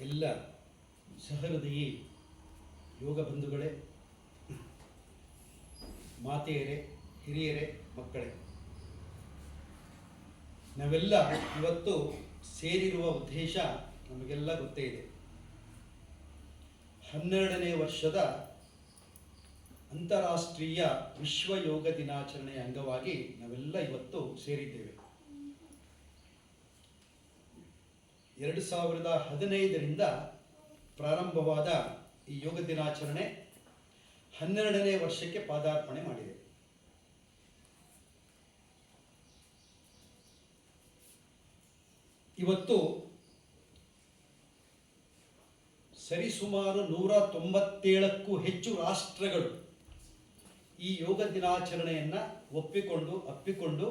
ಎಲ್ಲ ಸಹೃದಯಿ ಯೋಗ ಬಂಧುಗಳೇ, ಮಾತೆಯರೇ, ಹಿರಿಯರೇ, ಮಕ್ಕಳೇ, ನಾವೆಲ್ಲ ಇವತ್ತು ಸೇರಿರುವ ಉದ್ದೇಶ ನಮಗೆಲ್ಲ ಗೊತ್ತೇ ಇದೆ. 12ನೇ ವರ್ಷದ ಅಂತಾರಾಷ್ಟ್ರೀಯ ವಿಶ್ವ ಯೋಗ ದಿನಾಚರಣೆಯ ಅಂಗವಾಗಿ ನಾವೆಲ್ಲ ಇವತ್ತು ಸೇರಿದ್ದೇವೆ. 2015ರಿಂದ ಪ್ರಾರಂಭವಾದ ಈ ಯೋಗ ದಿನಾಚರಣೆ 12ನೇ ವರ್ಷಕ್ಕೆ ಪಾದಾರ್ಪಣೆ ಮಾಡಿದೆ. ಇವತ್ತು ಸರಿಸುಮಾರು 197ಕ್ಕೂ ಹೆಚ್ಚು ರಾಷ್ಟ್ರಗಳು ಈ ಯೋಗ ದಿನಾಚರಣೆಯನ್ನು ಅಪ್ಪಿಕೊಂಡು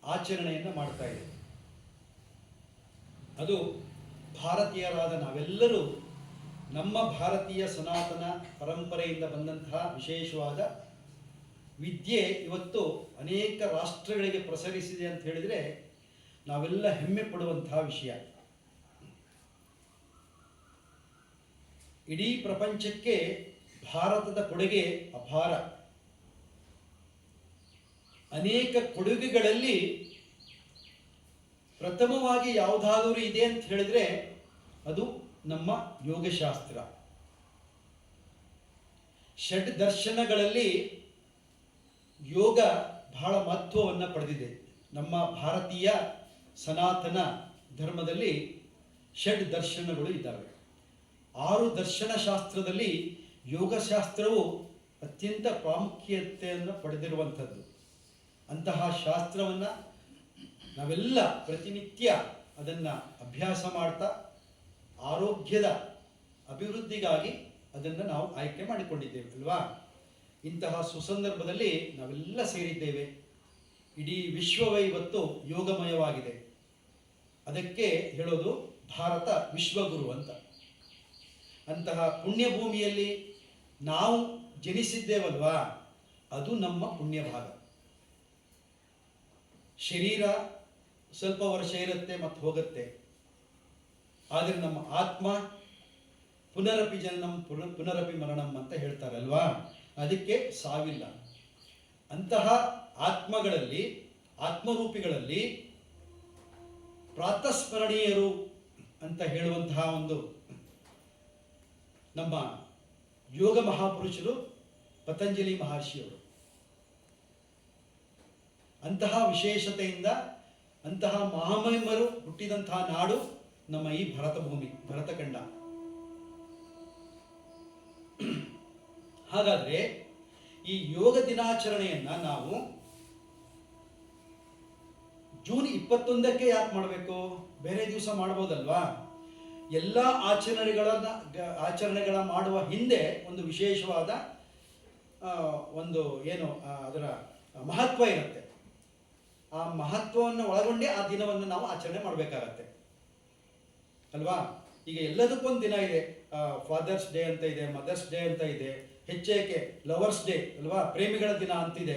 ಆಚರಣೆಯನ್ನು ಮಾಡ್ತಾ ಇದೆ. ಅದು ಭಾರತೀಯರಾದ ನಾವೆಲ್ಲರೂ ನಮ್ಮ ಭಾರತೀಯ ಸನಾತನ ಪರಂಪರೆಯಿಂದ ಬಂದಂತಹ ವಿಶೇಷವಾದ ವಿದ್ಯೆ ಇವತ್ತು ಅನೇಕ ರಾಷ್ಟ್ರಗಳಿಗೆ ಪ್ರಸರಿಸಿದೆ ಅಂತ ಹೇಳಿದರೆ ನಾವೆಲ್ಲ ಹೆಮ್ಮೆ ಪಡುವಂತಹ ವಿಷಯ. ಇಡೀ ಪ್ರಪಂಚಕ್ಕೆ ಭಾರತದ ಕೊಡುಗೆ ಅಪಾರ. ಅನೇಕ ಕೊಡುಗೆಗಳಲ್ಲಿ ಪ್ರಥಮವಾಗಿ ಯಾವುದಾದರೂ ಇದೆ ಅಂತ ಹೇಳಿದ್ರೆ ಅದು ನಮ್ಮ ಯೋಗಶಾಸ್ತ್ರ. ಷಡ್ ದರ್ಶನಗಳಲ್ಲಿ ಯೋಗ ಬಹಳ ಮಹತ್ವವನ್ನು ಪಡೆದಿದೆ. ನಮ್ಮ ಭಾರತೀಯ ಸನಾತನ ಧರ್ಮದಲ್ಲಿ ಷಡ್ ದರ್ಶನಗಳು ಇದ್ದಾವೆ. 6 ದರ್ಶನ ಶಾಸ್ತ್ರದಲ್ಲಿ ಯೋಗಶಾಸ್ತ್ರವು ಅತ್ಯಂತ ಪ್ರಾಮುಖ್ಯತೆಯನ್ನು ಪಡೆದಿರುವಂಥದ್ದು. ಅಂತಹ ಶಾಸ್ತ್ರವನ್ನು ನಾವೆಲ್ಲ ಪ್ರತಿನಿತ್ಯ ಅದನ್ನು ಅಭ್ಯಾಸ ಮಾಡ್ತಾ ಆರೋಗ್ಯದ ಅಭಿವೃದ್ಧಿಗಾಗಿ ಅದನ್ನು ನಾವು ಆಯ್ಕೆ ಮಾಡಿಕೊಂಡಿದ್ದೇವೆ ಅಲ್ವಾ. ಇಂತಹ ಸುಸಂದರ್ಭದಲ್ಲಿ ನಾವೆಲ್ಲ ಸೇರಿದ್ದೇವೆ. ಇಡೀ ವಿಶ್ವವೇ ಇವತ್ತು ಯೋಗಮಯವಾಗಿದೆ. ಅದಕ್ಕೆ ಹೇಳೋದು ಭಾರತ ವಿಶ್ವಗುರು ಅಂತ. ಅಂತಹ ಪುಣ್ಯಭೂಮಿಯಲ್ಲಿ ನಾವು ಜನಿಸಿದ್ದೇವಲ್ವಾ, ಅದು ನಮ್ಮ ಪುಣ್ಯ ಭಾಗ. ಶರೀರ ಸ್ವಲ್ಪ ವರ್ಷ ಇರುತ್ತೆ ಮತ್ತು ಹೋಗುತ್ತೆ, ಆದರೆ ನಮ್ಮ ಆತ್ಮ ಪುನರಪಿ ಜನನಂ ಪುನರಪಿ ಮರಣಂ ಅಂತ ಹೇಳ್ತಾರಲ್ವಾ, ಅದಕ್ಕೆ ಸಾವಿಲ್ಲ. ಅಂತಹ ಆತ್ಮಗಳಲ್ಲಿ, ಆತ್ಮರೂಪಿಗಳಲ್ಲಿ ಪ್ರಾತಸ್ಮರಣೀಯರು ಅಂತ ಹೇಳುವಂತಹ ಒಂದು ನಮ್ಮ ಯೋಗ ಮಹಾಪುರುಷರು ಪತಂಜಲಿ ಮಹರ್ಷಿಯವರು. ಅಂತಹ ವಿಶೇಷತೆಯಿಂದ ಅಂತಹ ಮಹಾಮಹಿಮರು ಹುಟ್ಟಿದಂತಹ ನಾಡು ನಮ್ಮ ಈ ಭರತ ಭೂಮಿ, ಭರತಖಂಡ. ಹಾಗಾದ್ರೆ ಈ ಯೋಗ ದಿನಾಚರಣೆಯನ್ನ ನಾವು ಜೂನ್ 21ಕ್ಕೆ ಯಾಕೆ ಮಾಡಬೇಕು? ಬೇರೆ ದಿವಸ ಮಾಡ್ಬೋದಲ್ವಾ? ಎಲ್ಲ ಆಚರಣೆಗಳ ಮಾಡುವ ಹಿಂದೆ ಒಂದು ವಿಶೇಷವಾದ ಒಂದು ಏನು ಅದರ ಮಹತ್ವ ಇರುತ್ತೆ. ಆ ಮಹತ್ವವನ್ನು ಒಳಗೊಂಡೇ ಆ ದಿನವನ್ನು ನಾವು ಆಚರಣೆ ಮಾಡಬೇಕಾಗತ್ತೆ ಅಲ್ವಾ. ಈಗ ಎಲ್ಲದಕ್ಕೊಂದು ದಿನ ಇದೆ. ಫಾದರ್ಸ್ ಡೇ ಅಂತ ಇದೆ, ಮದರ್ಸ್ ಡೇ ಅಂತ ಇದೆ, ಹೆಚ್ಚೇಕೆ ಲವರ್ಸ್ ಡೇ ಅಲ್ವಾ, ಪ್ರೇಮಿಗಳ ದಿನ ಅಂತಿದೆ.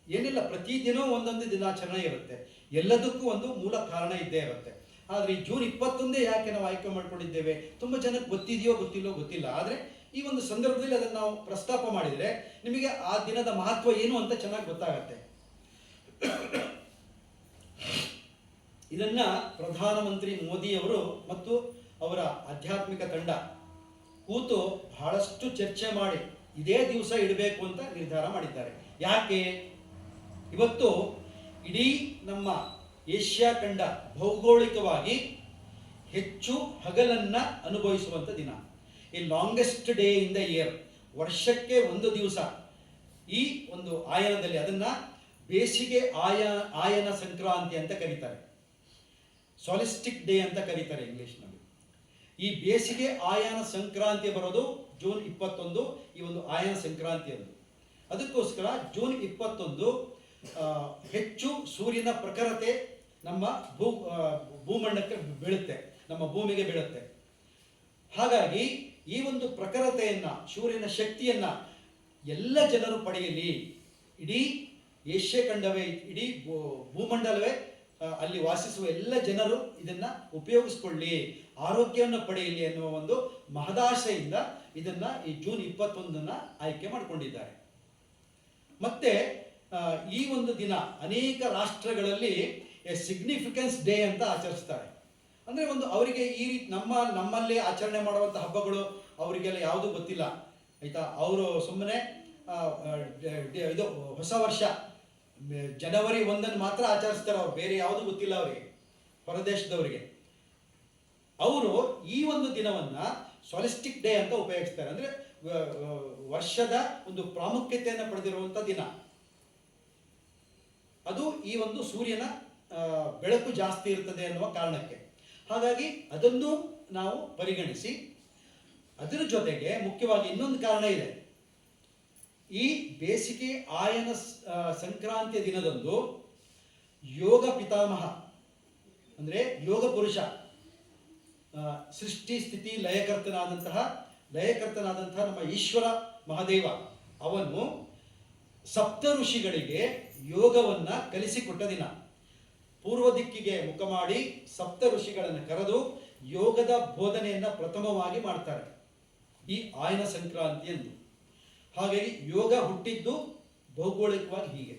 ಏನಿಲ್ಲ, ಪ್ರತಿ ದಿನ ಒಂದೊಂದು ದಿನಾಚರಣೆ ಇರುತ್ತೆ. ಎಲ್ಲದಕ್ಕೂ ಒಂದು ಮೂಲ ಕಾರಣ ಇದ್ದೇ ಇರುತ್ತೆ. ಆದರೆ ಈ ಜೂನ್ 21 ಯಾಕೆ ನಾವು ಆಯ್ಕೆ ಮಾಡ್ಕೊಂಡಿದ್ದೇವೆ? ತುಂಬ ಜನಕ್ಕೆ ಗೊತ್ತಿದೆಯೋ ಗೊತ್ತಿಲ್ಲೋ ಗೊತ್ತಿಲ್ಲ. ಆದರೆ ಈ ಒಂದು ಸಂದರ್ಭದಲ್ಲಿ ಅದನ್ನು ನಾವು ಪ್ರಸ್ತಾಪ ಮಾಡಿದರೆ ನಿಮಗೆ ಆ ದಿನದ ಮಹತ್ವ ಏನು ಅಂತ ಚೆನ್ನಾಗಿ ಗೊತ್ತಾಗತ್ತೆ. ಇದನ್ನ ಪ್ರಧಾನಮಂತ್ರಿ ಮೋದಿಯವರು ಮತ್ತು ಅವರ ಆಧ್ಯಾತ್ಮಿಕ ತಂಡ ಕೂತು ಬಹಳಷ್ಟು ಚರ್ಚೆ ಮಾಡಿ ಇದೇ ದಿವಸ ಇಡಬೇಕು ಅಂತ ನಿರ್ಧಾರ ಮಾಡಿದ್ದಾರೆ. ಯಾಕೆ? ಇವತ್ತು ಇಡೀ ನಮ್ಮ ಏಷ್ಯಾ ಖಂಡ ಭೌಗೋಳಿಕವಾಗಿ ಹೆಚ್ಚು ಹಗಲನ್ನ ಅನುಭವಿಸುವಂಥ ದಿನ. ಈ longest day in the year, ವರ್ಷಕ್ಕೆ ಒಂದು ದಿವಸ ಈ ಒಂದು ಆಯನದಲ್ಲಿ, ಅದನ್ನ ಬೇಸಿಗೆ ಆಯನ ಸಂಕ್ರಾಂತಿ ಅಂತ ಕರೀತಾರೆ, ಸಾಲಿಸ್ಟಿಕ್ ಡೇ ಅಂತ ಕರೀತಾರೆ ಇಂಗ್ಲಿಷ್ನಲ್ಲಿ. ಈ ಬೇಸಿಗೆ ಆಯನ ಸಂಕ್ರಾಂತಿ ಬರೋದು ಜೂನ್ 21, ಈ ಒಂದು ಆಯನ ಸಂಕ್ರಾಂತಿಯಂದು. ಅದಕ್ಕೋಸ್ಕರ ಜೂನ್ 21 ಹೆಚ್ಚು ಸೂರ್ಯನ ಪ್ರಖರತೆ ನಮ್ಮ ಭೂಮಂಡಲಕ್ಕೆ ಬೀಳುತ್ತೆ, ನಮ್ಮ ಭೂಮಿಗೆ ಬೀಳುತ್ತೆ. ಹಾಗಾಗಿ ಈ ಒಂದು ಪ್ರಖರತೆಯನ್ನ, ಸೂರ್ಯನ ಶಕ್ತಿಯನ್ನ ಎಲ್ಲ ಜನರು ಪಡೆಯಲಿ. ಇಡೀ ಏಷ್ಯಾ ಖಂಡವೇ, ಇಡೀ ಭೂಮಂಡಲವೇ ಅಲ್ಲಿ ವಾಸಿಸುವ ಎಲ್ಲ ಜನರು ಇದನ್ನು ಉಪಯೋಗಿಸ್ಕೊಳ್ಳಿ, ಆರೋಗ್ಯವನ್ನು ಪಡೆಯಲಿ ಎನ್ನುವ ಒಂದು ಮಹದಾಶೆಯಿಂದ ಇದನ್ನು ಈ ಜೂನ್ 21 ಆಯ್ಕೆ ಮಾಡಿಕೊಂಡಿದ್ದಾರೆ. ಮತ್ತೆ ಈ ಒಂದು ದಿನ ಅನೇಕ ರಾಷ್ಟ್ರಗಳಲ್ಲಿ ಸಿಗ್ನಿಫಿಕೆನ್ಸ್ ಡೇ ಅಂತ ಆಚರಿಸ್ತಾರೆ. ಅಂದರೆ ಒಂದು ಅವರಿಗೆ ಈ ರೀತಿ ನಮ್ಮಲ್ಲಿ ಆಚರಣೆ ಮಾಡುವಂಥ ಹಬ್ಬಗಳು ಅವರಿಗೆಲ್ಲ ಯಾವುದೂ ಗೊತ್ತಿಲ್ಲ, ಆಯಿತಾ. ಅವರು ಸುಮ್ಮನೆ ಇದು ಹೊಸ ವರ್ಷ ಜನವರಿ 1 ಮಾತ್ರ ಆಚರಿಸ್ತಾರೆ, ಅವ್ರು ಬೇರೆ ಯಾವುದೂ ಗೊತ್ತಿಲ್ಲ ಅವರಿಗೆ, ಹೊರದೇಶದವರಿಗೆ. ಅವರು ಈ ಒಂದು ದಿನವನ್ನು ಸಾಲಿಸ್ಟಿಕ್ ಡೇ ಅಂತ ಉಪಯೋಗಿಸ್ತಾರೆ. ಅಂದರೆ ವರ್ಷದ ಒಂದು ಪ್ರಾಮುಖ್ಯತೆಯನ್ನು ಪಡೆದಿರುವಂಥ ದಿನ ಅದು. ಈ ಒಂದು ಸೂರ್ಯನ ಬೆಳಕು ಜಾಸ್ತಿ ಇರ್ತದೆ ಅನ್ನುವ ಕಾರಣಕ್ಕೆ. ಹಾಗಾಗಿ ಅದನ್ನು ನಾವು ಪರಿಗಣಿಸಿ, ಅದರ ಜೊತೆಗೆ ಮುಖ್ಯವಾಗಿ ಇನ್ನೊಂದು ಕಾರಣ ಇದೆ. ಈ ಬೇಸಿಗೆ ಆಯನ ಸಂಕ್ರಾಂತಿಯ ದಿನದಂದು ಯೋಗ ಪಿತಾಮಹ ಅಂದರೆ ಯೋಗ ಪುರುಷ, ಸೃಷ್ಟಿ ಸ್ಥಿತಿ ಲಯಕರ್ತನಾದಂತಹ ನಮ್ಮ ಈಶ್ವರ ಮಹಾದೇವ ಅವನು ಸಪ್ತ ಋಷಿಗಳಿಗೆ ಯೋಗವನ್ನು ಕಲಿಸಿಕೊಟ್ಟ ದಿನ. ಪೂರ್ವ ದಿಕ್ಕಿಗೆ ಮುಖ ಮಾಡಿ ಸಪ್ತ ಋಷಿಗಳನ್ನು ಕರೆದು ಯೋಗದ ಬೋಧನೆಯನ್ನು ಪ್ರಥಮವಾಗಿ ಮಾಡ್ತಾರೆ ಈ ಆಯನ ಸಂಕ್ರಾಂತಿ ಎಂದು. ಹಾಗಾಗಿ ಯೋಗ ಹುಟ್ಟಿದ್ದು ಭೌಗೋಳಿಕವಾಗಿ ಹೀಗೆ.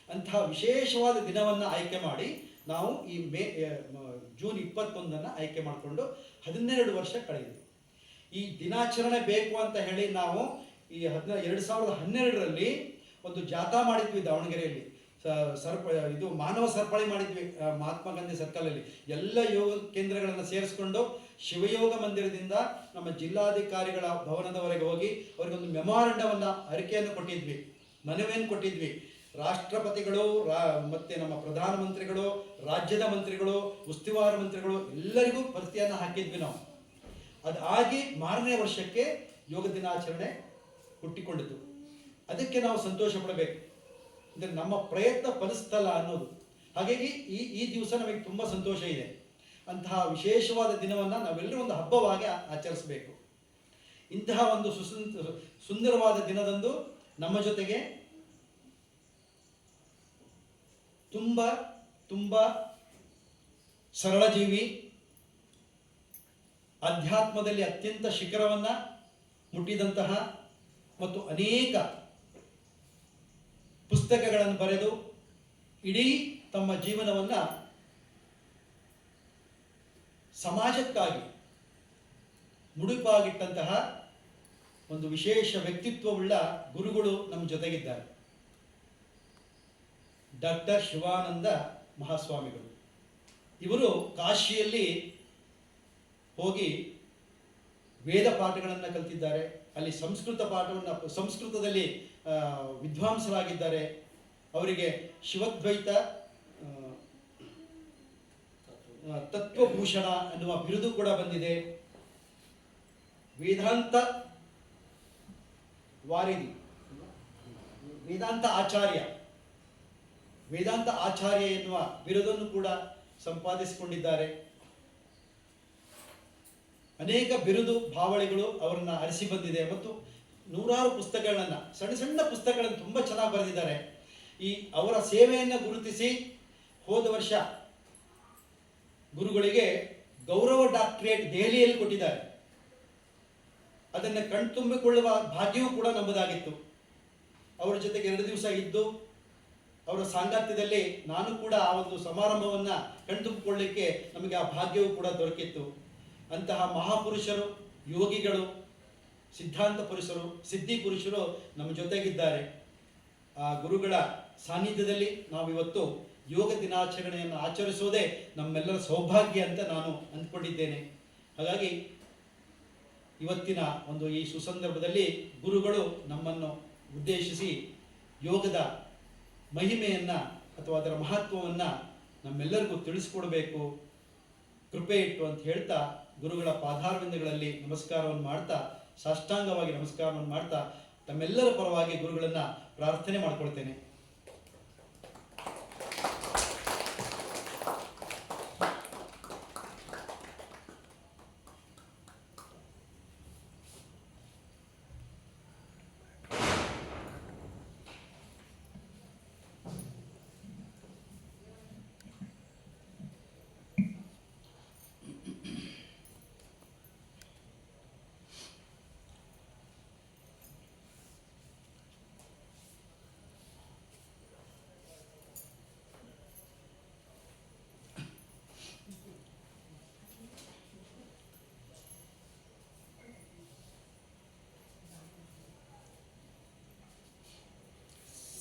ಅಂತಹ ವಿಶೇಷವಾದ ದಿನವನ್ನು ಆಯ್ಕೆ ಮಾಡಿ ನಾವು ಈ ಜೂನ್ 21 ಆಯ್ಕೆ ಮಾಡಿಕೊಂಡು 12 ವರ್ಷ ಕಳೆಯಿತು. ಈ ದಿನಾಚರಣೆ ಬೇಕು ಅಂತ ಹೇಳಿ ನಾವು ಈ 2012ರಲ್ಲಿ ಒಂದು ಜಾಥಾ ಮಾಡಿದ್ವಿ ದಾವಣಗೆರೆಯಲ್ಲಿ. ಇದು ಮಾನವ ಸರಪಳಿ ಮಾಡಿದ್ವಿ ಮಹಾತ್ಮ ಗಾಂಧಿ ಸರ್ಕಲಲ್ಲಿ. ಎಲ್ಲ ಯೋಗ ಕೇಂದ್ರಗಳನ್ನು ಸೇರಿಸ್ಕೊಂಡು ಶಿವಯೋಗ ಮಂದಿರದಿಂದ ನಮ್ಮ ಜಿಲ್ಲಾಧಿಕಾರಿಗಳ ಭವನದವರೆಗೆ ಹೋಗಿ ಅವರಿಗೊಂದು ಮೆಮೊರಾಂಡವನ್ನು, ಅರಿಕೆಯನ್ನು ಕೊಟ್ಟಿದ್ವಿ, ಮನವಿಯನ್ನು ಕೊಟ್ಟಿದ್ವಿ. ರಾಷ್ಟ್ರಪತಿಗಳು ಮತ್ತು ನಮ್ಮ ಪ್ರಧಾನಮಂತ್ರಿಗಳು, ರಾಜ್ಯದ ಮಂತ್ರಿಗಳು, ಉಸ್ತುವಾರಿ ಮಂತ್ರಿಗಳು ಎಲ್ಲರಿಗೂ ಪ್ರತಿಯನ್ನು ಹಾಕಿದ್ವಿ ನಾವು. ಅದಾಗಿ 4ನೇ ವರ್ಷಕ್ಕೆ ಯೋಗ ದಿನಾಚರಣೆ ಹುಟ್ಟಿಕೊಂಡಿತು. ಅದಕ್ಕೆ ನಾವು ಸಂತೋಷ ಪಡಬೇಕು, ಅಂದರೆ ನಮ್ಮ ಪ್ರಯತ್ನ ಫಲಿಸ್ತಲ್ಲ ಅನ್ನೋದು. ಹಾಗಾಗಿ ಈ ದಿವಸ ನಮಗೆ ತುಂಬ ಸಂತೋಷ ಇದೆ. ಅಂತಹ ವಿಶೇಷವಾದ ದಿನವನ್ನು ನಾವೆಲ್ಲರೂ ಒಂದು ಹಬ್ಬವಾಗಿ ಆಚರಿಸಬೇಕು. ಇಂತಹ ಒಂದು ಸುಂದರವಾದ ದಿನದಂದು ನಮ್ಮ ಜೊತೆಗೆ ತುಂಬ ಸರಳ ಜೀವಿ, ಅಧ್ಯಾತ್ಮದಲ್ಲಿ ಅತ್ಯಂತ ಶಿಖರವನ್ನು ಮುಟ್ಟಿದಂತಹ ಮತ್ತು ಅನೇಕ ಪುಸ್ತಕಗಳನ್ನು ಬರೆದು ಇಡೀ ತಮ್ಮ ಜೀವನವನ್ನು ಸಮಾಜಕ್ಕಾಗಿ ಮುಡುಪಾಗಿಟ್ಟಂತಹ ಒಂದು ವಿಶೇಷ ವ್ಯಕ್ತಿತ್ವವುಳ್ಳ ಗುರುಗಳು ನಮ್ಮ ಜೊತೆಗಿದ್ದಾರೆ. ಡಾಕ್ಟರ್ ಶಿವಾನಂದ ಮಹಾಸ್ವಾಮಿಗಳು. ಇವರು ಕಾಶಿಯಲ್ಲಿ ಹೋಗಿ ವೇದ ಪಾಠಗಳನ್ನು ಕಲಿತಿದ್ದಾರೆ. ಅಲ್ಲಿ ಸಂಸ್ಕೃತದಲ್ಲಿ ವಿದ್ವಾಂಸರಾಗಿದ್ದಾರೆ. ಅವರಿಗೆ ಶಿವದ್ವೈತ ತತ್ವಭೂಷಣ ಎನ್ನುವ ಬಿರುದು ಕೂಡ ಬಂದಿದೆ. ವೇದಾಂತ ವಾರಿಧಿ, ವೇದಾಂತ ಆಚಾರ್ಯ ಎನ್ನುವ ಬಿರುದನ್ನು ಕೂಡ ಸಂಪಾದಿಸಿಕೊಂಡಿದ್ದಾರೆ. ಅನೇಕ ಬಿರುದು ಭಾವಳಿಗಳು ಅವರನ್ನು ಅರಸಿ ಬಂದಿದೆ. ಮತ್ತು ನೂರಾರು ಪುಸ್ತಕಗಳನ್ನು, ಸಣ್ಣ ಪುಸ್ತಕಗಳನ್ನು ತುಂಬ ಚೆನ್ನಾಗಿ ಬರೆದಿದ್ದಾರೆ. ಈ ಅವರ ಸೇವೆಯನ್ನು ಗುರುತಿಸಿ ಹೋದ ವರ್ಷ ಗುರುಗಳಿಗೆ ಗೌರವ ಡಾಕ್ಟರೇಟ್ ದೆಹಲಿಯಲ್ಲಿ ಕೊಟ್ಟಿದ್ದಾರೆ. ಅದನ್ನು ಕಣ್ತುಂಬಿಕೊಳ್ಳುವ ಭಾಗ್ಯವೂ ಕೂಡ ನಮ್ಮದಾಗಿತ್ತು. ಅವರ ಜೊತೆಗೆ 2 ದಿವಸ ಇದ್ದು ಅವರ ಸಾಂಗತ್ಯದಲ್ಲಿ ನಾನು ಕೂಡ ಆ ಒಂದು ಸಮಾರಂಭವನ್ನು ಕಣ್ತುಂಬಿಕೊಳ್ಳಲಿಕ್ಕೆ ನಮಗೆ ಆ ಭಾಗ್ಯವೂ ಕೂಡ ದೊರಕಿತ್ತು. ಅಂತಹ ಮಹಾಪುರುಷರು, ಯೋಗಿಗಳು, ಸಿದ್ಧಾಂತ ಪುರುಷರು, ಸಿದ್ಧಿ ಪುರುಷರು ನಮ್ಮ ಜೊತೆಗಿದ್ದಾರೆ. ಆ ಗುರುಗಳ ಸಾನ್ನಿಧ್ಯದಲ್ಲಿ ನಾವಿವತ್ತು ಯೋಗ ದಿನಾಚರಣೆಯನ್ನು ಆಚರಿಸೋದೇ ನಮ್ಮೆಲ್ಲರ ಸೌಭಾಗ್ಯ ಅಂತ ನಾನು ಅಂದ್ಕೊಂಡಿದ್ದೇನೆ. ಹಾಗಾಗಿ ಇವತ್ತಿನ ಒಂದು ಈ ಸುಸಂದರ್ಭದಲ್ಲಿ ಗುರುಗಳು ನಮ್ಮನ್ನು ಉದ್ದೇಶಿಸಿ ಯೋಗದ ಮಹಿಮೆಯನ್ನು ಅಥವಾ ಅದರ ಮಹತ್ವವನ್ನು ನಮ್ಮೆಲ್ಲರಿಗೂ ತಿಳಿಸ್ಕೊಡ್ಬೇಕು, ಕೃಪೆ ಇಟ್ಟು ಅಂತ ಹೇಳ್ತಾ ಗುರುಗಳ ಪಾದಾರವಿಂದಗಳಲ್ಲಿ ನಮಸ್ಕಾರವನ್ನು ಮಾಡ್ತಾ, ಸಾಷ್ಟಾಂಗವಾಗಿ ನಮಸ್ಕಾರವನ್ನು ಮಾಡ್ತಾ ತಮ್ಮೆಲ್ಲರ ಪರವಾಗಿ ಗುರುಗಳನ್ನು ಪ್ರಾರ್ಥನೆ ಮಾಡಿಕೊಳ್ತೇನೆ.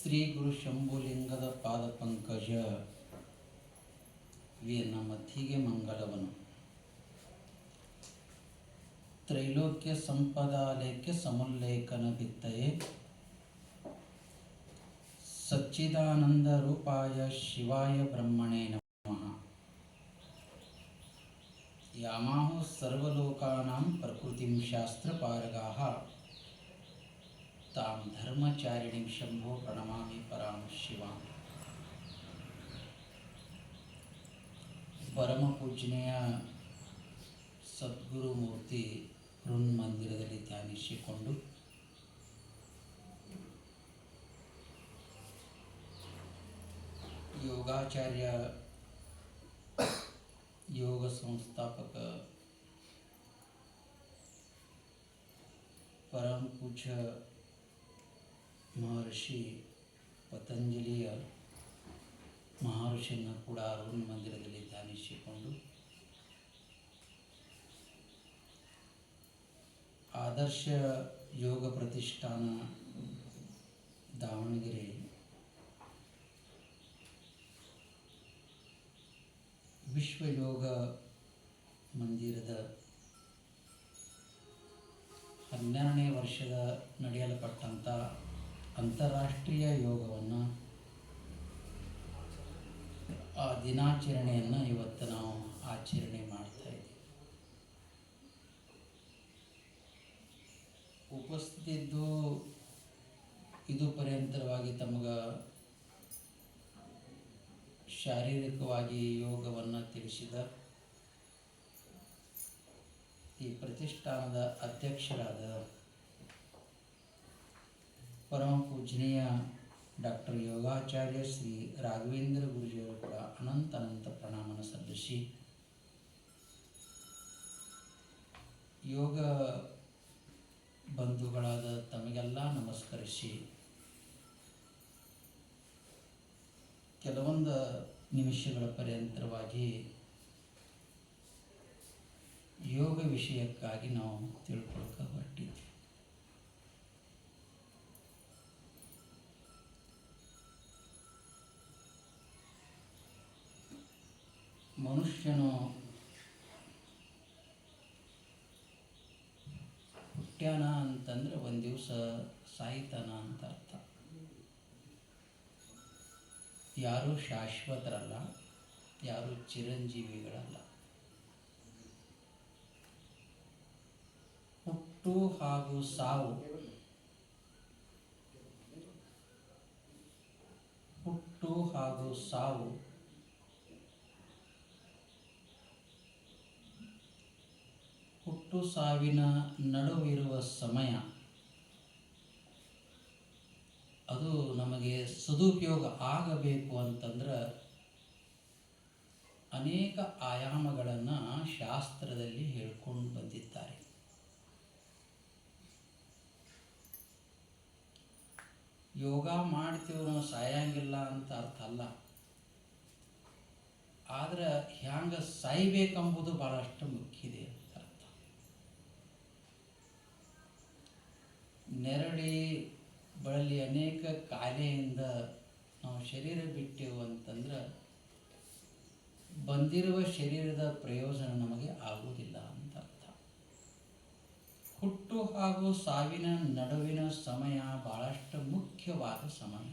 ಶ್ರೀ ಗುರು ಶಂಭುಲಿಂಗದ ಪಾದ ಪಂಕಜ ವಿಯನ್ನ ಮತ್ತಿಗೆ ಮಂಗಲವನು ತ್ರೈಲೋಕ್ಯ ಸಂಪದಾಲೇಖ್ಯ ಸಮುಲ್ಲೇಖನ ಬಿತ್ತಯೇ ಸಚ್ಚಿದಾನಂದ ರೂಪಾಯ ಶಿವಾಯ ಬ್ರಹ್ಮಣೇ ನಮಃ. ಯಾಮಾಹು ಸರ್ವಲೋಕಾನಾಂ ಪ್ರಕೃತಿಂ ಶಾಸ್ತ್ರಪಾರಗಾಃ ತಾಂ ಧರ್ಮಚಾರಿಣಿಂ ಶಂಭೋ ಪ್ರಣಮಾಮಿ ಪರಾಂ ಶಿವಾಂ. ಪರಮ ಪೂಜನೀಯ ಸದ್ಗುರು ಮೂರ್ತಿ ಮಂದಿರದಲ್ಲಿ ಧ್ಯಾನಿಸಿಕೊಂಡು ಯೋಗಾಚಾರ್ಯ ಯೋಗ ಸಂಸ್ಥಾಪಕ ಪರಮ ಪೂಜ್ಯ ಮಹರ್ಷಿ ಪತಂಜಲಿಯ ಮಹರ್ಷಿಯನ್ನು ಕೂಡ ಅರುಣ್ ಮಂದಿರದಲ್ಲಿ ಧ್ಯಾನಿಸಿಕೊಂಡು ಆದರ್ಶ ಯೋಗ ಪ್ರತಿಷ್ಠಾನ ದಾವಣಗೆರೆ ವಿಶ್ವ ಯೋಗ ಮಂದಿರದ 12ನೇ ವರ್ಷದ ನಡೆಯಲ್ಪಟ್ಟಂಥ ಅಂತಾರಾಷ್ಟ್ರೀಯ ಯೋಗವನ್ನು ಆ ದಿನಾಚರಣೆಯನ್ನು ಇವತ್ತು ನಾವು ಆಚರಣೆ ಮಾಡ್ತಾ ಇದ್ದೀವಿ. ಉಪಸ್ಥಿತಿದ್ದು ಇದು ಪರ್ಯಂತರವಾಗಿ ತಮಗೆ ಶಾರೀರಿಕವಾಗಿ ಯೋಗವನ್ನು ತಿಳಿಸಿದ ಈ ಪ್ರತಿಷ್ಠಾನದ ಅಧ್ಯಕ್ಷರಾದ ಪರಮ ಪೂಜನೀಯ ಡಾಕ್ಟರ್ ಯೋಗಾಚಾರ್ಯ ಶ್ರೀ ರಾಘವೇಂದ್ರ ಗುರುಜಿಯವರು ಕೂಡ ಅನಂತ ಪ್ರಣಾಮನ ಸಲ್ಲಿಸಿ ಯೋಗ ಬಂಧುಗಳಾದ ತಮಗೆಲ್ಲ ನಮಸ್ಕರಿಸಿ ಕೆಲವೊಂದು ನಿಮಿಷಗಳ ಪರ್ಯಂತರವಾಗಿ ಯೋಗ ವಿಷಯಕ್ಕಾಗಿ ನಾವು ತಿಳ್ಕೊಳಕ್ಕೆ ಹೊರಟಿದ್ವಿ. ಮನುಷ್ಯನು ಹುಟ್ಟ್ಯಾನ ಅಂತಂದ್ರೆ ಒಂದು ದಿವಸ ಸಾಯ್ತಾನ ಅಂತ ಅರ್ಥ. ಯಾರೂ ಶಾಶ್ವತರಲ್ಲ, ಯಾರೂ ಚಿರಂಜೀವಿಗಳಲ್ಲ. ಹುಟ್ಟು ಹಾಗೂ ಸಾವು, ಹುಟ್ಟು ಹಾಗೂ ಸಾವು ಹುಟ್ಟು ಸಾವಿನ ನಡುವಿರುವ ಸಮಯ ಅದು ನಮಗೆ ಸದುಪಯೋಗ ಆಗಬೇಕು ಅಂತಂದ್ರೆ ಅನೇಕ ಆಯಾಮಗಳನ್ನು ಶಾಸ್ತ್ರದಲ್ಲಿ ಹೇಳ್ಕೊಂಡು ಬಂದಿದ್ದಾರೆ. ಯೋಗ ಮಾಡ್ತೀವಿ ನಾವು ಸಾಯಂಗಿಲ್ಲ ಅಂತ ಅರ್ಥ ಅಲ್ಲ. ಆದ್ರೆ ಹ್ಯಾಂಗ ಸಾಯ್ಬೇಕೆಂಬುದು ಬಹಳಷ್ಟು ಮುಖ್ಯ ಇದೆ ಅಂತ ಅರ್ಥ. ನೆರಳಿ ಬಳಲಿ ಅನೇಕ ಕಾಯಿಲೆಯಿಂದ ನಾವು ಶರೀರ ಬಿಟ್ಟೆವು ಅಂತಂದ್ರೆ ಬಂದಿರುವ ಶರೀರದ ಪ್ರಯೋಜನ ನಮಗೆ ಆಗುವುದಿಲ್ಲ ಅಂತ ಅರ್ಥ. ಹುಟ್ಟು ಹಾಗೂ ಸಾವಿನ ನಡುವಿನ ಸಮಯ ಬಹಳಷ್ಟು ಮುಖ್ಯವಾದ ಸಮಯ.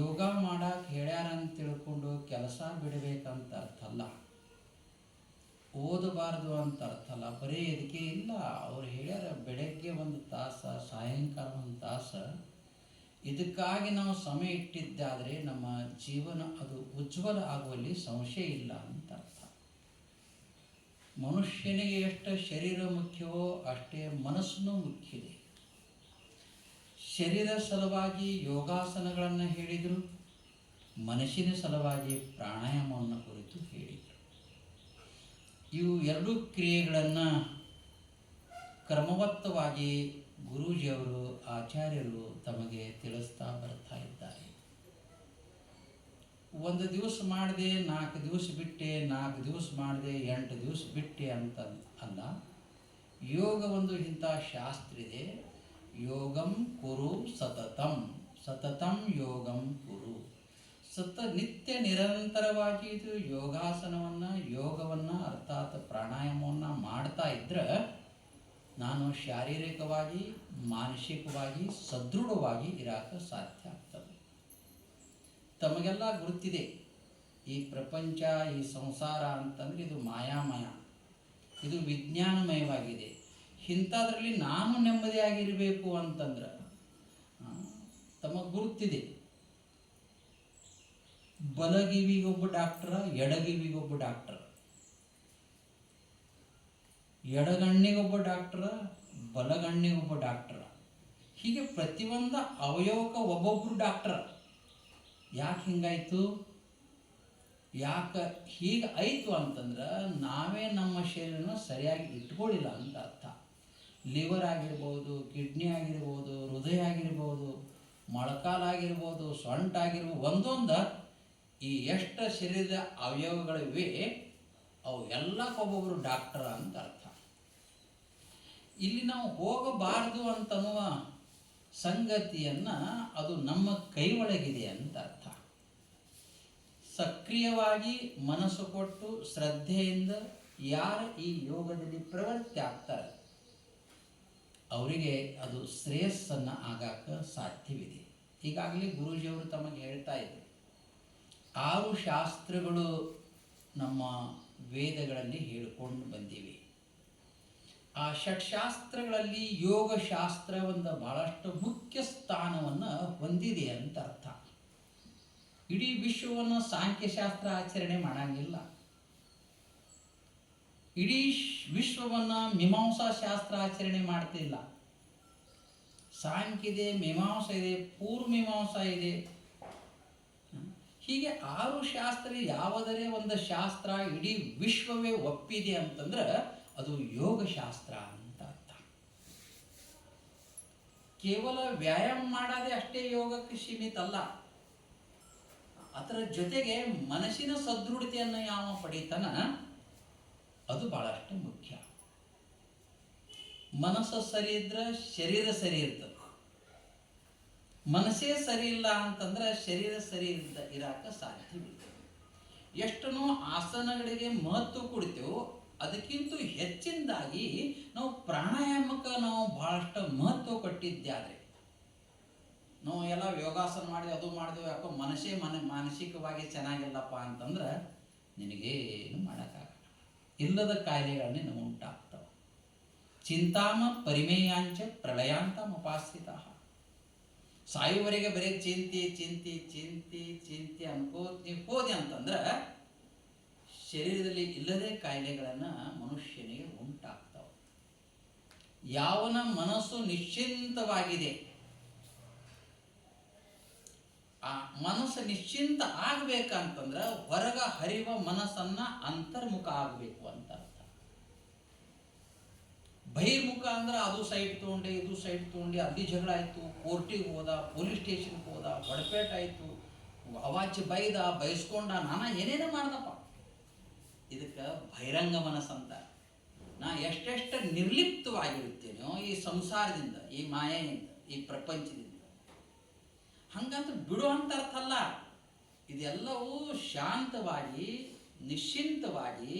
ಯೋಗ ಮಾಡಕ್ಕೆ ಹೇಳ್ಯಾರ ಅಂತ ತಿಳ್ಕೊಂಡು ಕೆಲಸ ಬಿಡಬೇಕಂತ ಅರ್ಥ ಅಲ್ಲ, ಓದಬಾರ್ದು ಅಂತ ಅರ್ಥ ಅಲ್ಲ. ಬರೀ ಇದಕ್ಕೆ ಇಲ್ಲ, ಅವ್ರು ಹೇಳ್ಯಾರ ಬೆಳಗ್ಗೆ 1 ತಾಸು ಸಾಯಂಕಾಲ 1 ತಾಸು ಇದಕ್ಕಾಗಿ ನಾವು ಸಮಯ ಇಟ್ಟಿದ್ದಾದರೆ ನಮ್ಮ ಜೀವನ ಅದು ಉಜ್ವಲ ಆಗುವಲ್ಲಿ ಸಂಶಯ ಇಲ್ಲ ಅಂತ ಅರ್ಥ. ಮನುಷ್ಯನಿಗೆ ಎಷ್ಟು ಶರೀರ ಮುಖ್ಯವೋ ಅಷ್ಟೇ ಮನಸ್ಸನ್ನು ಮುಖ್ಯ ಇದೆ. ಶರೀರ ಸಲುವಾಗಿ ಯೋಗಾಸನಗಳನ್ನು ಹೇಳಿದರು, ಮನಸ್ಸಿನ ಸಲುವಾಗಿ ಪ್ರಾಣಾಯಾಮವನ್ನು ಕುರಿತು ಹೇಳಿದರು. ಇವು ಎರಡೂ ಕ್ರಿಯೆಗಳನ್ನು ಕ್ರಮಬದ್ಧವಾಗಿ ಗುರೂಜಿಯವರು ಆಚಾರ್ಯರು ತಮಗೆ ತಿಳಿಸ್ತಾ ಬರ್ತಾ ಇದ್ದಾರೆ. ಒಂದು ದಿವಸ ಮಾಡಿದೆ 4 ದಿವಸ ಬಿಟ್ಟೆ, 4 ದಿವಸ ಮಾಡಿದೆ 8 ದಿವಸ ಬಿಟ್ಟೆ ಅಂತ ಅಲ್ಲ. ಯೋಗ ಒಂದು ಇಂಥ ಶಾಸ್ತ್ರ ಇದೆ. ಯೋಗಂ ಕುರು ಸತತಂ, ಸತತಂ ಯೋಗಂ ಕುರು. ನಿತ್ಯ ನಿರಂತರವಾಗಿ ಇದು ಯೋಗವನ್ನು ಅರ್ಥಾತ್ ಪ್ರಾಣಾಯಾಮವನ್ನು ಮಾಡ್ತಾ ಇದ್ರೆ ನಾನು ಶಾರೀರಿಕವಾಗಿ ಮಾನಸಿಕವಾಗಿ ಸದೃಢವಾಗಿ ಇರಕ್ಕೆ ಸಾಧ್ಯ ಆಗ್ತದೆ. ತಮಗೆಲ್ಲ ಗುರುತಿದೆ, ಈ ಪ್ರಪಂಚ, ಈ ಸಂಸಾರ ಅಂತಂದರೆ ಇದು ಮಾಯಾಮಯ, ಇದು ವಿಜ್ಞಾನಮಯವಾಗಿದೆ. ಇಂಥದ್ರಲ್ಲಿ ನಾನು ನೆಮ್ಮದಿಯಾಗಿರಬೇಕು ಅಂತಂದ್ರೆ ತಮಗೆ ಗುರುತಿದೆ, ಬಲಗಿವಿಗೊಬ್ಬ ಡಾಕ್ಟರ, ಎಡಗಿವಿಗೊಬ್ಬ ಡಾಕ್ಟರ್, ಎಡಗಣ್ಣಿಗೊಬ್ಬ ಡಾಕ್ಟರ, ಬಲಗಣ್ಣಿಗೊಬ್ಬ ಡಾಕ್ಟರ. ಹೀಗೆ ಪ್ರತಿಯೊಂದು ಅವಯವಕ್ಕೆ ಒಬ್ಬೊಬ್ಬರು ಡಾಕ್ಟರ. ಯಾಕೆ ಹಿಂಗಾಯ್ತು? ಯಾಕೆ ಹೀಗೆ ಆಯಿತು ಅಂತಂದ್ರೆ ನಾವೇ ನಮ್ಮ ಶರೀರನ ಸರಿಯಾಗಿ ಇಟ್ಕೊಳ್ಳಿಲ್ಲ ಅಂತ ಅರ್ಥ. ಲಿವರ್ ಆಗಿರ್ಬೋದು, ಕಿಡ್ನಿ ಆಗಿರ್ಬೋದು, ಹೃದಯ ಆಗಿರ್ಬೋದು, ಮೊಳಕಾಲಾಗಿರ್ಬೋದು, ಸೊಂಟ ಆಗಿರ್ಬೋದು, ಒಂದೊಂದು ಈ ಎಷ್ಟು ಶರೀರದ ಅವಯವಗಳಿವೆ ಅವು ಎಲ್ಲಕ್ಕೊಬ್ಬೊಬ್ಬರು ಡಾಕ್ಟರ್ ಅಂತ ಅರ್ಥ. ಇಲ್ಲಿ ನಾವು ಹೋಗಬಾರ್ದು ಅಂತನ್ನುವ ಸಂಗತಿಯನ್ನು ಅದು ನಮ್ಮ ಕೈ ಒಳಗಿದೆ ಅಂತ ಅರ್ಥ. ಸಕ್ರಿಯವಾಗಿ ಮನಸ್ಸು ಕೊಟ್ಟು ಶ್ರದ್ಧೆಯಿಂದ ಯಾರು ಈ ಯೋಗದಲ್ಲಿ ಪ್ರವೃತ್ತಿ ಆಗ್ತಾರೆ ಅವರಿಗೆ ಅದು ಶ್ರೇಯಸ್ಸನ್ನು ಆಗಾಕ ಸಾಧ್ಯವಿದೆ. ಈಗಾಗಲೇ ಗುರೂಜಿಯವರು ತಮಗೆ ಹೇಳ್ತಾ ಇದ್ರು, 6 ಶಾಸ್ತ್ರಗಳು ನಮ್ಮ ವೇದಗಳಲ್ಲಿ ಹೇಳಿಕೊಂಡು ಬಂದಿವೆ. ಆ ಷಟ್ಶಾಸ್ತ್ರಗಳಲ್ಲಿ ಯೋಗಶಾಸ್ತ್ರ ಒಂದು ಬಹಳಷ್ಟು ಮುಖ್ಯ ಸ್ಥಾನವನ್ನು ಹೊಂದಿದೆ ಅಂತ ಅರ್ಥ. ಇಡೀ ವಿಶ್ವವನ್ನು ಸಾಂಖ್ಯಶಾಸ್ತ್ರ ಆಚರಣೆ ಮಾಡಂಗಿಲ್ಲ. ಇಡೀ ವಿಶ್ವವನ್ನು ಮೀಮಾಂಸಾ ಶಾಸ್ತ್ರ ಆಚರಣೆ ಮಾಡ್ತಿಲ್ಲ. ಸಾಂಖ್ಯ ಇದೆ, ಮೀಮಾಂಸಾ ಇದೆ, ಪೂರ್ವ ಮೀಮಾಂಸಾ ಇದೆ. ಹೀಗೆ 6 ಶಾಸ್ತ್ರ, ಯಾವುದರೇ ಒಂದು ಶಾಸ್ತ್ರ ಇಡೀ ವಿಶ್ವವೇ ಒಪ್ಪಿದೆ ಅಂತಂದ್ರೆ ಅದು ಯೋಗಶಾಸ್ತ್ರ ಅಂತ ಅರ್ಥ. ಕೇವಲ ವ್ಯಾಯಾಮ ಮಾಡೋದೇ ಅಷ್ಟೇ ಯೋಗಕ್ಕೆ ಸೀಮಿತ ಅಲ್ಲ. ಅದರ ಜೊತೆಗೆ ಮನಸ್ಸಿನ ಸದೃಢತೆಯನ್ನು ಯಾವ ಪಡೀತಾನ ಅದು ಬಹಳಷ್ಟು ಮುಖ್ಯ. ಮನಸ್ಸು ಸರಿ ಇದ್ರೆ ಶರೀರ ಸರಿ ಇರ್ತದೆ. ಮನಸ್ಸೇ ಸರಿ ಇಲ್ಲ ಅಂತಂದ್ರೆ ಶರೀರ ಸರಿ ಇರಾಕ ಸಾಧ್ಯವಿಲ್ಲ. ಎಷ್ಟನೋ ಆಸನಗಳಿಗೆ ಮಹತ್ವ ಕೊಡ್ತೇವೆ, ಅದಕ್ಕಿಂತ ಹೆಚ್ಚಿನದಾಗಿ ನಾವು ಪ್ರಾಣಾಯಾಮಕ್ಕೆ ನಾವು ಬಹಳಷ್ಟು ಮಹತ್ವ ಕೊಟ್ಟಿದ್ದಾದ್ರೆ, ನಾವು ಎಲ್ಲ ಯೋಗಾಸನ ಮಾಡಿದ್ವಿ, ಅದು ಮಾಡಿದೆವು, ಯಾಕೋ ಮನಸ್ಸೇ ಮಾನಸಿಕವಾಗಿ ಚೆನ್ನಾಗಿಲ್ಲಪ್ಪ ಅಂತಂದ್ರೆ ನಿನಗೇನು ಮಾಡೋಕ್ಕಾಗಲ್ಲ. ಇಲ್ಲದ ಕಾಯಿಲೆಗಳನ್ನೇ ನಾವು ಉಂಟಾಗ್ತವೆ. ಚಿಂತಾಮ ಪರಿಮೇಯಾಂಚ ಪ್ರಳಯಾಂತಮುಪಾಶ್ರಿತ. ಸಾಯುವವರೆಗೆ ಬರೀ ಚಿಂತಿ ಚಿಂತಿ ಚಿಂತಿ ಚಿಂತಿ ಅನ್ಕೋತ ನೀವು ಹೋದೆ ಅಂತಂದ್ರೆ ಶರೀರದಲ್ಲಿ ಇಲ್ಲದೆ ಕಾಯಿಲೆಗಳನ್ನು ಮನುಷ್ಯನಿಗೆ ಉಂಟಾಗ್ತವೆ. ಯಾವನ ಮನಸ್ಸು ನಿಶ್ಚಿಂತವಾಗಿದೆ, ಆ ಮನಸ್ಸು ನಿಶ್ಚಿಂತ ಆಗ್ಬೇಕಂತಂದ್ರೆ ಹೊರಗ ಹರಿಯುವ ಮನಸ್ಸನ್ನ ಅಂತರ್ಮುಖ ಆಗಬೇಕು ಅಂತ ಅರ್ಥ. ಬಹಿರ್ಮುಖ ಅಂದ್ರೆ ಅದು ಸೈಡ್ ತೊಗೊಂಡೆ, ಇದು ಸೈಡ್ ತೊಗೊಂಡೆ, ಅಲ್ಲಿ ಜಗಳ ಆಯಿತು, ಕೋರ್ಟಿಗೆ ಹೋದ, ಪೊಲೀಸ್ ಸ್ಟೇಷನ್ಗೆ ಹೋದ, ಹೊಡಪೇಟ ಆಯಿತು, ಅವಾಚಿ ಬೈದ, ಬಯಸ್ಕೊಂಡ, ನಾನಾ ಏನೇನೋ ಮಾಡ್ದಪ್ಪ. ಇದಕ್ಕೆ ಬಹಿರಂಗ ಮನಸ್ಸಂತ. ನಾ ಎಷ್ಟೆಷ್ಟು ನಿರ್ಲಿಪ್ತವಾಗಿರುತ್ತೇನೋ ಈ ಸಂಸಾರದಿಂದ, ಈ ಮಾಯೆಯಿಂದ, ಈ ಪ್ರಪಂಚದಿಂದ, ಹಂಗಂತ ಬಿಡುವಂತ ಅರ್ಥ ಅಲ್ಲ. ಇದೆಲ್ಲವೂ ಶಾಂತವಾಗಿ ನಿಶ್ಚಿಂತವಾಗಿ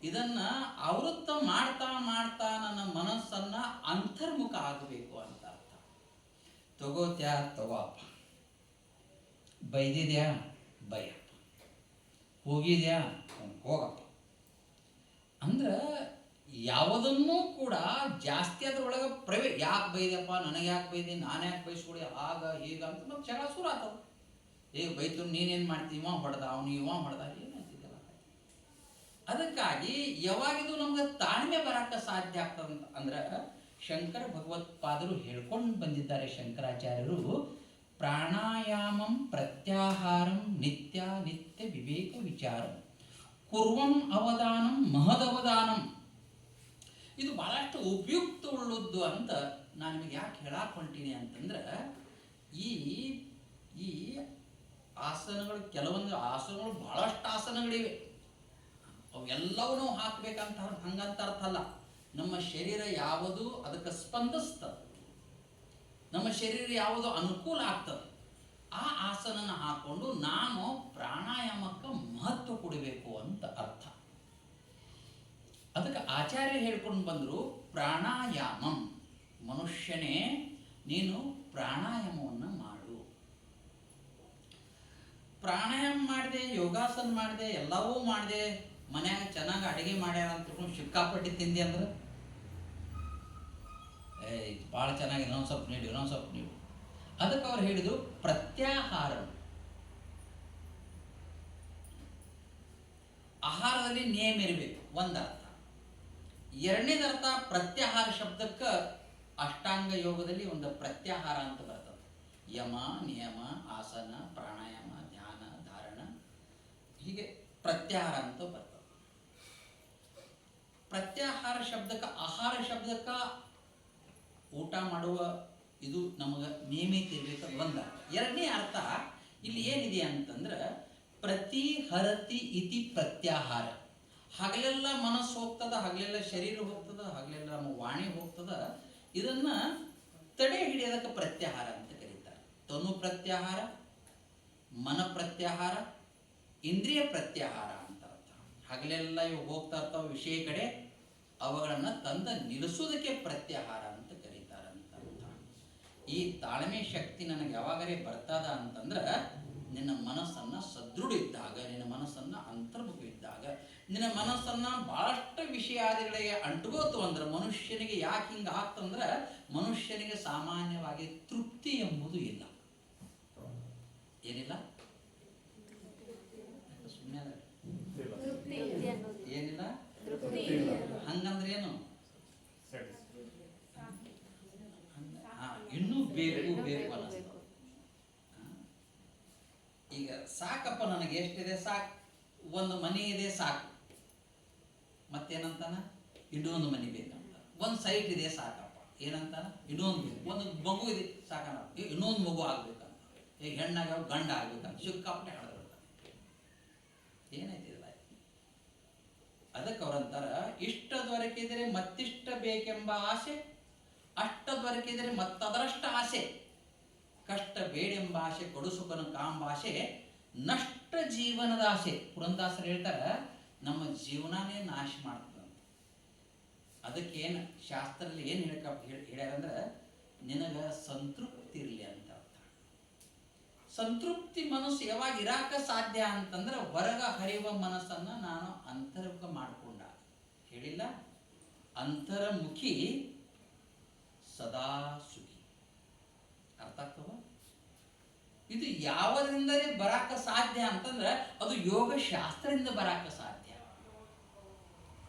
ಇದನ್ನ ಆವೃತ್ತ ಮಾಡ್ತಾ ಮಾಡ್ತಾ ನನ್ನ ಮನಸ್ಸನ್ನ ಅಂತರ್ಮುಖ ಆಗಬೇಕು ಅಂತ ಅರ್ಥ. ತಗೋತ್ಯಾ ತಗೋಪ್ಪ, ಬೈದಿದ್ಯಾ ಬೈಯಪ್ಪ, ಹೋಗಿದ್ಯಾ ಹೋಗಪ್ಪ ಅಂದ್ರೆ ಯಾವುದನ್ನೂ ಕೂಡ ಜಾಸ್ತಿ ಅದ್ರೊಳಗೆ ಯಾಕೆ ಬೈದಪ್ಪ, ನನಗೆ ಯಾಕೆ ಬೈದೆ, ನಾನು ಯಾಕೆ ಬೈಸ್ಕೊಡಿ, ಆಗ ಈಗ ಅಂತ ಮತ್ತೆ ಜಗಳ ಶುರು ಆಗ್ತವ. ಬೈತು ನೀನೇನು ಮಾಡ್ತೀವಿ, ಇವ ಹೊಡೆದ, ಅವನು ಇವ ಹೊಡೆದ, ಏನಾಗ್ತಿದ್ದಲ್ಲ. ಅದಕ್ಕಾಗಿ ಯಾವಾಗಿದು ನಮ್ಗೆ ತಾಳ್ಮೆ ಬರಕ್ಕೆ ಸಾಧ್ಯ ಆಗ್ತದಂತ ಅಂದ್ರೆ ಶಂಕರ ಭಗವತ್ಪಾದರು ಹೇಳ್ಕೊಂಡು ಬಂದಿದ್ದಾರೆ. ಶಂಕರಾಚಾರ್ಯರು ಪ್ರಾಣಾಯಾಮಂ ಪ್ರತ್ಯಾಹಾರಂ ನಿತ್ಯ ನಿತ್ಯ ವಿವೇಕ ವಿಚಾರಂ ಕುರ್ವಂ ಅವಧಾನಂ ಮಹದವಧಾನಂ. ಇದು ಬಹಳಷ್ಟು ಉಪಯುಕ್ತ ಉಳ್ಳದ್ದು ಅಂತ ನಾನು ನಿಮಗೆ ಯಾಕೆ ಹೇಳಕ್ಕೆ ಹೊಂಟೀನಿ ಅಂತಂದ್ರೆ ಈ ಈ ಆಸನಗಳು, ಕೆಲವೊಂದು ಆಸನಗಳು ಬಹಳಷ್ಟು ಆಸನಗಳಿವೆ, ಅವೆಲ್ಲವೂ ನಾವು ಹಾಕ್ಬೇಕಂತ ಹಂಗಂತ ಅರ್ಥ ಅಲ್ಲ. ನಮ್ಮ ಶರೀರ ಯಾವುದು ಅದಕ್ಕೆ ಸ್ಪಂದಿಸ್ತದೆ. ನಮ್ಮ ಶರೀರ ಯಾವುದು ಅನುಕೂಲ ಆಗ್ತದೆ ಆ ಆಸನನ ಹಾಕೊಂಡು ನಾನು ಪ್ರಾಣಾಯಾಮಕ್ಕೆ ಮಹತ್ವ ಕೊಡಬೇಕು ಅಂತ ಅರ್ಥ. ಅದಕ್ಕೆ ಆಚಾರ್ಯ ಹೇಳ್ಕೊಂಡು ಬಂದರು, ಪ್ರಾಣಾಯಾಮಂ, ಮನುಷ್ಯನೇ ನೀನು ಪ್ರಾಣಾಯಾಮವನ್ನು ಮಾಡು. ಪ್ರಾಣಾಯಾಮ ಮಾಡಿದೆ, ಯೋಗಾಸನ ಮಾಡಿದೆ, ಎಲ್ಲವೂ ಮಾಡಿದೆ, ಮನ್ಯಾಗ ಚೆನ್ನಾಗಿ ಅಡುಗೆ ಮಾಡ್ಯಾರ ಅಂತ ತಿಳ್ಕೊಂಡು ಸಿಕ್ಕಾಪಟ್ಟಿ ತಿಂದೆ ಅಂದ್ರೆ ಇದು ಭಾಳ ಚೆನ್ನಾಗಿದೆ, ಇನ್ನೊಂದು ಸ್ವಲ್ಪ ನೀಡು, ಇನ್ನೊಂದು ಸ್ವಲ್ಪ ನೀಡು. ಅದಕ್ಕೆ ಅವ್ರು ಹೇಳಿದರು ಪ್ರತ್ಯಾಹಾರ. ಆಹಾರದಲ್ಲಿ ನಿಯಮ ಇರಬೇಕು, ಒಂದರ್ಥ. ಎರಡನೇದರ್ಥ ಪ್ರತ್ಯಾಹಾರ ಶಬ್ದಕ್ಕೆ ಅಷ್ಟಾಂಗ ಯೋಗದಲ್ಲಿ ಒಂದು ಪ್ರತ್ಯಾಹಾರ ಅಂತ ಬರ್ತದೆ. ಯಮ, ನಿಯಮ, ಆಸನ, ಪ್ರಾಣಾಯಾಮ, ಧ್ಯಾನ, ಧಾರಣ, ಹೀಗೆ ಪ್ರತ್ಯಾಹಾರ ಅಂತ ಬರ್ತದೆ. ಪ್ರತ್ಯಾಹಾರ ಶಬ್ದಕ್ಕೆ, ಆಹಾರ ಶಬ್ದಕ್ಕೆ ಊಟ ಮಾಡುವ ಇದು ನಮಗೆ ನಿಯಮಿತ ಇರಬೇಕು, ಒಂದು. ಎರಡನೇ ಅರ್ಥ ಇಲ್ಲಿ ಏನಿದೆ ಅಂತಂದ್ರೆ ಪ್ರತಿಹರತಿ ಇತಿ ಪ್ರತ್ಯಾಹಾರ. ಹಗಲೆಲ್ಲ ಮನಸ್ಸು ಹೋಗ್ತದ, ಹಗಲೆಲ್ಲ ಶರೀರ ಹೋಗ್ತದ, ಹಗಲೆಲ್ಲ ನಮ್ಮ ವಾಣಿ ಹೋಗ್ತದ, ಇದನ್ನ ತಡೆ ಹಿಡಿಯೋದಕ್ಕೆ ಪ್ರತ್ಯಾಹಾರ ಅಂತ ಕರೀತಾರೆ. ತನು ಪ್ರತ್ಯಾಹಾರ, ಮನ ಪ್ರತ್ಯಾಹಾರ, ಇಂದ್ರಿಯ ಪ್ರತ್ಯಾಹಾರ ಅಂತ ಅರ್ಥ. ಹಗಲೆಲ್ಲ ಇವು ಹೋಗ್ತಾ ಇರ್ತಾವ ವಿಷಯ ಕಡೆ, ಅವುಗಳನ್ನು ತಂದ ನಿಲ್ಲಿಸೋದಕ್ಕೆ ಪ್ರತ್ಯಾಹಾರ ಅಂತ ಕರೀತಾರಂತ ಅರ್ಥ. ಈ ತಾಳ್ಮೆ ಶಕ್ತಿ ನನಗೆ ಯಾವಾಗಲೇ ಬರ್ತದ ಅಂತಂದ್ರೆ ನಿನ್ನ ಮನಸ್ಸನ್ನು ಸದೃಢ ಇದ್ದಾಗ, ನಿನ್ನ ಮನಸ್ಸನ್ನು ಅಂತರ್ಮುಖ ಇದ್ದಾಗ, ನಿನ್ನ ಮನಸ್ಸನ್ನು ಬಹಳಷ್ಟು ವಿಷಯಾದಿಗಳಿಗೆ ಅಂಟುಗೋತು ಅಂದ್ರೆ ಮನುಷ್ಯನಿಗೆ ಯಾಕೆ ಹಿಂಗೆ ಆಗ್ತಂದ್ರೆ ಮನುಷ್ಯನಿಗೆ ಸಾಮಾನ್ಯವಾಗಿ ತೃಪ್ತಿ ಎಂಬುದು ಇಲ್ಲ. ಏನಿಲ್ಲ? ಸುಮ್ಮನೆ ಏನಿಲ್ಲ? ಹಂಗಂದ್ರೆ ಏನು? ಇನ್ನೂ ಬೇಕು ಬೇಕು ಅನ್ನಿಸ್ತು. ಈಗ ಸಾಕಪ್ಪ, ನನಗೆ ಎಷ್ಟಿದೆ ಸಾಕು, ಒಂದು ಮನೆ ಇದೆ ಸಾಕು, ಮತ್ತೇನಂತಾನ ಇನ್ನೊಂದು ಮನೆ ಬೇಕಂತ. ಒಂದು ಸೈಟ್ ಇದೆ ಸಾಕಪ್ಪ, ಏನಂತಾನ ಇನ್ನೊಂದು ಬೇಕು. ಒಂದು ಮಗು ಇದೆ ಸಾಕನ, ಇನ್ನೊಂದು ಮಗು ಆಗ್ಬೇಕಂತ. ಈಗ ಹೆಣ್ಣಾಗ ಗಂಡ ಆಗ್ಬೇಕಂತ ಸಿಕ್ಕಾಪಟ್ಟೆ ಹಾಡ್ದಿರ್ತಾನೆ. ಏನೈತಿಲ್ಲ. ಅದಕ್ಕೆ ಅವ್ರಂತಾರ, ಇಷ್ಟ ದೊರಕಿದರೆ ಮತ್ತಿಷ್ಟ ಬೇಕೆಂಬ ಆಸೆ, ಅಷ್ಟ ದೊರಕಿದರೆ ಮತ್ತದರಷ್ಟ ಆಸೆ, ಕಷ್ಟ ಬೇಡೆಂಬ ಆಸೆ, ಕೊಡುಸುಕನ ಕಾಂಬಾಸೆ, ನಷ್ಟ ಜೀವನದ ಆಸೆ. ಪುರಂದಾಸರು ಹೇಳ್ತಾರ, ನಮ್ಮ ಜೀವನನೇ ನಾಶ ಮಾಡ್ತದಂತ. ಅದಕ್ಕೇನು ಶಾಸ್ತ್ರದಲ್ಲಿ ಏನು ಹೇಳ್ಯಾರಂದ್ರೆ ನಿನಗ ಸಂತೃಪ್ತಿ ಇರಲಿ ಅಂತ ಅರ್ಥ. ಸಂತೃಪ್ತಿ ಮನಸ್ಸು ಯಾವಾಗ ಇರಾಕ ಸಾಧ್ಯ ಅಂತಂದ್ರೆ ಹೊರಗ ಹರಿಯುವ ಮನಸ್ಸನ್ನ ನಾನು ಅಂತರ್ಮುಖ ಮಾಡಿಕೊಂಡ. ಹೇಳಿಲ್ಲ, ಅಂತರ್ಮುಖಿ ಸದಾ ಸುಖಿ. ಅರ್ಥ ಆಗ್ತವ? ಇದು ಯಾವದಿಂದಲೇ ಬರಾಕ ಸಾಧ್ಯ ಅಂತಂದ್ರೆ ಅದು ಯೋಗ ಶಾಸ್ತ್ರದಿಂದ ಬರಾಕ ಸಾಧ್ಯ.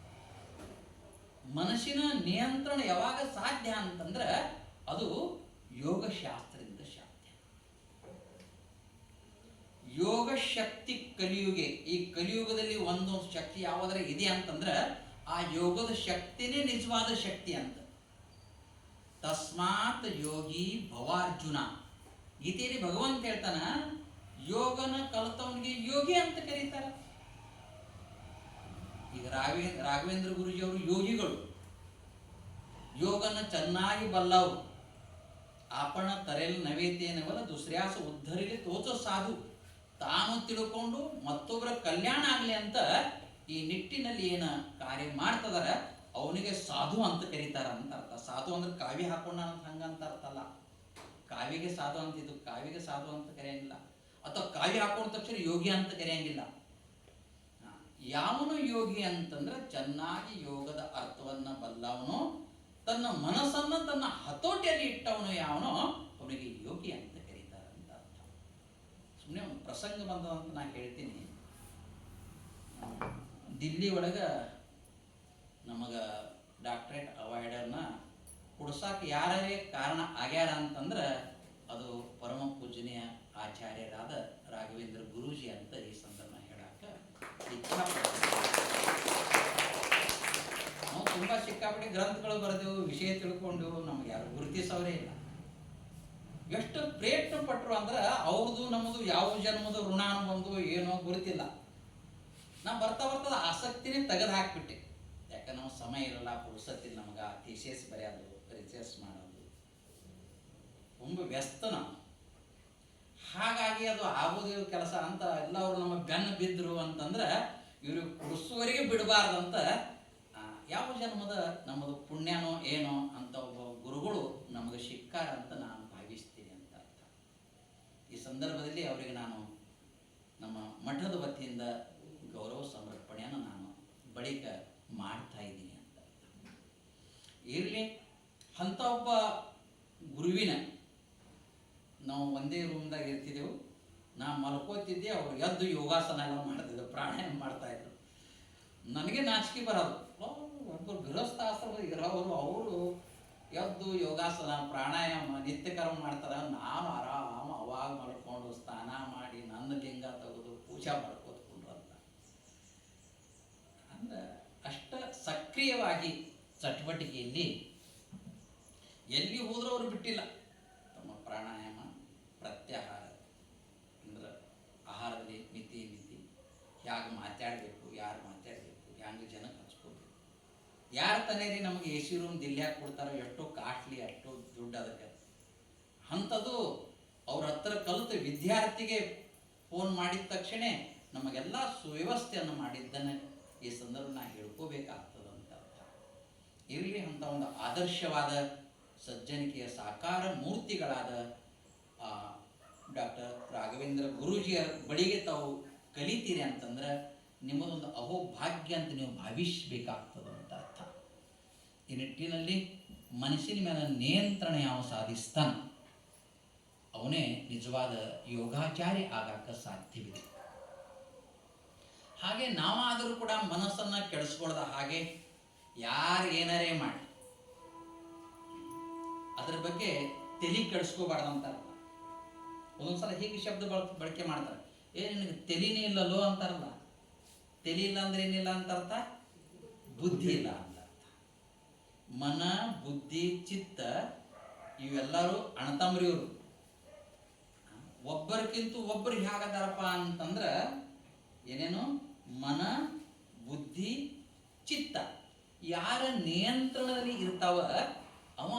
ಮನಸ್ಸಿನ ನಿಯಂತ್ರಣ ಯಾವಾಗ ಸಾಧ್ಯ ಅಂತಂದ್ರೆ ಅದು ಯೋಗ ಶಾಸ್ತ್ರದಿಂದ ಸಾಧ್ಯ. ಯೋಗ ಶಕ್ತಿ ಕಲಿಯುಗೆ, ಈ ಕಲಿಯುಗದಲ್ಲಿ ಒಂದು ಶಕ್ತಿ ಯಾವುದರ ಇದೆ ಅಂತಂದ್ರೆ ಆ ಯೋಗದ ಶಕ್ತಿನೇ ನಿಜವಾದ ಶಕ್ತಿ ಅಂತ. ತಸ್ಮಾತ್ ಯೋಗಿ ಭವಾರ್ಜುನ. ಗೀತೆಯಲ್ಲಿ ಭಗವಂತ ಹೇಳ್ತಾನ, ಯೋಗನ ಕಲಿತವನಿಗೆ ಯೋಗಿ ಅಂತ ಕರೀತಾರ. ಈಗ ರಾಘವೇಂದ್ರ ಗುರುಜಿ ಅವರು ಯೋಗಿಗಳು, ಯೋಗನ ಚೆನ್ನಾಗಿ ಬಲ್ಲವರು. ಆಪಣ ತರೆಲ್ ನವೇತೇನವಲ್ಲ ದುಸ್ರ್ಯಾಸ ಉದ್ಧರಿಲಿ ತೋಚೋ ಸಾಧು. ತಾನು ತಿಳ್ಕೊಂಡು ಮತ್ತೊಬ್ಬರ ಕಲ್ಯಾಣ ಆಗಲಿ ಅಂತ ಈ ನಿಟ್ಟಿನಲ್ಲಿ ಏನ ಕಾರ್ಯ ಮಾಡ್ತದಾರ ಅವನಿಗೆ ಸಾಧು ಅಂತ ಕರೀತಾರ ಅಂತ ಅರ್ಥ. ಸಾಧು ಅಂದ್ರೆ ಕಾವ್ಯ ಹಾಕೊಂಡ ಅಂತ ಹಂಗಂತ ಅರ್ಥ ಅಲ್ಲ. ಕಾವ್ಯಗೆ ಸಾಧು ಅಂತ, ಇದು ಕಾವ್ಯಗೆ ಸಾಧು ಅಂತ ಕರೆಯಂಗಿಲ್ಲ, ಅಥವಾ ಕಾವ್ಯ ಹಾಕೊಂಡ ತಕ್ಷಣ ಯೋಗಿ ಅಂತ ಕರೆಯಂಗಿಲ್ಲ. ಯಾವನು ಯೋಗಿ ಅಂತಂದ್ರೆ ಚೆನ್ನಾಗಿ ಯೋಗದ ಅರ್ಥವನ್ನ ಬಲ್ಲವನು, ತನ್ನ ಮನಸ್ಸನ್ನ ತನ್ನ ಹತೋಟಿಯಲ್ಲಿ ಇಟ್ಟವನು ಯಾವನೋ ಅವನಿಗೆ ಯೋಗಿ ಅಂತ ಕರೀತಾರೆ ಅಂತ ಅರ್ಥ. ಸುಮ್ಮನೆ ಒಂದು ಪ್ರಸಂಗ ಬಂದದಂತ ನಾನು ಹೇಳ್ತೀನಿ. ದಿಲ್ಲಿ ಒಳಗ ನಮಗ ಡಾಕ್ಟರೇಟ್ ಅವಾರ್ಡನ್ನ ಕೊಡ್ಸಾಕ ಯಾರೇ ಕಾರಣ ಆಗ್ಯಾರ ಅಂತಂದ್ರೆ ಅದು ಪರಮ ಪೂಜನೀಯ ಆಚಾರ್ಯರಾದ ರಾಘವೇಂದ್ರ ಗುರೂಜಿ ಅಂತ ಈ ಸಂದರ್ಭ ಹೇಳಾಕ ಇಚ್ಛಾಪಡ್ತೀನಿ. ನಾವು ತುಂಬಾ ಸಿಕ್ಕಾಪಟ್ಟೆ ಗ್ರಂಥಗಳು ಬರೆದೆವು, ವಿಷಯ ತಿಳ್ಕೊಂಡೆವು, ನಮ್ಗೆ ಯಾರು ಗುರುತಿಸೋರೇ ಇಲ್ಲ. ಎಷ್ಟು ಪ್ರಯತ್ನ ಪಟ್ಟರು ಅಂದ್ರೆ ಅವ್ರದ್ದು ನಮ್ಮದು ಯಾವ ಜನ್ಮದ ಋಣ ಬಂದು ಏನೋ ಗುರುತಿಲ್ಲ. ನಾ ಬರ್ತಾ ಬರ್ತದ ಆಸಕ್ತಿನೇ ತೆಗೆದು ಹಾಕ್ಬಿಟ್ಟೆ. ಯಾಕಂದ್ರೆ ನಾವು ಸಮಯ ಇರಲ್ಲ, ಪುರುಸತ್ತಿಲ್ಲ ನಮಗ ಥೀಸಿಸ್ ಬರೆಯೋದು, ರಿಸರ್ಚ್ ಮಾಡೋದು, ತುಂಬ ವ್ಯಸ್ತ ನಾವು. ಹಾಗಾಗಿ ಅದು ಆಗೋದೇ ಕೆಲಸ ಅಂತ ಎಲ್ಲವರು ನಮ್ಮ ಬೆನ್ನು ಬಿದ್ದರು ಅಂತಂದ್ರೆ ಇವ್ರಿಗೆ ಕುಡಿಸುವವರೆಗೆ ಬಿಡಬಾರ್ದಂತ ಯಾವ ಜನ್ಮದ ನಮ್ಮದು ಪುಣ್ಯನೋ ಏನೋ ಅಂತ ಒಬ್ಬ ಗುರುಗಳು ನಮಗೆ ಸಿಕ್ಕಾರ ಅಂತ ನಾನು ಭಾವಿಸ್ತೀನಿ ಅಂತ ಅರ್ಥ. ಈ ಸಂದರ್ಭದಲ್ಲಿ ಅವರಿಗೆ ನಾನು ನಮ್ಮ ಮಠದ ವತಿಯಿಂದ ಗೌರವ ಸಮರ್ಪಣೆಯನ್ನು ನಾನು ಬಳಿಕ ಮಾಡ್ತಾ ಇದ್ದೀನಿ ಅಂತ ಅರ್ಥ. ಇರಲಿ, ಅಂಥ ಒಬ್ಬ ಗುರುವಿನ ನಾವು ಒಂದೇ ರೂಮ್ದಾಗ ಇರ್ತಿದ್ದೆವು. ನಾ ಮಲ್ಕೋತಿದ್ದೆ, ಅವ್ರು ಎದ್ದು ಯೋಗಾಸನ ಎಲ್ಲ ಮಾಡ್ತಿದ್ದೆ, ಪ್ರಾಣಾಯಾಮ ಮಾಡ್ತಾಯಿದ್ರು. ನನಗೆ ನಾಚಿಕೆ ಬರೋದು. ಒಬ್ಬರು ಗೃಹಸ್ಥ ಆಶ್ರಮ ಇರೋರು ಅವರು ಎದ್ದು ಯೋಗಾಸನ ಪ್ರಾಣಾಯಾಮ ನಿತ್ಯ ಕರ್ಮ ಮಾಡ್ತಾರೆ. ನಾನು ಆರಾಮ ಅವಾಗ ಮಲ್ಕೊಂಡು ಸ್ನಾನ ಮಾಡಿ ನನ್ನ ಲಿಂಗ ತೆಗೆದು ಪೂಜಾ ಮಾಡ್ಕೋತ್ಕೊಂಡ್ರಂತ. ಅಂದ್ರೆ ಅಷ್ಟ ಸಕ್ರಿಯವಾಗಿ ಚಟುವಟಿಕೆಯಲ್ಲಿ ಎಲ್ಲಿ ಹೋದ್ರೂ ಅವರು ಬಿಟ್ಟಿಲ್ಲ. ತಮ್ಮ ಪ್ರಾಣಾಯಾಮ, ಪ್ರತ್ಯಾಹಾರ ಅಂದ್ರೆ ಆಹಾರದಲ್ಲಿ ಮಿತಿ ಹೇಗೆ ಮಾತಾಡಬೇಕು, ಯಾರು ಮಾತಾಡಬೇಕು, ಹ್ಯಾಂಗೆ ಜನಕ್ಕೆ ಹಚ್ಕೋಬೇಕು. ಯಾರು ತಾನೇ ರೀ ನಮಗೆ ಎ ಸಿ ರೂಮ್ ದಿಲ್ಲ್ಯಾಗ ಕೊಡ್ತಾರೋ, ಎಷ್ಟೋ ಕಾಸ್ಟ್ಲಿ, ಅಷ್ಟು ದುಡ್ಡು ಅದಕ್ಕೆ. ಅಂಥದ್ದು ಅವ್ರ ಹತ್ರ ಕಲಿತು ವಿದ್ಯಾರ್ಥಿಗೆ ಫೋನ್ ಮಾಡಿದ ತಕ್ಷಣ ನಮಗೆಲ್ಲ ಸುವ್ಯವಸ್ಥೆಯನ್ನು ಮಾಡಿದ್ದನ್ನು ಈ ಸಂದರ್ಭ ನಾ ಹೇಳ್ಕೋಬೇಕಾಗ್ತದಂತ ಅರ್ಥ. ಇರಲಿ, ಅಂಥ ಒಂದು ಆದರ್ಶವಾದ ಸಜ್ಜನಿಕೆಯ ಸಾಕಾರ ಮೂರ್ತಿಗಳಾದ ಡಾಕ್ಟರ್ ರಾಘವೇಂದ್ರ ಗುರೂಜಿಯ ಬಳಿಗೆ ತಾವು ಕಲಿತೀರಿ ಅಂತಂದ್ರೆ ನಿಮ್ಮದೊಂದು ಅಹೋಭಾಗ್ಯ ಅಂತ ನೀವು ಭಾವಿಸಬೇಕಾಗ್ತದೆ ಅಂತ ಅರ್ಥ. ಈ ನಿಟ್ಟಿನಲ್ಲಿ ಮನಸ್ಸಿನ ಮೇಲೆ ನಿಯಂತ್ರಣ ಯಾವ ಸಾಧಿಸ್ತಾನ ಅವನೇ ನಿಜವಾದ ಯೋಗಾಚಾರಿ ಆಗಾಕ ಸಾಧ್ಯವಿದೆ. ಹಾಗೆ ನಾವಾದರೂ ಕೂಡ ಮನಸ್ಸನ್ನು ಕೆಡಿಸ್ಕೊಳ್ದ ಹಾಗೆ ಯಾರು ಏನಾರೇ ಮಾಡಿ ಅದ್ರ ಬಗ್ಗೆ ತಲೆ ಕೆಡಿಸ್ಕೋಬಾರ್ದಂತ ಅರ್ಥ. ಒಂದೊಂದ್ಸಲ ಹೀಗೆ ಶಬ್ದ ಬಳಕೆ ಮಾಡ್ತಾರೆ, ನಿನಗೆ ತಲೆನೇ ಇಲ್ಲಲ್ಲೋ ಅಂತಾರಲ್ಲ. ತಲೆ ಇಲ್ಲ ಅಂದ್ರೆ ಏನಿಲ್ಲ ಅಂತ ಅರ್ಥ, ಬುದ್ಧಿ ಇಲ್ಲ ಅಂತ ಅರ್ಥ. ಮನ, ಬುದ್ಧಿ, ಚಿತ್ತ ಇವೆಲ್ಲರೂ ಅಣ್ಣತಮ್ಮರಿಯವರು. ಒಬ್ಬರಿಗಿಂತ ಒಬ್ಬರು ಹೇಗದಾರಪ್ಪ ಅಂತಂದ್ರೆ ಏನೇನು ಮನ, ಬುದ್ಧಿ, ಚಿತ್ತ ಯಾರ ನಿಯಂತ್ರಣದಲ್ಲಿ ಇರ್ತಾವ ಅವ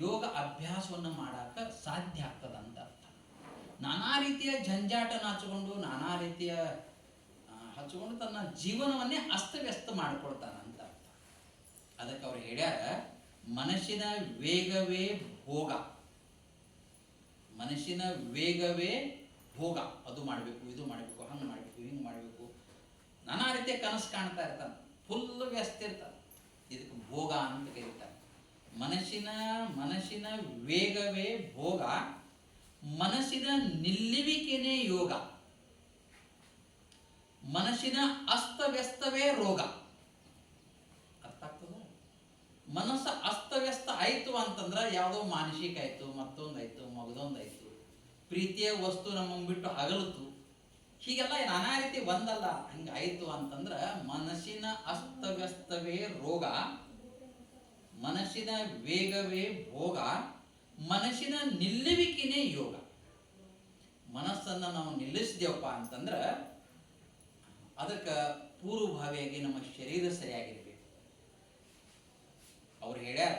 ಯೋಗ ಅಭ್ಯಾಸವನ್ನು ಮಾಡಾಕ ಸಾಧ್ಯ ಆಗ್ತದಂತ ಅರ್ಥ. ನಾನಾ ರೀತಿಯ ಜಂಜಾಟನ ಹಚ್ಕೊಂಡು, ನಾನಾ ರೀತಿಯ ಹಚ್ಕೊಂಡು ತನ್ನ ಜೀವನವನ್ನೇ ಅಸ್ತವ್ಯಸ್ತ ಮಾಡಿಕೊಳ್ತಾನಂತ ಅರ್ಥ. ಅದಕ್ಕೆ ಅವ್ರು ಹೇಳ್ಯಾರ, ಮನಸ್ಸಿನ ವೇಗವೇ ಭೋಗ. ಮನಸ್ಸಿನ ವೇಗವೇ ಭೋಗ. ಅದು ಮಾಡಬೇಕು, ಇದು ಮಾಡಬೇಕು, ಹಂಗೆ ಮಾಡಬೇಕು, ಹಿಂಗೆ ಮಾಡಬೇಕು, ನಾನಾ ರೀತಿಯ ಕನಸು ಕಾಣ್ತಾ ಇರ್ತಾನೆ, ಫುಲ್ ವ್ಯಸ್ತ ಇರ್ತಾನೆ. ಇದಕ್ಕೆ ಭೋಗ ಅಂತ ಕರೀತಾರೆ. ಮನಸ್ಸಿನ ವೇಗವೇ ಭೋಗ, ಮನಸ್ಸಿನ ನಿಲ್ಲುವಿಕೆನೇ ಯೋಗ, ಮನಸ್ಸಿನ ಅಸ್ತವ್ಯಸ್ತವೇ ರೋಗ. ಅರ್ಥ ಆಗ್ತದ? ಮನಸ್ಸು ಅಸ್ತವ್ಯಸ್ತ ಆಯ್ತು ಅಂತಂದ್ರೆ ಯಾವುದೋ ಮಾನಸಿಕ ಆಯ್ತು, ಮತ್ತೊಂದಾಯ್ತು, ಮಗದೊಂದಾಯ್ತು, ಪ್ರೀತಿಯ ವಸ್ತು ನಮ್ಮ ಬಿಟ್ಟು ಅಗಲಿತು, ಹೀಗೆಲ್ಲ ನಾನಾ ರೀತಿ ಒಂದಲ್ಲ ಹಂಗಾಯ್ತು ಅಂತಂದ್ರೆ ಮನಸ್ಸಿನ ಅಸ್ತವ್ಯಸ್ತವೇ ರೋಗ, ಮನಸ್ಸಿನ ವೇಗವೇ ಭೋಗ, ಮನಸ್ಸಿನ ನಿಲ್ಲುವಿಕೆನೇ ಯೋಗ. ಮನಸ್ಸನ್ನು ನಾವು ನಿಲ್ಲಿಸಿದೆವಪ್ಪ ಅಂತಂದ್ರೆ ಅದಕ್ಕೆ ಪೂರ್ವಭಾವಿಯಾಗಿ ನಮ್ಮ ಶರೀರ ಸರಿಯಾಗಿರ್ಬೇಕು. ಅವ್ರು ಹೇಳ್ಯಾರ,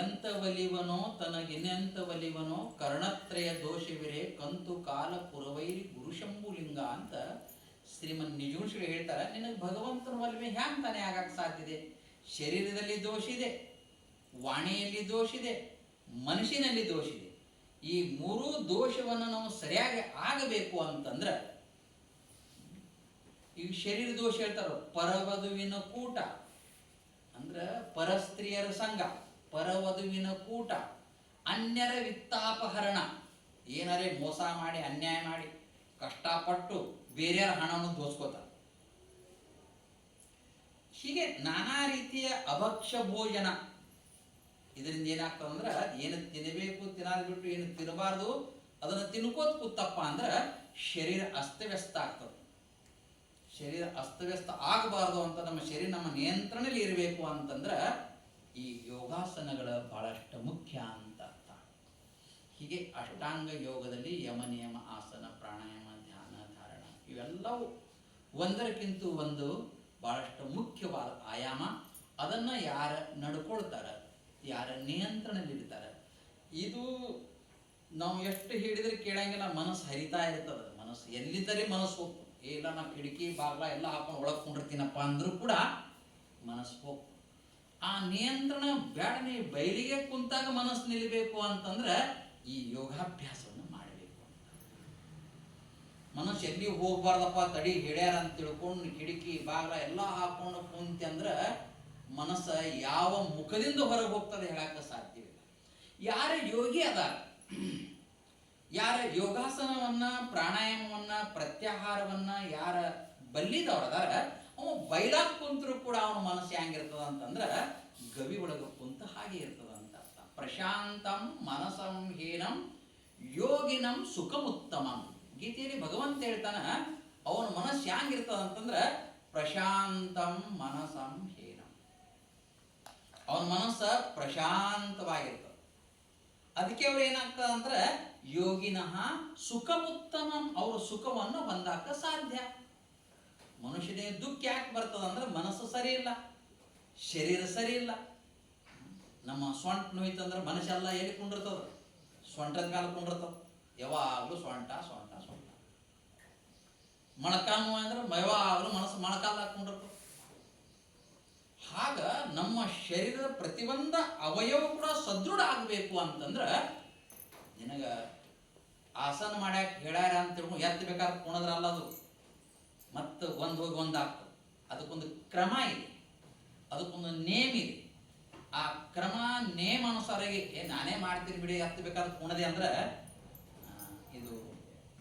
ಎಂತ ಒಲಿವನೋ ತನಗಿನೆಂತ ಒಲಿವನೋ ಕರ್ಣತ್ರಯ ದೋಷವಿರೇ ಕಂತು ಕಾಲ ಪುರವೈರಿ ಗುರುಶಂಭುಲಿಂಗ ಅಂತ ಶ್ರೀಮನ್ ನಿಜಗುಣಶ್ರೀ ಹೇಳ್ತಾರೆ. ನಿನಗೆ ಭಗವಂತನ ಒಲಿವೆ ಹ್ಯಾಂಗ ತಾನೇ ಆಗಕ್ಕೆ ಸಾಧ್ಯತೆ? ಶರೀರದಲ್ಲಿ ದೋಷ ಇದೆ, ವಾಣಿಯಲ್ಲಿ ದೋಷ ಇದೆ, ಮನಸ್ಸಿನಲ್ಲಿ ದೋಷ ಇದೆ. ಈ ಮೂರೂ ದೋಷವನ್ನು ನಾವು ಸರಿಯಾಗಿ ಆಗಬೇಕು ಅಂತಂದ್ರೆ, ಈಗ ಶರೀರ ದೋಷ ಹೇಳ್ತಾರೋ, ಪರವಧುವಿನ ಕೂಟ ಅಂದ್ರೆ ಪರಸ್ತ್ರೀಯರ ಸಂಘ, ಪರವಧುವಿನ ಕೂಟ, ಅನ್ಯರ ವಿತ್ತಾಪಹರಣ, ಏನಾರೇ ಮೋಸ ಮಾಡಿ ಅನ್ಯಾಯ ಮಾಡಿ ಕಷ್ಟಪಟ್ಟು ಬೇರೆಯವರ ಹಣವನ್ನು ದೋಸ್ಕೋತಾರೆ. ಹೀಗೆ ನಾನಾ ರೀತಿಯ ಅಭಕ್ಷ್ಯ ಭೋಜನ. ಇದರಿಂದ ಏನಾಗ್ತದೆ ಅಂದ್ರೆ, ಏನು ತಿನ್ನಬೇಕು ತಿನ್ನೋದು ಬಿಟ್ಟು ಏನು ತಿನ್ನಬಾರ್ದು ಅದನ್ನು ತಿನ್ಕೋತ ಕೂತಪ್ಪ ಅಂದ್ರೆ ಶರೀರ ಅಸ್ತವ್ಯಸ್ತ ಆಗ್ತದೆ. ಶರೀರ ಅಸ್ತವ್ಯಸ್ತ ಆಗಬಾರ್ದು ಅಂತ ನಮ್ಮ ಶರೀರ ನಮ್ಮ ನಿಯಂತ್ರಣದಲ್ಲಿ ಇರಬೇಕು ಅಂತಂದ್ರೆ ಈ ಯೋಗಾಸನಗಳ ಬಹಳಷ್ಟು ಮುಖ್ಯ ಅಂತ ಅರ್ಥ. ಹೀಗೆ ಅಷ್ಟಾಂಗ ಯೋಗದಲ್ಲಿ ಯಮ, ನಿಯಮ, ಆಸನ, ಪ್ರಾಣಾಯಾಮ, ಧ್ಯಾನ, ಧಾರಣ ಇವೆಲ್ಲವೂ ಒಂದರಕ್ಕಿಂತ ಒಂದು ಬಹಳಷ್ಟು ಮುಖ್ಯವಾದ ಆಯಾಮ. ಅದನ್ನು ಯಾರು ನಡ್ಕೊಳ್ತಾರೆ, ಯಾರ ನಿಯಂತ್ರಣದಲ್ಲಿರ್ತಾರೆ, ಇದು ನಾವು ಎಷ್ಟು ಹೇಳಿದ್ರೆ ಕೇಳಂಗಿಲ್ಲ, ಮನಸ್ಸು ಹರಿತಾ ಇರ್ತದೆ. ಮನಸ್ಸು ಎಲ್ಲಿದ್ದರೆ ಮನಸ್ಸು ಹೋಗ್ತು. ಇಲ್ಲ ನಾ ಕಿಟಕಿ ಬಾಗ್ಲ ಎಲ್ಲ ಹಾಕೊಂಡು ಒಳಗೆ ಕುಂಡಿರ್ತೀನಪ್ಪ ಅಂದ್ರೂ ಕೂಡ ಮನಸ್ಸು ಹೋಗ್ತು. ಆ ನಿಯಂತ್ರಣ ಬೇಡ. ನೀವು ಬಯಲಿಗೆ ಕುಂತಾಗ ಮನಸ್ಸು ನಿಲ್ಲಬೇಕು ಅಂತಂದ್ರೆ ಈ ಯೋಗಾಭ್ಯಾಸವನ್ನು ಮಾಡಬೇಕು ಅಂತ. ಮನಸ್ಸು ಎಲ್ಲಿ ಹೋಗ್ಬಾರ್ದಪ್ಪ, ತಡಿ ಹೇಳ್ಯಾರ ಅಂತ ತಿಳ್ಕೊಂಡು ಕಿಟಕಿ ಬಾಗ್ಲ ಎಲ್ಲ ಹಾಕೊಂಡು ಕುಂತೆ ಅಂದ್ರೆ ಮನಸ್ಸ ಯಾವ ಮುಖದಿಂದ ಹೊರಗೆ ಹೋಗ್ತದೆ ಹೇಳಕ್ಕೆ ಸಾಧ್ಯವಿಲ್ಲ. ಯಾರ ಯೋಗಿ ಅದಾರ, ಯಾರ ಯೋಗಾಸನವನ್ನ ಪ್ರಾಣಾಯಾಮವನ್ನ ಪ್ರತ್ಯಾಹಾರವನ್ನ ಯಾರ ಬಲ್ಲಿದವ್ರ ಅದಾರ, ಅವ ಬೈಲಾಗ ಕುಂತರು ಕೂಡ ಅವನ ಮನಸ್ಸು ಹೆಂಗಿರ್ತದ ಅಂತಂದ್ರ ಗವಿ ಒಳಗ ಕುಂತ ಹಾಗೆ ಇರ್ತದ ಅಂತ ಅರ್ಥ. ಪ್ರಶಾಂತಂ ಮನಸಂ ಹೀನಂ ಯೋಗಿನಂ ಸುಖಮುತ್ತಮಂ. ಗೀತೆಯಲ್ಲಿ ಭಗವಂತ ಹೇಳ್ತಾನ ಅವನ ಮನಸ್ಸು ಹೆಂಗಿರ್ತದ ಅಂತಂದ್ರ ಪ್ರಶಾಂತಂ ಮನಸಂ ಹೀನಂ. ಅವನ ಮನಸ್ಸ ಪ್ರಶಾಂತವಾಗಿರ್ತದ. ಅದಕ್ಕೆ ಅವ್ರು ಏನಾಗ್ತದ ಅಂದ್ರೆ ಯೋಗಿನಃ ಸುಖಮುತ್ತಮಂ. ಅವರು ಸುಖವನ್ನು ಹೊಂದಾಕ ಸಾಧ್ಯ. ಮನುಷ್ಯನಿಗೆ ದುಃಖ ಯಾಕೆ ಬರ್ತದ ಅಂದ್ರೆ ಮನಸ್ಸು ಸರಿ ಇಲ್ಲ, ಶರೀರ ಸರಿ ಇಲ್ಲ. ನಮ್ಮ ಸೊಂಟ ನೋಯ್ತಂದ್ರೆ ಮನಸ್ಸೆಲ್ಲ ಎಲ್ಲಿ ಕುಂಡಿರ್ತದ? ಸೊಂಟದ ಕಾಲ ಕುಂಡಿರ್ತದ. ಯಾವಾಗಲೂ ಸೊಂಟ ಸೊಂಟ ಸೊಂಟ. ಮೊಣಕಾಲು ನೋವು ಅಂದ್ರೆ ಯಾವಾಗಲೂ ಮನಸ್ಸು ಮೊಣಕಾಲ ಕುಂಡಿರ್ತದ. ಆಗ ನಮ್ಮ ಶರೀರದ ಪ್ರತಿಯೊಂದ ಅವಯವ ಕೂಡ ಸದೃಢ ಆಗಬೇಕು ಅಂತಂದ್ರೆ ನಿನಗ ಆಸನ ಮಾಡ್ಯಾಕ ಹೇಳ್ಯಾರ ಅಂತ ತಿಳ್ಕೊಂಡು ಎತ್ತ ಬೇಕಾದ್ರೆ ಕುಣದ್ರಲ್ಲ ಅದು ಮತ್ತೆ ಒಂದು ಹೋಗಿ ಒಂದಾಗ್ತದೆ. ಅದಕ್ಕೊಂದು ಕ್ರಮ ಇದೆ, ಅದಕ್ಕೊಂದು ನೇಮ್ ಇದೆ. ಆ ಕ್ರಮ ನೇಮ್ ಅನುಸಾರ ನಾನೇ ಮಾಡ್ತೀನಿ ಬಿಡಿ ಎತ್ತ ಬೇಕಾದ್ರೆ ಕುಣದೆ ಅಂದ್ರೆ ಇದು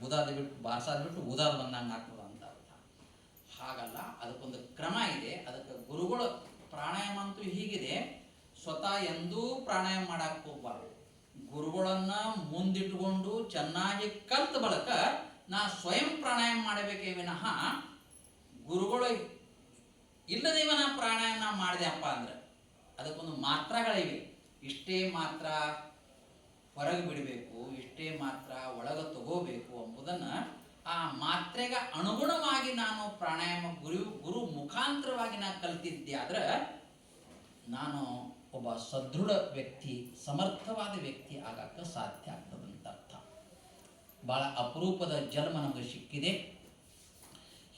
ಉದಾದ ಬಿಟ್ಟು ಬಾರ್ಸಾದ ಬಿಟ್ಟು ಉದಾದ ಬಂದಂಗೆ ಆಗ್ತದ ಅಂತ ಅರ್ಥ. ಹಾಗಲ್ಲ, ಅದಕ್ಕೊಂದು ಕ್ರಮ ಇದೆ. ಅದಕ್ಕೆ ಗುರುಗಳು ಪ್ರಾಣಾಯಾಮ ಅಂತೂ ಹೀಗಿದೆ, ಸ್ವತಃ ಎಂದೂ ಪ್ರಾಣಾಯಾಮ ಮಾಡಕ್ಕೆ ಹೋಗ್ಬಾರ್ದು. ಗುರುಗಳನ್ನ ಮುಂದಿಟ್ಟುಕೊಂಡು ಚೆನ್ನಾಗಿ ಕಲ್ತ ಬಳಕ ನಾ ಸ್ವಯಂ ಪ್ರಾಣಾಯಾಮ ಮಾಡಬೇಕೇ ವಿನಃ ಗುರುಗಳು ಇಲ್ಲದೇವ ನಾ ಪ್ರಾಣಾಯಾಮ ನಾ ಮಾಡಿದೆ ಅಪ್ಪ ಅಂದ್ರೆ ಅದಕ್ಕೊಂದು ಮಾತ್ರಗಳಿವೆ. ಇಷ್ಟೇ ಮಾತ್ರ ಹೊರಗೆ ಬಿಡಬೇಕು, ಇಷ್ಟೇ ಮಾತ್ರ ಒಳಗೆ ತಗೋಬೇಕು ಎಂಬುದನ್ನ ಆ ಮಾತ್ರೆಗೆ ಅನುಗುಣವಾಗಿ ನಾನು ಪ್ರಾಣಾಯಾಮ ಗುರು ಮುಖಾಂತರವಾಗಿ ನಾನು ಕಲ್ತಿದ್ದೆ ಆದ್ರೆ ನಾನು ಒಬ್ಬ ಸದೃಢ ವ್ಯಕ್ತಿ, ಸಮರ್ಥವಾದ ವ್ಯಕ್ತಿ ಆಗಕ್ಕೆ ಸಾಧ್ಯ ಆಗ್ತದಂತ ಅರ್ಥ. ಬಹಳ ಅಪರೂಪದ ಜನ್ಮ ನಮಗೆ ಸಿಕ್ಕಿದೆ.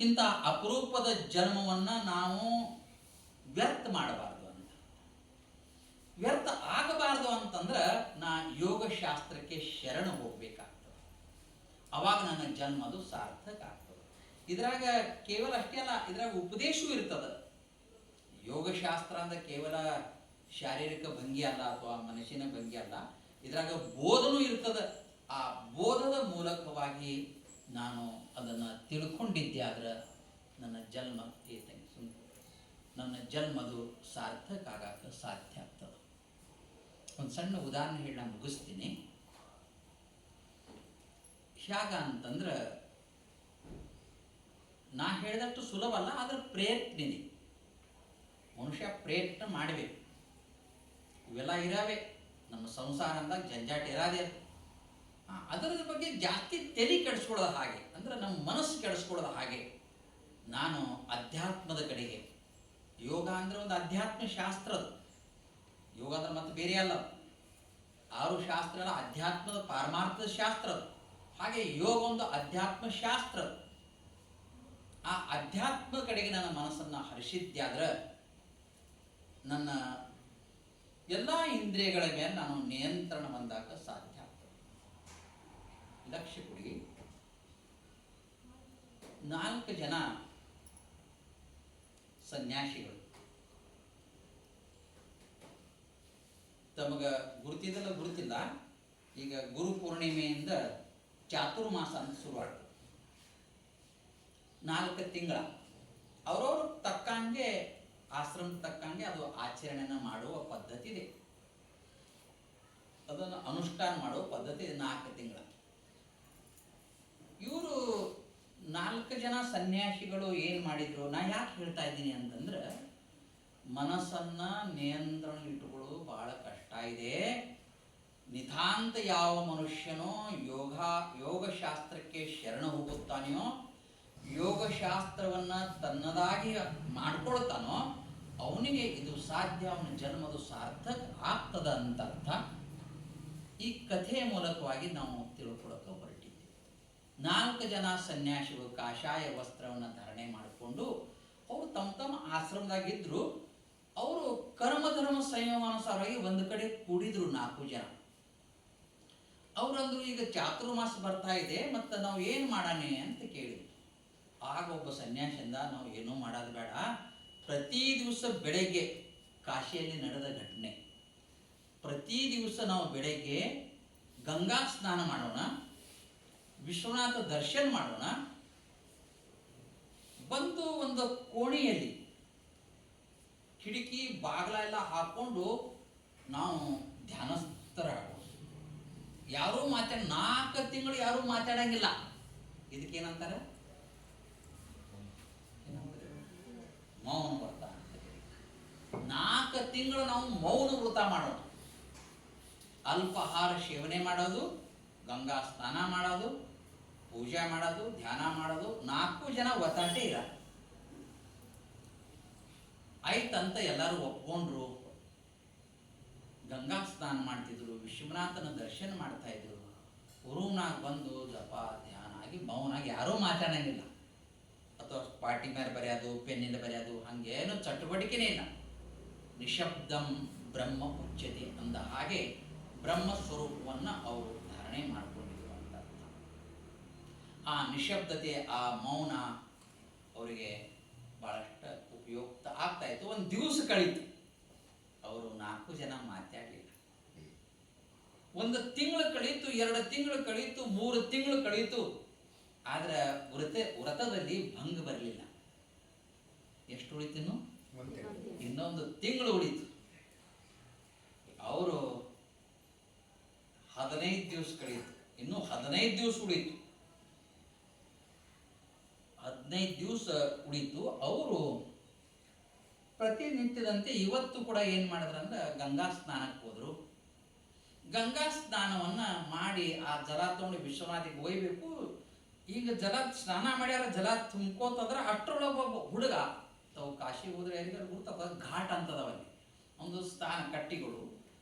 ಇಂಥ ಅಪರೂಪದ ಜನ್ಮವನ್ನ ನಾವು ವ್ಯರ್ಥ ಮಾಡಬಾರ್ದು ಅಂತ. ವ್ಯರ್ಥ ಆಗಬಾರ್ದು ಅಂತಂದ್ರೆ ನಾ ಯೋಗಶಾಸ್ತ್ರಕ್ಕೆ ಶರಣ ಹೋಗ್ಬೇಕಾಗ್ತದೆ. ಅವಾಗ ನನ್ನ ಜನ್ಮದು ಸಾರ್ಥಕ ಆಗ್ತದೆ. ಇದ್ರಾಗ ಕೇವಲ ಅಷ್ಟೇ ಅಲ್ಲ, ಇದ್ರಾಗ ಉಪದೇಶವೂ ಇರ್ತದೆ. ಯೋಗಶಾಸ್ತ್ರ ಅಂದ್ರೆ ಕೇವಲ ಶಾರೀರಿಕ ಭಂಗಿ ಅಲ್ಲ ಅಥವಾ ಮನಸ್ಸಿನ ಭಂಗಿ ಅಲ್ಲ, ಇದ್ರಾಗ ಬೋಧನೂ ಇರ್ತದೆ. ಆ ಬೋಧದ ಮೂಲಕವಾಗಿ ನಾನು ಅದನ್ನು ತಿಳ್ಕೊಂಡಿದ್ದೆ ಆದ್ರೆ ನನ್ನ ಜನ್ಮ ನನ್ನ ಜನ್ಮದು ಸಾರ್ಥಕ ಆಗಕ್ಕೆ ಸಾಧ್ಯ ಆಗ್ತದೆ. ಒಂದು ಸಣ್ಣ ಉದಾಹರಣೆ ಹೇಳಿ ನಾನು ಮುಗಿಸ್ತೀನಿ. ಹೇಗ ಅಂತಂದ್ರೆ ನಾ ಹೇಳಿದಷ್ಟು ಸುಲಭ ಅಲ್ಲ, ಆದ್ರೆ ಪ್ರಯತ್ನ ಇದೆ. ಮನುಷ್ಯ ಪ್ರಯತ್ನ ಮಾಡಬೇಕು. ಇವೆಲ್ಲ ಇರಾವೆ ನಮ್ಮ ಸಂಸಾರ ಅಂದಾಗ ಜಂಜಾಟ ಇರಾದೆ. ಅದರ ಬಗ್ಗೆ ಜಾಸ್ತಿ ತಲೆ ಕೆಡಿಸ್ಕೊಳ್ಳೋದು ಹಾಗೆ ಅಂದ್ರೆ ನಮ್ಮ ಮನಸ್ಸು ಕೆಡಿಸ್ಕೊಳ್ಳೋದು ಹಾಗೆ ನಾನು ಅಧ್ಯಾತ್ಮದ ಕಡೆಗೆ. ಯೋಗ ಅಂದ್ರೆ ಒಂದು ಅಧ್ಯಾತ್ಮ ಶಾಸ್ತ್ರ. ಯೋಗ ಅಂದ್ರೆ ಮತ್ತೆ ಬೇರೆ ಅಲ್ಲ, 6 ಶಾಸ್ತ್ರ ಅಲ್ಲ, ಅಧ್ಯಾತ್ಮದ ಪಾರಮಾರ್ಥದ ಶಾಸ್ತ್ರ. ಹಾಗೆ ಯೋಗ ಒಂದು ಅಧ್ಯಾತ್ಮ ಶಾಸ್ತ್ರ. ಆ ಅಧ್ಯಾತ್ಮ ಕಡೆಗೆ ನನ್ನ ಮನಸ್ಸನ್ನು ಹರಿಸಿದ್ಯಾದ್ರೆ ನನ್ನ ಎಲ್ಲ ಇಂದ್ರಿಯಗಳ ಮೇಲೆ ನಾನು ನಿಯಂತ್ರಣ ಬಂದಾಗ ಸಾಧ್ಯ ಆಗ್ತದೆ. ಲಕ್ಷ್ಯ ಕೊಡಿ. 4 ಜನ ಸನ್ಯಾಸಿಗಳು ತಮಗ ಗುರುತಿಲ್ಲ. ಈಗ ಗುರು ಪೂರ್ಣಿಮೆಯಿಂದ ಚಾತುರ್ಮಾಸ ಅಂತ ಶುರುವಾಗ್ತದೆ. 4 ತಿಂಗಳ ಅವ್ರವ್ರ ತಕ್ಕಂಗೆ ಆಶ್ರಮ ತಕ್ಕಂಗೆ ಅದು ಆಚರಣೆನ ಮಾಡುವ ಪದ್ಧತಿ ಇದೆ. ಅದನ್ನು ಅನುಷ್ಠಾನ ಮಾಡುವ ಪದ್ಧತಿ ಇದೆ. 4 ತಿಂಗಳ ಇವರು 4 ಜನ ಸನ್ಯಾಸಿಗಳು ಏನು ಮಾಡಿದ್ರು, ನಾ ಯಾಕೆ ಹೇಳ್ತಾ ಇದ್ದೀನಿ ಅಂತಂದ್ರೆ ಮನಸ್ಸನ್ನ ನಿಯಂತ್ರಣ ಇಟ್ಟುಕೊಳ್ಳೋದು ಬಹಳ ಕಷ್ಟ ಇದೆ. ನಿತಾಂತ ಯಾವ ಮನುಷ್ಯನೋ ಯೋಗಶಾಸ್ತ್ರಕ್ಕೆ ಶರಣ ಹೋಗುತ್ತಾನೆಯೋ, ಯೋಗಶಾಸ್ತ್ರವನ್ನ ತನ್ನದಾಗಿ ಮಾಡ್ಕೊಳ್ತಾನೋ ಅವನಿಗೆ ಇದು ಸಾಧ್ಯ, ಅವನ ಜನ್ಮದು ಸಾರ್ಥಕ ಆಗ್ತದ ಅಂತ ಅರ್ಥ. ಈ ಕಥೆಯ ಮೂಲಕವಾಗಿ ನಾವು ತಿಳ್ಕೊಳಕ್ಕೆ ಹೊರಟಿದ್ದೀವಿ. 4 ಜನ ಸನ್ಯಾಸಿಗಳು ಕಾಷಾಯ ವಸ್ತ್ರವನ್ನು ಧಾರಣೆ ಮಾಡಿಕೊಂಡು ಅವರು ತಮ್ಮ ಆಶ್ರಮದಾಗಿದ್ದರು. ಅವರು ಕರ್ಮಧರ್ಮ ಸಂಯಮಾನುಸಾರವಾಗಿ ಒಂದು ಕಡೆ ಕೂಡಿದ್ರು 4 ಜನ. ಅವರಂದ್ರು ಈಗ ಚಾತುರ್ಮಾಸ ಬರ್ತಾ ಇದೆ, ಮತ್ತು ನಾವು ಏನು ಮಾಡಾನೆ ಅಂತ ಕೇಳಿದ್ರು. ಆಗ ಒಬ್ಬ ಸನ್ಯಾಸಿಯಿಂದ ನಾವು ಏನೂ ಮಾಡೋದು ಬೇಡ, ಪ್ರತಿ ದಿವಸ ಬೆಳಗ್ಗೆ ಕಾಶಿಯಲ್ಲಿ ನಡೆದ ಘಟನೆ, ಪ್ರತಿ ದಿವಸ ನಾವು ಬೆಳಗ್ಗೆ ಗಂಗಾ ಸ್ನಾನ ಮಾಡೋಣ, ವಿಶ್ವನಾಥ ದರ್ಶನ ಮಾಡೋಣ, ಬಂದು ಒಂದು ಕೋಣೆಯಲ್ಲಿ ಕಿಟಕಿ ಬಾಗಿಲ ಎಲ್ಲ ಹಾಕೊಂಡು ನಾವು ಧ್ಯಾನಸ್ಥರಾಗೋಣ. ಯಾರೂ 4 ತಿಂಗಳು ಯಾರೂ ಮಾತಾಡಂಗಿಲ್ಲ. ಇದಕ್ಕೇನಂತಾರೆ? ಮೌನ ವ್ರತ ಅಂತ. 4 ತಿಂಗಳು ನಾವು ಮೌನ ವ್ರತ ಮಾಡೋಣ. ಅಲ್ಪಾಹಾರ ಸೇವನೆ ಮಾಡೋದು, ಗಂಗಾ ಸ್ನಾನ ಮಾಡೋದು, ಪೂಜೆ ಮಾಡೋದು, ಧ್ಯಾನ ಮಾಡೋದು. 4 ಜನ ಒತ್ತಾಟೆ ಇರ ಆಯ್ತಂತ ಎಲ್ಲರೂ ಒಪ್ಕೊಂಡ್ರು. ಗಂಗಾ ಸ್ನಾನ ಮಾಡ್ತಿದ್ರು, ವಿಶ್ವನಾಥನ ದರ್ಶನ ಮಾಡ್ತಾ ಇದ್ರು. ರೂಮ್ನಾಗ ಬಂದು ಜಪ ಧ್ಯಾನ ಆಗಿ ಮೌನಾಗಿ ಯಾರೂ ಮಾತಾಡಂಗಿಲ್ಲ. ಅಥವಾ ಪಾಟಿ ಮೇಲೆ ಬರೆಯೋದು, ಪೆನ್ನಿಂದ ಬರೆಯೋದು, ಹಂಗೇನು ಚಟುವಟಿಕೆನೇ ಇಲ್ಲ. ನಿಶಬ್ದಂ ಬ್ರಹ್ಮ ಉಚ್ಯತೆ ಅಂದ ಹಾಗೆ ಬ್ರಹ್ಮ ಸ್ವರೂಪವನ್ನು ಅವರು ಧಾರಣೆ ಮಾಡಿಕೊಂಡಿದ್ರು ಅಂತ ಅರ್ಥ. ಆ ನಿಶಬ್ದತೆ, ಆ ಮೌನ ಅವರಿಗೆ ಬಹಳಷ್ಟು ಉಪಯುಕ್ತ ಆಗ್ತಾ ಇತ್ತು. ಒಂದು ದಿವಸ ಕಳೀತು, ಅವರು 4 ಜನ ಮಾತಾಡಲಿಲ್ಲ. 1 ತಿಂಗಳು ಕಳೀತು, 2 ತಿಂಗಳು ಕಳೀತು, 3 ತಿಂಗಳು ಕಳೀತು. ಆದ್ರೆ ವ್ರತದಲ್ಲಿ ಭಂಗ ಬರಲಿಲ್ಲ. ಎಷ್ಟು ಉಳಿತು? ಇನ್ನೊಂದು ತಿಂಗಳು ಉಳಿತು. ಅವರು 15 ದಿವಸ ಕಳೀತು, ಇನ್ನು 15 ದಿವಸ ಉಳಿತು. 15 ದಿವಸ ಉಳಿತು. ಅವರು ಪ್ರತಿನಿತ್ಯದಂತೆ ಇವತ್ತು ಕೂಡ ಏನು ಮಾಡಿದ್ರಂದ್ರೆ ಗಂಗಾ ಸ್ನಾನಕ್ಕೆ ಹೋದ್ರು. ಗಂಗಾ ಸ್ನಾನವನ್ನ ಮಾಡಿ ಆ ಜಲ ತಗೊಂಡು ವಿಶ್ವನಾಥಿಗೆ ಒಯ್ಬೇಕು. ಈಗ ಜಲ ಸ್ನಾನ ಮಾಡ್ಯಾರ, ಜಲ ತುಂಬ್ಕೋತಂದ್ರೆ ಅಷ್ಟರೊಳಗೆ ಒಬ್ಬ ಹುಡುಗ, ತಾವು ಕಾಶಿ ಹೋದ್ರೆ ಯಾರಿಗಾರು ಗುರ್ತದ, ಘಾಟ್ ಅಂತದವಲ್ಲಿ ಒಂದು ಸ್ಥಾನ ಕಟ್ಟಿಗಳು.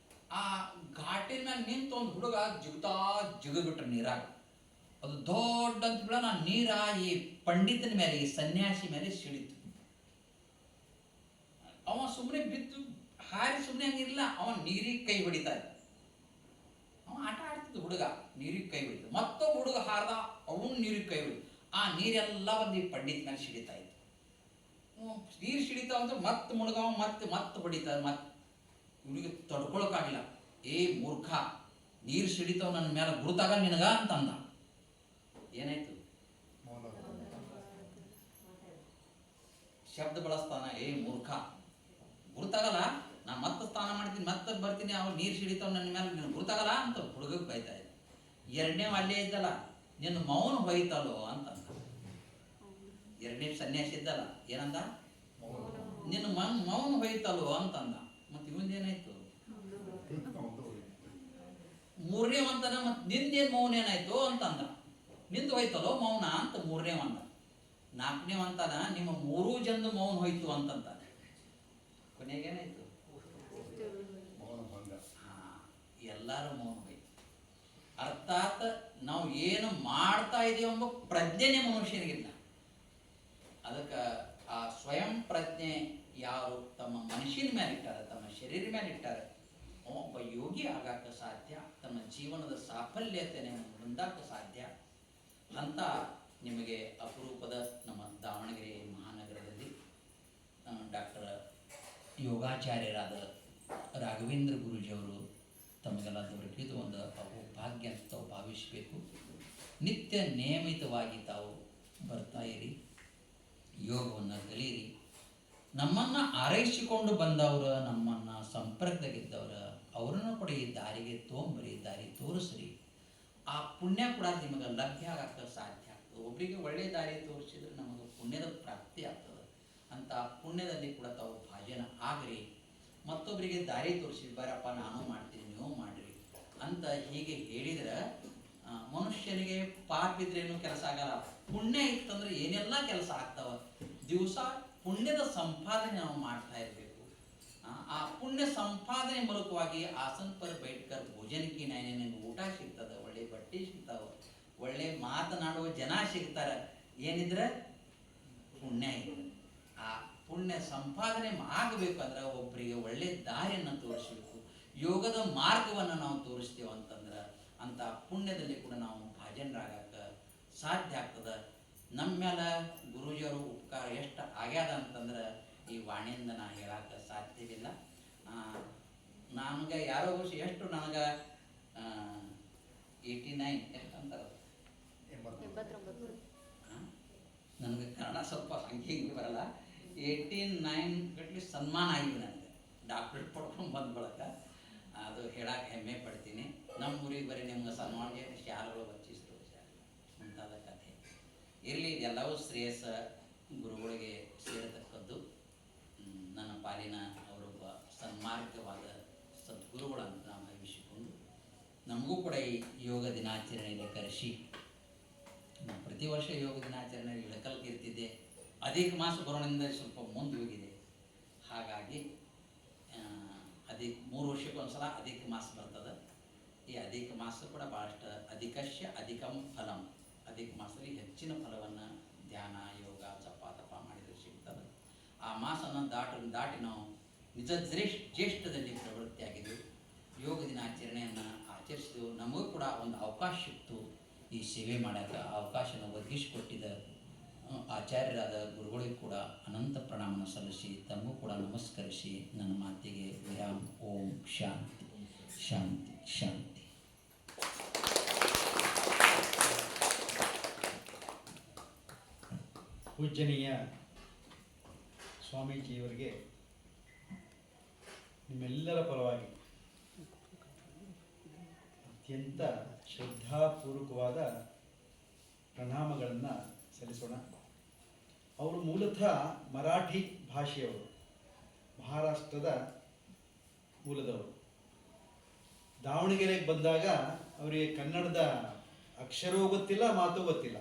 ಆ ಘಾಟಿನ ಮೇಲೆ ನಿಂತು ಒಂದು ಹುಡುಗ ಜಿಗಬಿಟ್ರೆ ನೀರಾಗ. ಅದು ದೊಡ್ಡ ಅಂತ ಬಿಡ ನೀರ ಈ ಪಂಡಿತನ ಮೇಲೆ, ಈ ಸನ್ಯಾಸಿ ಮೇಲೆ ಸಿಡಿತು. ಅವ ಸುಮ್ಮನೆ ಬಿದ್ದು ಹಾರಿ ಸುಮ್ಮನೆ ಹಂಗಿಲ್ಲ, ಅವ ನೀರಿಗೆ ಕೈ ಹೊಡಿತಾ ಇದ್ದ. ಅವ ಆಟ ಆಡ್ತಿದ್ದ ಹುಡುಗ, ನೀರಿಗೆ ಕೈ ಹೊಡಿತ. ಮತ್ತೊಬ್ಬ ಹುಡುಗ ಹಾರ್ದ, ಅವನು ನೀರಿಗೆ ಕೈ ಹೊಡಿತ. ಆ ನೀರೆಲ್ಲ ಬಂದು ಈ ಪಂಡಿತ ಮೇಲೆ ಸಿಡಿತಾ ಇತ್ತು. ನೀರು ಸಿಡಿತಾವ ಅಂತ ಮತ್ತೆ ಮುಳುಗವ, ಮತ್ತೆ ಹೊಡಿತಾರೆ. ಮತ್ತೆ ಇವನಿಗೆ ತಡ್ಕೊಳಕ್ಕಾಗಿಲ್ಲ. ಏ ಮೂರ್ಖ, ನೀರು ಸಿಡಿತಾವ ನನ್ನ ಮೇಲೆ, ಗುರುತಾಗಲ್ಲ ನಿನಗ ಅಂತಂದ. ಏನಾಯ್ತು? ಶಬ್ದ ಬಳಸ್ತಾನ, ಏ ಮೂರ್ಖ, ಗುರುತಾಗಲ್ಲ, ನಾ ಮತ್ತೆ ಸ್ನಾನ ಮಾಡ್ತೀನಿ, ಮತ್ತೆ ಬರ್ತೀನಿ, ಅವ್ರು ನೀರು ಸಿಡಿತಾವ ನನ್ನ ಮೇಲೆ, ನಿನ್ನ ಗುರುತಾಗಲ್ಲ ಅಂತ ಹುಡುಗಕ್ಕೆ ಬೈತಾ ಇದ್ದ. 2ನೇ ಅಲ್ಲೇ ಇದ್ದಲ್ಲ, ನಿನ್ನ ಮೌನ ಹೋಯ್ತಲ್ಲೋ ಅಂತಂದ. 2ನೇ ಸನ್ಯಾಸಿ ಇದ್ದಲ್ಲ, ಏನಂದ? ನಿನ್ನ ಮೌನ ಹೋಯ್ತಲ್ಲೋ ಅಂತಂದ. ಮತ್ತೆ ಇವಂದೇನಾಯ್ತು? 3ನೇ ಅಂತಾನ, ಮತ್ತೆ ನಿಂದೇನು ಮೌನ ಏನಾಯ್ತು ಅಂತಂದ. ನಿಂದು ಹೋಯ್ತಲ್ಲೋ ಮೌನ ಅಂತ 3ನೇ ಅಂದ. 4ನೇ ಅಂತಾನ, ನಿಮ್ಮ 3 ಜನದ ಮೌನ ಹೋಯ್ತು ಅಂತಂತ. ಕೊನೆಗೇನಾಯ್ತು? ಎಲ್ಲರೂ ಮೌನ ಹೋಯ್ತು. ಅರ್ಥಾತ್ ನಾವು ಏನು ಮಾಡ್ತಾ ಇದೀವಿ ಎಂಬ ಪ್ರಜ್ಞೆನೇ ಮನುಷ್ಯನಿಗಿಲ್ಲ. ಅದಕ್ಕೆ ಆ ಸ್ವಯಂ ಪ್ರಜ್ಞೆ ಯಾರು ತಮ್ಮ ಮನುಷ್ಯನ ಮೇಲೆ ಇಟ್ಟಾರೆ, ತಮ್ಮ ಶರೀರ ಮೇಲೆ ಇಟ್ಟಾರೆ, ಒಬ್ಬ ಯೋಗಿ ಆಗಾಕ ಸಾಧ್ಯ, ತಮ್ಮ ಜೀವನದ ಸಾಫಲ್ಯತೆಯನ್ನು ಹೊಂದಾಕ ಸಾಧ್ಯ ಅಂತ. ನಿಮಗೆ ಅಪರೂಪದ ನಮ್ಮ ದಾವಣಗೆರೆ ಮಹಾನಗರದಲ್ಲಿ ಡಾಕ್ಟರ್ ಯೋಗಾಚಾರ್ಯರಾದ ರಾಘವೇಂದ್ರ ಗುರೂಜಿಯವರು ತಮಗೆಲ್ಲ ದೊರಕಿದ್ದು ಒಂದು ಭಾಗ್ಯ ಅಂತ ತಾವು ಭಾವಿಸಬೇಕು. ನಿತ್ಯ ನಿಯಮಿತವಾಗಿ ತಾವು ಬರ್ತಾ ಇರಿ, ಯೋಗವನ್ನು ಕಲೀರಿ. ನಮ್ಮನ್ನು ಆರೈಸಿಕೊಂಡು ಬಂದವರು, ನಮ್ಮನ್ನು ಸಂಪರ್ಕದಾಗಿದ್ದವರು, ಅವರನ್ನು ಕೂಡ ಈ ದಾರಿಗೆ ತೊಗೊಂಬರಿ, ದಾರಿ ತೋರಿಸ್ರಿ. ಆ ಪುಣ್ಯ ಕೂಡ ನಿಮಗೆ ಲಭ್ಯ ಆಗಕ್ಕೆ ಸಾಧ್ಯ ಆಗ್ತದೆ. ಒಬ್ಬರಿಗೆ ಒಳ್ಳೆಯ ದಾರಿ ತೋರಿಸಿದ್ರೆ ನಮಗೆ ಪುಣ್ಯದ ಪ್ರಾಪ್ತಿ ಆಗ್ತದೆ. ಅಂತ ಪುಣ್ಯದಲ್ಲಿ ಕೂಡ ತಾವು ಭಾಜನ ಆಗ್ರಿ. ಮತ್ತೊಬ್ಬರಿಗೆ ದಾರಿ ತೋರಿಸಿ, ಬರಪ್ಪ ನಾನು ಮಾಡ್ತೀನಿ, ನೀವು ಮಾಡಿರಿ ಅಂತ ಹೀಗೆ ಹೇಳಿದ್ರೆ ಮನುಷ್ಯನಿಗೆ ಪಾಪ ಇದ್ರೇನು ಕೆಲಸ ಆಗಲ್ಲ. ಪುಣ್ಯ ಇತ್ತಂದ್ರೆ ಏನೆಲ್ಲ ಕೆಲಸ ಆಗ್ತಾವ. ದಿವಸ ಪುಣ್ಯದ ಸಂಪಾದನೆ ನಾವು ಮಾಡ್ತಾ ಇರಬೇಕು. ಆ ಪುಣ್ಯ ಸಂಪಾದನೆ ಮೂಲಕವಾಗಿ ಆಸನ್ ಪರ್ ಬೈಟ್ಕರ್ ಭೋಜನಕ್ಕೆ ನಿನಗೆ ಊಟ ಸಿಗ್ತದೆ, ಒಳ್ಳೆ ಬಟ್ಟೆ ಸಿಗ್ತಾವೆ, ಒಳ್ಳೆ ಮಾತನಾಡುವ ಜನ ಸಿಗ್ತಾರೆ. ಏನಿದ್ರೆ ಪುಣ್ಯ ಇದೆ. ಆ ಪುಣ್ಯ ಸಂಪಾದನೆ ಆಗಬೇಕಂದ್ರೆ ಒಬ್ಬರಿಗೆ ಒಳ್ಳೆ ದಾರಿಯನ್ನು ತೋರಿಸಬೇಕು. ಯೋಗದ ಮಾರ್ಗವನ್ನು ನಾವು ತೋರಿಸ್ತೇವೆ ಅಂತಂದ್ರೆ ಅಂಥ ಪುಣ್ಯದಲ್ಲಿ ಕೂಡ ನಾವು ಭಾಜನರಾಗಕ್ಕೆ ಸಾಧ್ಯ ಆಗ್ತದೆ. ನಮ್ಮ ಮೇಲೆ ಗುರೂಜಿಯವರು ಉಪಕಾರ ಎಷ್ಟು ಆಗ್ಯಾದ ಅಂತಂದ್ರೆ ಈ ವಾಣಿಯಿಂದ ನಾ ಹೇಳಕ್ಕೆ ಸಾಧ್ಯವಿಲ್ಲ. ನನಗೆ ಯಾರೋ ಎಷ್ಟು ನನಗೆ 89 ಎಷ್ಟು ಅಂತಾರೆ, ನನಗೆ ಕನ್ನಡ ಸ್ವಲ್ಪ ಹಂಗೆ ಹಿಂಗೆ ಬರಲ್ಲ, 89 ಗಟ್ಲಿ ಸನ್ಮಾನ ಆಗಿದೆ ನನಗೆ. ಡಾಕ್ಟ್ರೇಟ್ ಪಡ್ಕೊಂಡು ಬಂದ ಬಳಕ ಅದು ಹೇಳಕ್ಕೆ ಹೆಮ್ಮೆ ಪಡ್ತೀನಿ. ನಮ್ಮ ಊರಿಗೆ ಬರೀ ನಿಮ್ಗೆ ಸನ್ಮಾನ ಶಾಲೆಗಳು ಬಚ್ಚಿಸ್ತು ಮುಂತಾದ ಕಥೆ ಇರಲಿ. ಇದೆಲ್ಲವೂ ಶ್ರೇಯಸ್ಸ ಗುರುಗಳಿಗೆ ಸೇರತಕ್ಕದ್ದು. ನನ್ನ ಪಾಲಿನ ಅವರೊಬ್ಬ ಸನ್ಮಾರ್ಗವಾದ ಸದ್ಗುರುಗಳಂತ ನಾವು ಭಾವಿಸಿಕೊಂಡು ನಮಗೂ ಕೂಡ ಈ ಯೋಗ ದಿನಾಚರಣೆಯಲ್ಲಿ ಕರೆಸಿ, ಪ್ರತಿ ವರ್ಷ ಯೋಗ ದಿನಾಚರಣೆಯಲ್ಲಿ ಇಳಕಲ್ಗೆ ಇರ್ತಿದ್ದೆ. ಅಧಿಕ ಮಾಸ ಬರೋಣದಿಂದ ಸ್ವಲ್ಪ ಮುಂದೆ ಹೋಗಿದೆ. ಹಾಗಾಗಿ 3 ವರ್ಷಕ್ಕೊಂದ್ಸಲ ಅಧಿಕ ಮಾಸ ಬರ್ತದೆ. ಈ ಅಧಿಕ ಮಾಸ ಕೂಡ ಭಾಳಷ್ಟು ಅಧಿಕಶ್ಯ ಅಧಿಕಂ ಫಲಂ, ಅಧಿಕ ಮಾಸದಲ್ಲಿ ಹೆಚ್ಚಿನ ಫಲವನ್ನು ಧ್ಯಾನ ಯೋಗ ಜಪ ತಪ ಮಾಡಿದರೆ ಸಿಗ್ತದೆ. ಆ ಮಾಸನ ದಾಟಿ ನಾವು ನಿಜ ಜ್ಯೇಷ್ಠದಲ್ಲಿ ಪ್ರವೃತ್ತಿಯಾಗಿದ್ದೆವು. ಯೋಗ ದಿನಾಚರಣೆಯನ್ನು ಆಚರಿಸಿದೆವು. ನಮಗೂ ಕೂಡ ಒಂದು ಅವಕಾಶ ಸಿಕ್ತು ಈ ಸೇವೆ ಮಾಡೋಕ್ಕೆ. ಆ ಅವಕಾಶನ ಒದಗಿಸಿಕೊಟ್ಟಿದ್ದ ಆಚಾರ್ಯರಾದ ಗುರುಗಳಿಗೂ ಕೂಡ ಅನಂತ ಪ್ರಣಾಮನ ಸಲ್ಲಿಸಿ ತಮಗೂ ಕೂಡ ನಮಸ್ಕರಿಸಿ ನನ್ನ ಮಾತಿಗೆ ವಿರಾಮ್. ಓಂ ಶಾಂತಿ ಶಾಂತಿ ಶಾಂತಿ. ಪೂಜ್ಯನೀಯ ಸ್ವಾಮೀಜಿಯವರಿಗೆ ನಿಮ್ಮೆಲ್ಲರ ಪರವಾಗಿ ಅತ್ಯಂತ ಶ್ರದ್ಧಾಪೂರ್ವಕವಾದ ಪ್ರಣಾಮಗಳನ್ನು ಸಲ್ಲಿಸೋಣ. ಅವರು ಮೂಲತಃ ಮರಾಠಿ ಭಾಷೆಯವರು, ಮಹಾರಾಷ್ಟ್ರದ ಮೂಲದವರು. ದಾವಣಗೆರೆಗೆ ಬಂದಾಗ ಅವರಿಗೆ ಕನ್ನಡದ ಅಕ್ಷರವೂ ಗೊತ್ತಿಲ್ಲ, ಮಾತು ಗೊತ್ತಿಲ್ಲ.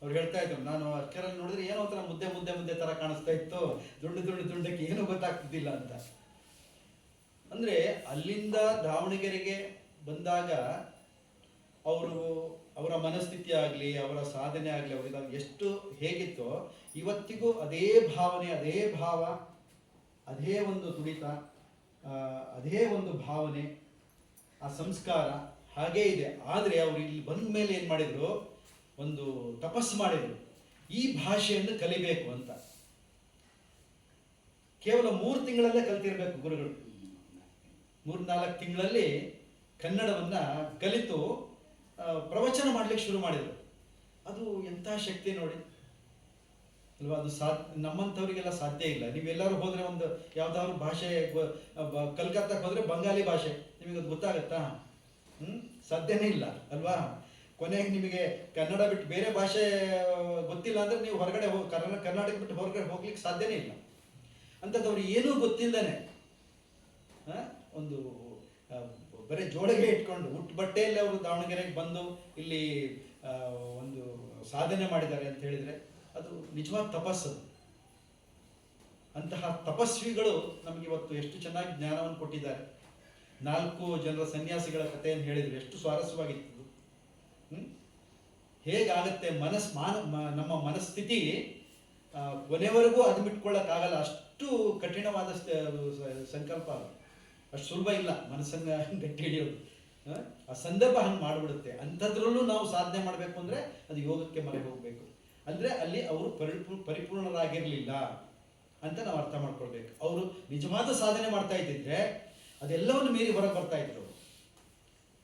ಅವ್ರು ಹೇಳ್ತಾ ಇದ್ರು, ನಾನು ಅಕ್ಷರಲ್ಲಿ ನೋಡಿದ್ರೆ ಏನೋ ಒಂಥರ ಮುದ್ದೆ ಥರ ಕಾಣಿಸ್ತಾ ಇತ್ತು, ದುಂಡಕ್ಕೆ ಏನೂ ಗೊತ್ತಾಗ್ತಿದ್ದಿಲ್ಲ ಅಂತ. ಅಂದರೆ ಅಲ್ಲಿಂದ ದಾವಣಗೆರೆಗೆ ಬಂದಾಗ ಅವರ ಮನಸ್ಥಿತಿ ಆಗಲಿ, ಅವರ ಸಾಧನೆ ಆಗಲಿ, ಅವರಿಗೆ ಎಷ್ಟು ಹೇಗಿತ್ತೋ ಇವತ್ತಿಗೂ ಅದೇ ಭಾವನೆ, ಅದೇ ಭಾವ, ಅದೇ ಒಂದು ತುಡಿತ, ಅದೇ ಒಂದು ಭಾವನೆ, ಆ ಸಂಸ್ಕಾರ ಹಾಗೇ ಇದೆ. ಆದರೆ ಅವರು ಇಲ್ಲಿ ಬಂದ ಮೇಲೆ ಏನು ಮಾಡಿದರು, ಒಂದು ತಪಸ್ಸು ಮಾಡಿದರು, ಈ ಭಾಷೆಯನ್ನು ಕಲಿಬೇಕು ಅಂತ. ಕೇವಲ 3 ತಿಂಗಳಲ್ಲೇ ಕಲ್ತಿರ್ಬೇಕು ಗುರುಗಳು. 3-4 ತಿಂಗಳಲ್ಲಿ ಕನ್ನಡವನ್ನು ಕಲಿತು ಪ್ರವಚನ ಮಾಡಲಿಕ್ಕೆ ಶುರು ಮಾಡಿದರು. ಅದು ಎಂಥ ಶಕ್ತಿ ನೋಡಿ ಅಲ್ವಾ. ಅದು ನಮ್ಮಂಥವ್ರಿಗೆಲ್ಲ ಸಾಧ್ಯ ಇಲ್ಲ. ನೀವೆಲ್ಲರೂ ಹೋದರೆ ಒಂದು ಯಾವುದಾದ್ರು ಭಾಷೆ, ಕಲ್ಕತ್ತಾಕ್ಕೆ ಹೋದರೆ ಬಂಗಾಲಿ ಭಾಷೆ ನಿಮಗೆ ಅದು ಗೊತ್ತಾಗತ್ತಾ? ಸಾಧ್ಯನೇ ಇಲ್ಲ ಅಲ್ವಾ. ಕೊನೆಗೆ ನಿಮಗೆ ಕನ್ನಡ ಬಿಟ್ಟು ಬೇರೆ ಭಾಷೆ ಗೊತ್ತಿಲ್ಲ ಅಂದರೆ ನೀವು ಹೊರಗಡೆ ಕರ್ನಾಟಕ ಬಿಟ್ಟು ಹೊರಗಡೆ ಹೋಗ್ಲಿಕ್ಕೆ ಸಾಧ್ಯನೇ ಇಲ್ಲ. ಅಂಥದ್ದವ್ರು ಏನೂ ಗೊತ್ತಿಲ್ಲದೇ ಒಂದು ಬರೀ ಜೋಳಿಗೆ ಇಟ್ಕೊಂಡು ಹುಟ್ಟು ಬಟ್ಟೆಯಲ್ಲಿ ಅವರು ದಾವಣಗೆರೆಗೆ ಬಂದು ಇಲ್ಲಿ ಒಂದು ಸಾಧನೆ ಮಾಡಿದ್ದಾರೆ ಅಂತ ಹೇಳಿದರೆ ಅದು ನಿಜವಾದ ತಪಸ್ಸು. ಅಂತಹ ತಪಸ್ವಿಗಳು ನಮಗೆ ಇವತ್ತು ಎಷ್ಟು ಚೆನ್ನಾಗಿ ಜ್ಞಾನವನ್ನು ಕೊಟ್ಟಿದ್ದಾರೆ. 4 ಜನರ ಸನ್ಯಾಸಿಗಳ ಕಥೆಯನ್ನು ಹೇಳಿದರು, ಎಷ್ಟು ಸ್ವಾರಸ್ಯವಾಗಿತ್ತು. ಹೇಗಾಗತ್ತೆ ನಮ್ಮ ಮನಸ್ಥಿತಿ ಕೊನೆವರೆಗೂ ಅದು ಬಿಟ್ಕೊಳ್ಳೋಕ್ಕಾಗಲ್ಲ. ಅಷ್ಟು ಕಠಿಣವಾದ ಸಂಕಲ್ಪ, ಅಷ್ಟು ಸುಲಭ ಇಲ್ಲ ಮನಸ್ಸನ್ನು ಗಟ್ಟಿ ಹಿಡಿಯೋದು. ಆ ಸಂದರ್ಭ ಹಂಗೆ ಮಾಡಿಬಿಡುತ್ತೆ. ಅಂಥದ್ರಲ್ಲೂ ನಾವು ಸಾಧನೆ ಮಾಡಬೇಕು ಅಂದರೆ ಅದು ಯೋಗಕ್ಕೆ ಮರೆ ಹೋಗಬೇಕು. ಅಂದರೆ ಅಲ್ಲಿ ಅವರು ಪರಿಪೂರ್ಣರಾಗಿರಲಿಲ್ಲ ಅಂತ ನಾವು ಅರ್ಥ ಮಾಡ್ಕೊಳ್ಬೇಕು. ಅವರು ನಿಜವಾದ ಸಾಧನೆ ಮಾಡ್ತಾ ಇದ್ದಿದ್ರೆ ಅದೆಲ್ಲವನ್ನು ಮೀರಿ ಹೊರಗೆ ಬರ್ತಾ ಇದ್ರು.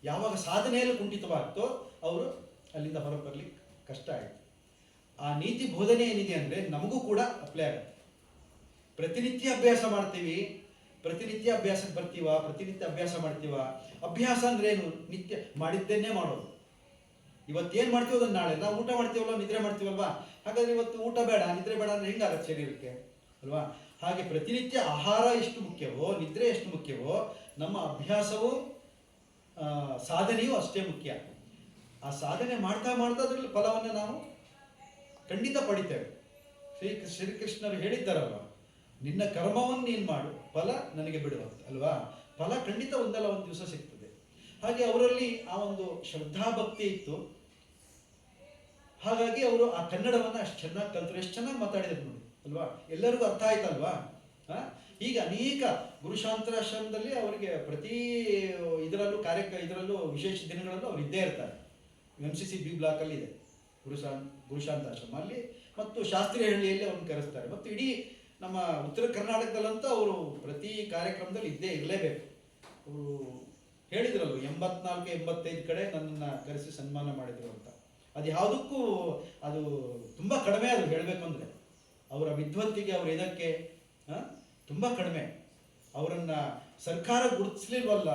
ಯಾವಾಗ ಸಾಧನೆಯಲ್ಲಿ ಕುಂಠಿತವಾಗ್ತೋ ಅವರು ಅಲ್ಲಿಂದ ಹೊರಗೆ ಬರ್ಲಿಕ್ಕೆ ಕಷ್ಟ ಆಯಿತು. ಆ ನೀತಿ ಬೋಧನೆ ಏನಿದೆ ಅಂದರೆ ನಮಗೂ ಕೂಡ ಅಪ್ಲೈ ಆಗುತ್ತೆ. ಪ್ರತಿನಿತ್ಯ ಅಭ್ಯಾಸ ಮಾಡ್ತೀವಿ, ಪ್ರತಿನಿತ್ಯ ಅಭ್ಯಾಸಕ್ಕೆ ಬರ್ತೀವ, ಪ್ರತಿನಿತ್ಯ ಅಭ್ಯಾಸ ಮಾಡ್ತೀವ. ಅಭ್ಯಾಸ ಅಂದ್ರೆ ಏನು? ನಿತ್ಯ ಮಾಡಿದ್ದೇನೆ ಮಾಡೋದು. ಇವತ್ತೇನು ಮಾಡ್ತೀವಿ ಅದನ್ನು ನಾಳೆ ನಾವು ಊಟ ಮಾಡ್ತೀವಲ್ಲ, ನಿದ್ರೆ ಮಾಡ್ತೀವಲ್ವಾ, ಹಾಗಾದ್ರೆ ಇವತ್ತು ಊಟ ಬೇಡ ನಿದ್ರೆ ಬೇಡ ಅಂದ್ರೆ ಹೆಂಗಾಗತ್ತೆ ಶರೀರಕ್ಕೆ ಅಲ್ವಾ. ಹಾಗೆ ಪ್ರತಿನಿತ್ಯ ಆಹಾರ ಎಷ್ಟು ಮುಖ್ಯವೋ, ನಿದ್ರೆ ಎಷ್ಟು ಮುಖ್ಯವೋ, ನಮ್ಮ ಅಭ್ಯಾಸವೂ ಸಾಧನೆಯೂ ಅಷ್ಟೇ ಮುಖ್ಯ. ಆ ಸಾಧನೆ ಮಾಡ್ತಾ ಅದರಲ್ಲಿ ಫಲವನ್ನು ನಾವು ಖಂಡಿತ ಪಡಿತೇವೆ. ಶ್ರೀಕೃಷ್ಣರು ಹೇಳಿದ್ದಾರಲ್ವ, ನಿನ್ನ ಕರ್ಮವನ್ನು ನೀನು ಮಾಡು, ಫಲ ನನಗೆ ಬಿಡು ಅಂತ ಅಲ್ವಾ. ಫಲ ಖಂಡಿತ ಒಂದಲ್ಲ ಒಂದು ದಿವಸ ಸಿಗ್ತದೆ. ಹಾಗೆ ಅವರಲ್ಲಿ ಆ ಒಂದು ಶ್ರದ್ಧಾಭಕ್ತಿ ಇತ್ತು. ಹಾಗಾಗಿ ಅವರು ಆ ಕನ್ನಡವನ್ನು ಅಷ್ಟು ಚೆನ್ನಾಗಿ ಕಲ್ತರು, ಎಷ್ಟು ಚೆನ್ನಾಗಿ ಮಾತಾಡಿದ್ರು ನೋಡಿ ಅಲ್ವಾ. ಎಲ್ಲರಿಗೂ ಅರ್ಥ ಆಯ್ತಲ್ವಾ. ಹೀಗೆ ಅನೇಕ ಗುರುಶಾಂತರಾಶ್ರಮದಲ್ಲಿ ಅವರಿಗೆ ಪ್ರತಿ ಇದರಲ್ಲೂ ಇದರಲ್ಲೂ ವಿಶೇಷ ದಿನಗಳಲ್ಲೂ ಅವ್ರು ಇದ್ದೇ ಇರ್ತಾರೆ. MCC B ಬ್ಲಾಕಲ್ಲಿ ಇದೆ ಗುರುಶಾಂತಾಶ್ರಮ ಅಲ್ಲಿ, ಮತ್ತು ಶಾಸ್ತ್ರಿಹಳ್ಳಿಯಲ್ಲಿ ಅವ್ರನ್ನ ಕರೆಸ್ತಾರೆ. ಮತ್ತು ಇಡೀ ನಮ್ಮ ಉತ್ತರ ಕರ್ನಾಟಕದಲ್ಲಂತೂ ಅವರು ಪ್ರತಿ ಕಾರ್ಯಕ್ರಮದಲ್ಲಿ ಇದ್ದೇ ಇರಲೇಬೇಕು. ಅವರು ಹೇಳಿದ್ರಲ್ವ 84-85 ಕಡೆ ನನ್ನನ್ನು ಕರೆಸಿ ಸನ್ಮಾನ ಮಾಡಿದರು ಅಂತ. ಅದು ಯಾವುದಕ್ಕೂ ಅದು ತುಂಬ ಕಡಿಮೆ, ಅದು ಹೇಳಬೇಕು ಅಂದರೆ ಅವರ ವಿದ್ವತ್ತಿಗೆ, ಅವರು ಇದಕ್ಕೆ ತುಂಬ ಕಡಿಮೆ. ಅವರನ್ನು ಸರ್ಕಾರ ಗುರುತಿಸ್ಲಿಲ್ವಲ್ಲ,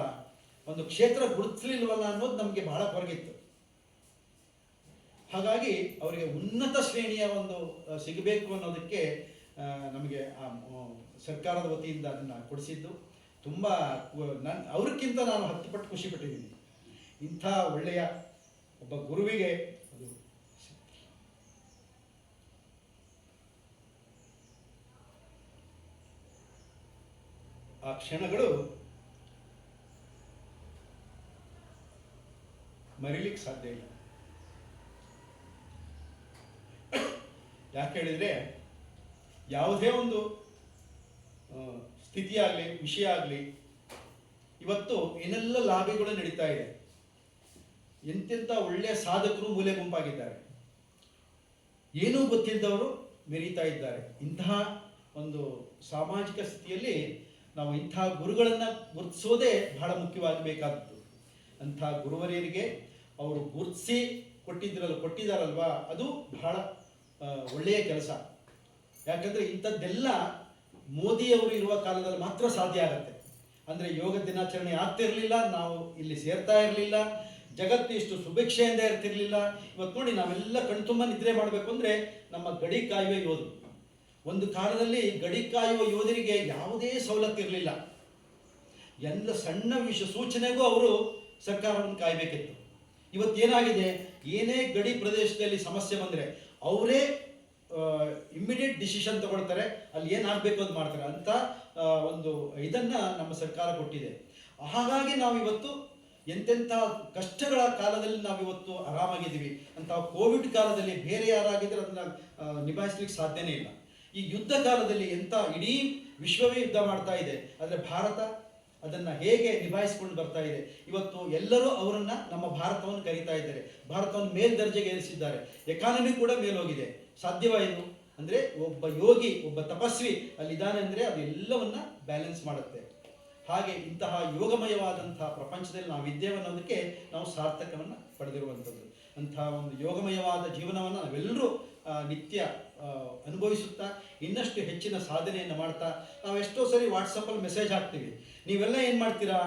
ಒಂದು ಕ್ಷೇತ್ರ ಗುರುತಿಸ್ಲಿಲ್ವಲ್ಲ ಅನ್ನೋದು ನಮಗೆ ಬಹಳ ಹೊರಗಿತ್ತು. ಹಾಗಾಗಿ ಅವರಿಗೆ ಉನ್ನತ ಶ್ರೇಣಿಯ ಒಂದು ಸಿಗಬೇಕು ಅನ್ನೋದಕ್ಕೆ ನಮಗೆ ಸರ್ಕಾರದ ವತಿಯಿಂದ ಅದನ್ನು ಕೊಡಿಸಿದ್ದು ತುಂಬ ಅವ್ರಿಗಿಂತ ನಾನು 10 ಪಟ್ಟು ಖುಷಿ ಪಟ್ಟಿದ್ದೀನಿ. ಇಂಥ ಒಳ್ಳೆಯ ಒಬ್ಬ ಗುರುವಿಗೆ ಅದು ಆ ಕ್ಷಣಗಳು ಮರಿಲಿಕ್ಕೆ ಸಾಧ್ಯ ಇಲ್ಲ. ಯಾಕೆ ಹೇಳಿದರೆ ಯಾವುದೇ ಒಂದು ಸ್ಥಿತಿ ಆಗಲಿ, ವಿಷಯ ಆಗಲಿ, ಇವತ್ತು ಏನೆಲ್ಲ ಲಾಭಿಗಳು ನಡೀತಾ ಇದೆ, ಎಂತೆಂಥ ಒಳ್ಳೆಯ ಸಾಧಕರು ಮೂಲೆ ಗುಂಪಾಗಿದ್ದಾರೆ, ಏನೂ ಗೊತ್ತಿದ್ದವರು ಮೆರೀತಾ ಇದ್ದಾರೆ. ಇಂತಹ ಒಂದು ಸಾಮಾಜಿಕ ಸ್ಥಿತಿಯಲ್ಲಿ ನಾವು ಇಂಥ ಗುರುಗಳನ್ನು ಗುರುತಿಸೋದೇ ಬಹಳ ಮುಖ್ಯವಾಗಬೇಕಾದದ್ದು. ಅಂಥ ಗುರುವರಿಯರಿಗೆ ಅವರು ಗುರುತಿಸಿ ಕೊಟ್ಟಿದ್ದಾರಲ್ವಾ, ಅದು ಬಹಳ ಒಳ್ಳೆಯ ಕೆಲಸ. ಯಾಕಂದರೆ ಇಂಥದ್ದೆಲ್ಲ ಮೋದಿಯವರು ಇರುವ ಕಾಲದಲ್ಲಿ ಮಾತ್ರ ಸಾಧ್ಯ ಆಗುತ್ತೆ. ಅಂದರೆ ಯೋಗ ದಿನಾಚರಣೆ ಆಗ್ತಿರಲಿಲ್ಲ, ನಾವು ಇಲ್ಲಿ ಸೇರ್ತಾ ಇರಲಿಲ್ಲ, ಜಗತ್ತು ಇಷ್ಟು ಸುಭಿಕ್ಷೆಯಿಂದ ಇರ್ತಿರ್ಲಿಲ್ಲ. ಇವತ್ತು ನೋಡಿ, ನಾವೆಲ್ಲ ಕಣ್ತುಂಬ ನಿದ್ರೆ ಮಾಡಬೇಕು ಅಂದರೆ ನಮ್ಮ ಗಡಿ ಕಾಯುವ ಯೋಧರು. ಒಂದು ಕಾಲದಲ್ಲಿ ಗಡಿ ಕಾಯುವ ಯೋಧರಿಗೆ ಯಾವುದೇ ಸವಲತ್ತು ಇರಲಿಲ್ಲ. ಎಲ್ಲ ಸಣ್ಣ ಸೂಚನೆಗೂ ಅವರು ಸರ್ಕಾರವನ್ನು ಕಾಯಬೇಕಿತ್ತು. ಇವತ್ತೇನಾಗಿದೆ, ಏನೇ ಗಡಿ ಪ್ರದೇಶದಲ್ಲಿ ಸಮಸ್ಯೆ ಬಂದರೆ ಅವರೇ ಇಮ್ಮಿಡಿಯೇಟ್ ಡಿಸಿಷನ್ ತಗೊಳ್ತಾರೆ, ಅಲ್ಲಿ ಏನಾಗಬೇಕು ಅದು ಮಾಡ್ತಾರೆ ಅಂತ ಒಂದು ಇದನ್ನು ನಮ್ಮ ಸರ್ಕಾರ ಕೊಟ್ಟಿದೆ. ಹಾಗಾಗಿ ನಾವಿವತ್ತು ಎಂತೆಂಥ ಕಷ್ಟಗಳ ಕಾಲದಲ್ಲಿ ನಾವಿವತ್ತು ಆರಾಮಾಗಿದ್ದೀವಿ. ಅಂತ ಕೋವಿಡ್ ಕಾಲದಲ್ಲಿ ಬೇರೆ ಯಾರಾಗಿದ್ದರೆ ಅದನ್ನು ನಿಭಾಯಿಸ್ಲಿಕ್ಕೆ ಸಾಧ್ಯನೇ ಇಲ್ಲ. ಈ ಯುದ್ಧ ಕಾಲದಲ್ಲಿ ಎಂಥ ಇಡೀ ವಿಶ್ವವೇ ಯುದ್ಧ ಮಾಡ್ತಾ ಇದೆ, ಆದರೆ ಭಾರತ ಅದನ್ನು ಹೇಗೆ ನಿಭಾಯಿಸ್ಕೊಂಡು ಬರ್ತಾ ಇದೆ. ಇವತ್ತು ಎಲ್ಲರೂ ಅವರನ್ನು, ನಮ್ಮ ಭಾರತವನ್ನು ಕರೀತಾ ಇದ್ದಾರೆ, ಭಾರತವನ್ನು ಮೇಲ್ದರ್ಜೆಗೆ ಏರಿಸಿದ್ದಾರೆ, ಎಕಾನಮಿ ಕೂಡ ಮೇಲೋಗಿದೆ. ಸಾಧ್ಯವಾಯಿತು ಅಂದರೆ ಒಬ್ಬ ಯೋಗಿ, ಒಬ್ಬ ತಪಸ್ವಿ ಅಲ್ಲಿದ್ದಾನೆ ಅಂದರೆ ಅದೆಲ್ಲವನ್ನ ಬ್ಯಾಲೆನ್ಸ್ ಮಾಡುತ್ತೆ. ಹಾಗೆ ಇಂತಹ ಯೋಗಮಯವಾದಂತಹ ಪ್ರಪಂಚದಲ್ಲಿ ನಾವು ಇದ್ದೇವೆ ಅನ್ನೋದಕ್ಕೆ ನಾವು ಸಾರ್ಥಕವನ್ನು ಪಡೆದಿರುವಂಥದ್ದು. ಅಂತಹ ಒಂದು ಯೋಗಮಯವಾದ ಜೀವನವನ್ನು ನಾವೆಲ್ಲರೂ ನಿತ್ಯ ಅನುಭವಿಸುತ್ತಾ ಇನ್ನಷ್ಟು ಹೆಚ್ಚಿನ ಸಾಧನೆಯನ್ನು ಮಾಡ್ತಾ, ನಾವು ಎಷ್ಟೋ ಸರಿ ವಾಟ್ಸಪ್ಪಲ್ಲಿ ಮೆಸೇಜ್ ಹಾಕ್ತೀವಿ, ನೀವೆಲ್ಲ ಏನು ಮಾಡ್ತೀರಾ,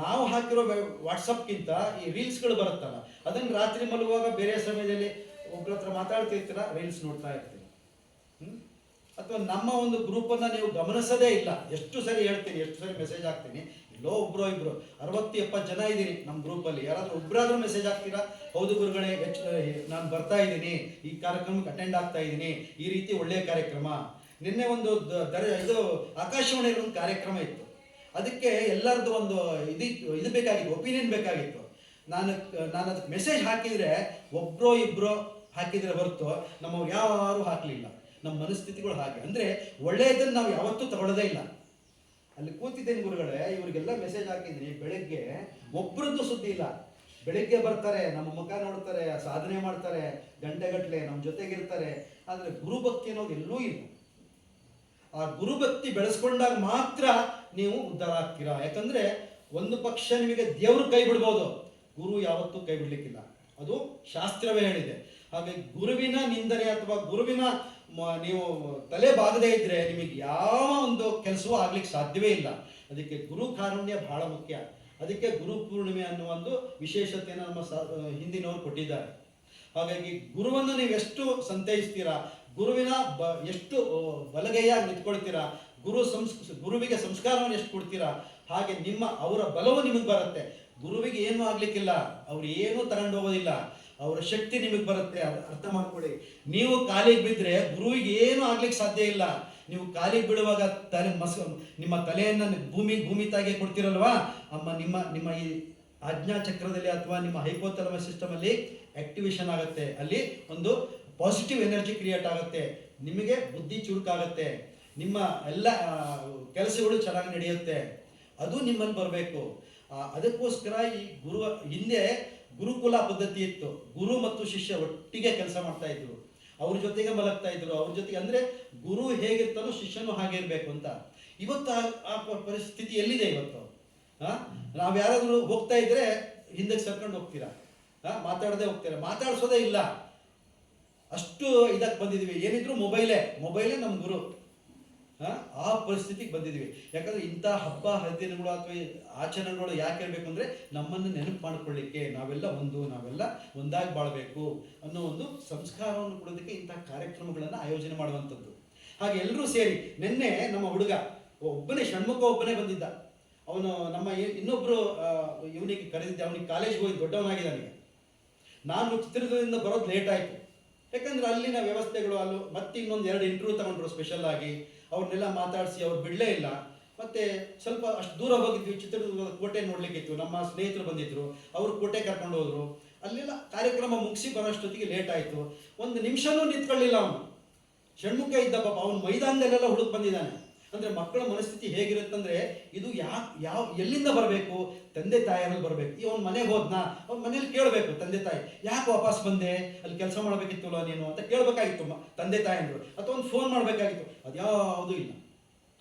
ನಾವು ಹಾಕಿರೋ ವಾಟ್ಸಪ್ಗಿಂತ ಈ ರೀಲ್ಸ್ಗಳು ಬರುತ್ತಲ್ಲ, ಅದನ್ನು ರಾತ್ರಿ ಮಲಗುವಾಗ ಬೇರೆ ಸಮಯದಲ್ಲಿ ಒಬ್ಬರ ಹತ್ರ ಮಾತಾಡ್ತಿರ್ತೀರ, ರೀಲ್ಸ್ ನೋಡ್ತಾ ಇರ್ತೀರ. ಅಥವಾ ನಮ್ಮ ಒಂದು ಗ್ರೂಪನ್ನು ನೀವು ಗಮನಿಸೋದೇ ಇಲ್ಲ. ಎಷ್ಟು ಸರಿ ಹೇಳ್ತೀನಿ, ಎಷ್ಟು ಸರಿ ಮೆಸೇಜ್ ಹಾಕ್ತೀನಿ, ಇಲ್ಲೋ ಒಬ್ಬರು ಇಬ್ಬರು 60-70 ಜನ ಇದ್ದೀರಿ ನಮ್ಮ ಗ್ರೂಪಲ್ಲಿ, ಯಾರಾದರೂ ಒಬ್ಬರಾದ್ರೂ ಮೆಸೇಜ್ ಹಾಕ್ತೀರಾ, ಹೌದು ಗುರುಗಳೇ ನಾನು ಬರ್ತಾ ಇದ್ದೀನಿ, ಈ ಕಾರ್ಯಕ್ರಮಕ್ಕೆ ಅಟೆಂಡ್ ಆಗ್ತಾ ಇದ್ದೀನಿ, ಈ ರೀತಿ ಒಳ್ಳೆಯ ಕಾರ್ಯಕ್ರಮ. ನಿನ್ನೆ ಒಂದು ಇದು ಆಕಾಶವಾಣಿಯಲ್ಲಿ ಒಂದು ಕಾರ್ಯಕ್ರಮ ಇತ್ತು, ಅದಕ್ಕೆ ಎಲ್ಲರದ್ದು ಒಂದು ಇದು ಬೇಕಾಗಿತ್ತು, ಒಪಿನಿಯನ್ ಬೇಕಾಗಿತ್ತು. ನಾನು ಅದಕ್ಕೆ ಮೆಸೇಜ್ ಹಾಕಿದರೆ ಒಬ್ಬರೋ ಇಬ್ಬರೋ ಹಾಕಿದರೆ ಹೊರತು ನಮ್ಮವ್ರು ಯಾರು ಹಾಕಲಿಲ್ಲ. ನಮ್ಮ ಮನಸ್ಥಿತಿಗಳು ಹಾಗೆ. ಅಂದರೆ ಒಳ್ಳೆಯದನ್ನು ನಾವು ಯಾವತ್ತೂ ತಗೊಳ್ಳೋದೇ ಇಲ್ಲ. ಅಲ್ಲಿ ಕೂತಿದ್ದೇನೆ ಗುರುಗಳೇ, ಇವರಿಗೆಲ್ಲ ಮೆಸೇಜ್ ಹಾಕಿದ್ದೀನಿ, ಬೆಳಗ್ಗೆ ಒಬ್ಬರದ್ದು ಸುದ್ದಿ ಇಲ್ಲ. ಬೆಳಗ್ಗೆ ಬರ್ತಾರೆ, ನಮ್ಮ ಮುಖ ನೋಡ್ತಾರೆ, ಸಾಧನೆ ಮಾಡ್ತಾರೆ, ಗಂಟೆಗಟ್ಟಲೆ ನಮ್ಮ ಜೊತೆಗಿರ್ತಾರೆ, ಆದರೆ ಗುರುಭಕ್ತಿ ಅನ್ನೋದು ಎಲ್ಲೂ ಇಲ್ಲ. ಆ ಗುರುಭಕ್ತಿ ಬೆಳೆಸ್ಕೊಂಡಾಗ ಮಾತ್ರ ನೀವು ಉದ್ಧಾರ ಆಗ್ತೀರಾ. ಯಾಕಂದರೆ ಒಂದು ಪಕ್ಷ ನಿಮಗೆ ದೇವರು ಕೈ ಬಿಡ್ಬೋದು, ಗುರು ಯಾವತ್ತೂ ಕೈ ಬಿಡಲಿಕ್ಕಿಲ್ಲ, ಅದು ಶಾಸ್ತ್ರವೇ ಹೇಳಿದೆ. ಹಾಗಾಗಿ ಗುರುವಿನ ನಿಂದನೆ ಅಥವಾ ಗುರುವಿನ ನೀವು ತಲೆ ಬಾಗದೇ ಇದ್ದರೆ ನಿಮಗೆ ಯಾವ ಒಂದು ಕೆಲಸವೂ ಆಗ್ಲಿಕ್ಕೆ ಸಾಧ್ಯವೇ ಇಲ್ಲ. ಅದಕ್ಕೆ ಗುರು ಕಾರುಣ್ಯ ಬಹಳ ಮುಖ್ಯ. ಅದಕ್ಕೆ ಗುರು ಪೂರ್ಣಿಮೆ ಅನ್ನುವ ಒಂದು ವಿಶೇಷತೆಯನ್ನು ನಮ್ಮ ಹಿಂದಿನವರು ಕೊಟ್ಟಿದ್ದಾರೆ. ಹಾಗಾಗಿ ಗುರುವನ್ನು ನೀವು ಎಷ್ಟು ಸಂತೈಸ್ತೀರಾ, ಗುರುವಿನ ಎಷ್ಟು ಬಲಗೈಯಾಗಿ ನಿಂತ್ಕೊಳ್ತೀರಾ, ಗುರುವಿಗೆ ಸಂಸ್ಕಾರವನ್ನು ಎಷ್ಟು ಕೊಡ್ತೀರಾ, ಹಾಗೆ ಅವರ ಬಲವು ನಿಮಗೆ ಬರುತ್ತೆ. ಗುರುವಿಗೆ ಏನೂ ಆಗ್ಲಿಕ್ಕಿಲ್ಲ, ಅವ್ರು ಏನೂ ತಗೊಂಡು ಹೋಗೋದಿಲ್ಲ. ಅವರ ಶಕ್ತಿ ನಿಮಗೆ ಬರುತ್ತೆ. ಅರ್ಥ ಮಾಡ್ಕೊಳ್ಳಿ. ನೀವು ಕಾಲಿಗೆ ಬಿದ್ದರೆ ಗುರುವಿಗೆ ಏನು ಆಗ್ಲಿಕ್ಕೆ ಸಾಧ್ಯ ಇಲ್ಲ. ನೀವು ಕಾಲಿಗೆ ಬಿಡುವಾಗ ನಿಮ್ಮ ತಲೆಯನ್ನು ಭೂಮಿ ತಾಗೆ ಕೊಡ್ತಿರಲ್ವಾ, ನಿಮ್ಮ ಈ ಆಜ್ಞಾ ಚಕ್ರದಲ್ಲಿ ಅಥವಾ ನಿಮ್ಮ ಹೈಪೋಥಾಲಮಸ್ ಸಿಸ್ಟಮ್ ಅಲ್ಲಿ ಆಕ್ಟಿವೇಶನ್ ಆಗುತ್ತೆ. ಅಲ್ಲಿ ಒಂದು ಪಾಸಿಟಿವ್ ಎನರ್ಜಿ ಕ್ರಿಯೇಟ್ ಆಗುತ್ತೆ. ನಿಮಗೆ ಬುದ್ಧಿ ಚುರುಕಾಗುತ್ತೆ. ನಿಮ್ಮ ಎಲ್ಲ ಕೆಲಸಗಳು ಚೆನ್ನಾಗಿ ನಡೆಯುತ್ತೆ. ಅದು ನಿಮ್ಮಲ್ಲಿ ಬರಬೇಕು. ಅದಕ್ಕೋಸ್ಕರ ಈ ಹಿಂದೆ ಗುರುಕುಲ ಪದ್ಧತಿ ಇತ್ತು. ಗುರು ಮತ್ತು ಶಿಷ್ಯ ಒಟ್ಟಿಗೆ ಕೆಲಸ ಮಾಡ್ತಾ ಇದ್ರು. ಅವ್ರ ಜೊತೆಗೆ ಮಲಗ್ತಾ ಇದ್ರು. ಅವ್ರ ಜೊತೆಗೆ ಅಂದರೆ ಗುರು ಹೇಗಿರ್ತಾನೋ ಶಿಷ್ಯನು ಹಾಗೆ ಇರಬೇಕು ಅಂತ. ಇವತ್ತು ಆ ಪರಿಸ್ಥಿತಿ ಎಲ್ಲಿದೆ ಇವತ್ತು? ನಾವು ಯಾರಾದರೂ ಹೋಗ್ತಾ ಇದ್ರೆ ಹಿಂದಕ್ಕೆ ಸರ್ಕೊಂಡು ಹೋಗ್ತೀರಾ, ಮಾತಾಡದೆ ಹೋಗ್ತೀರಾ, ಮಾತಾಡ್ಸೋದೇ ಇಲ್ಲ. ಅಷ್ಟು ಇದಕ್ಕೆ ಬಂದಿದ್ದೀವಿ. ಏನಿದ್ರು ಮೊಬೈಲೇ ನಮ್ಮ ಗುರು. ಆ ಪರಿಸ್ಥಿತಿಗೆ ಬಂದಿದ್ದೀವಿ. ಯಾಕಂದ್ರೆ ಇಂಥ ಹಬ್ಬ ಹರಿದಿನಗಳು ಅಥವಾ ಆಚರಣೆಗಳು ಯಾಕೆ ಇರಬೇಕು ಅಂದರೆ ನಮ್ಮನ್ನು ನೆನಪು ಮಾಡ್ಕೊಳ್ಳಿಕ್ಕೆ, ನಾವೆಲ್ಲ ಒಂದಾಗಿ ಬಾಳಬೇಕು ಅನ್ನೋ ಒಂದು ಸಂಸ್ಕಾರವನ್ನು ಕೊಡೋದಕ್ಕೆ ಇಂಥ ಕಾರ್ಯಕ್ರಮಗಳನ್ನು ಆಯೋಜನೆ ಮಾಡುವಂಥದ್ದು. ಹಾಗೆ ಎಲ್ಲರೂ ಸೇರಿ ನಿನ್ನೆ ನಮ್ಮ ಹುಡುಗ ಒಬ್ಬನೇ ಷಣ್ಮುಖ ಒಬ್ಬನೇ ಬಂದಿದ್ದ. ಅವನು ನಮ್ಮ ಇನ್ನೊಬ್ರು ಇವನಿಗೆ ಕರೆದಿದ್ದೆ. ಅವನಿಗೆ ಕಾಲೇಜ್ಗೆ ಹೋಗಿ ದೊಡ್ಡವನಾಗಿದ್ದಾನೆ. ನಾನು ಚಿತ್ರದುರ್ಗದಿಂದ ಬರೋದು ಲೇಟ್ ಆಯಿತು. ಯಾಕಂದ್ರೆ ಅಲ್ಲಿನ ವ್ಯವಸ್ಥೆಗಳು ಮತ್ತೆ ಇನ್ನೊಂದು 2 ಇಂಟರ್ವ್ಯೂ ತಗೊಂಡ್ರು ಸ್ಪೆಷಲ್ ಆಗಿ. ಅವ್ರನ್ನೆಲ್ಲ ಮಾತಾಡಿಸಿ ಅವ್ರು ಬಿಡಲೇ ಇಲ್ಲ. ಮತ್ತೆ ಸ್ವಲ್ಪ ಅಷ್ಟು ದೂರ ಹೋಗಿದ್ವಿ. ಚಿತ್ರದುರ್ಗದ ಕೋಟೆ ನೋಡ್ಲಿಕ್ಕಿತ್ತು. ನಮ್ಮ ಸ್ನೇಹಿತರು ಬಂದಿದ್ರು, ಅವರು ಕೋಟೆ ಕರ್ಕೊಂಡು ಹೋದ್ರು. ಅಲ್ಲೆಲ್ಲ ಕಾರ್ಯಕ್ರಮ ಮುಗಿಸಿ ಬರೋಷ್ಟೊತ್ತಿಗೆ ಲೇಟ್ ಆಯಿತು. 1 ನಿಮಿಷನೂ ನಿಂತ್ಕೊಳ್ಳಿಲ್ಲ ಅವನು. ಷಣ್ಮುಖ ಇದ್ದ ಪಾಪ. ಅವನು ಮೈದಾನದಲ್ಲೆಲ್ಲ ಹುಡುಕ್ ಬಂದಿದ್ದಾನೆ. ಅಂದರೆ ಮಕ್ಕಳ ಮನಸ್ಥಿತಿ ಹೇಗಿರುತ್ತಂದ್ರೆ, ಇದು ಎಲ್ಲಿಂದ ಬರಬೇಕು? ತಂದೆ ತಾಯಿಯಲ್ಲಿ ಬರಬೇಕು. ಅವನ ಮನೆಗೆ ಹೋದ್ನಾ, ಅವ್ನ ಮನೇಲಿ ಕೇಳಬೇಕು ತಂದೆ ತಾಯಿ, ಯಾಕೆ ವಾಪಸ್ ಬಂದೆ? ಅಲ್ಲಿ ಕೆಲಸ ಮಾಡಬೇಕಿತ್ತಲ್ಲ ನೀನು ಅಂತ ಕೇಳಬೇಕಾಗಿತ್ತು ತಂದೆ ತಾಯಿ ಅಂದರು. ಅಥವಾ ಒಂದು ಫೋನ್ ಮಾಡಬೇಕಾಗಿತ್ತು. ಅದ್ಯಾವುದೂ ಇಲ್ಲ.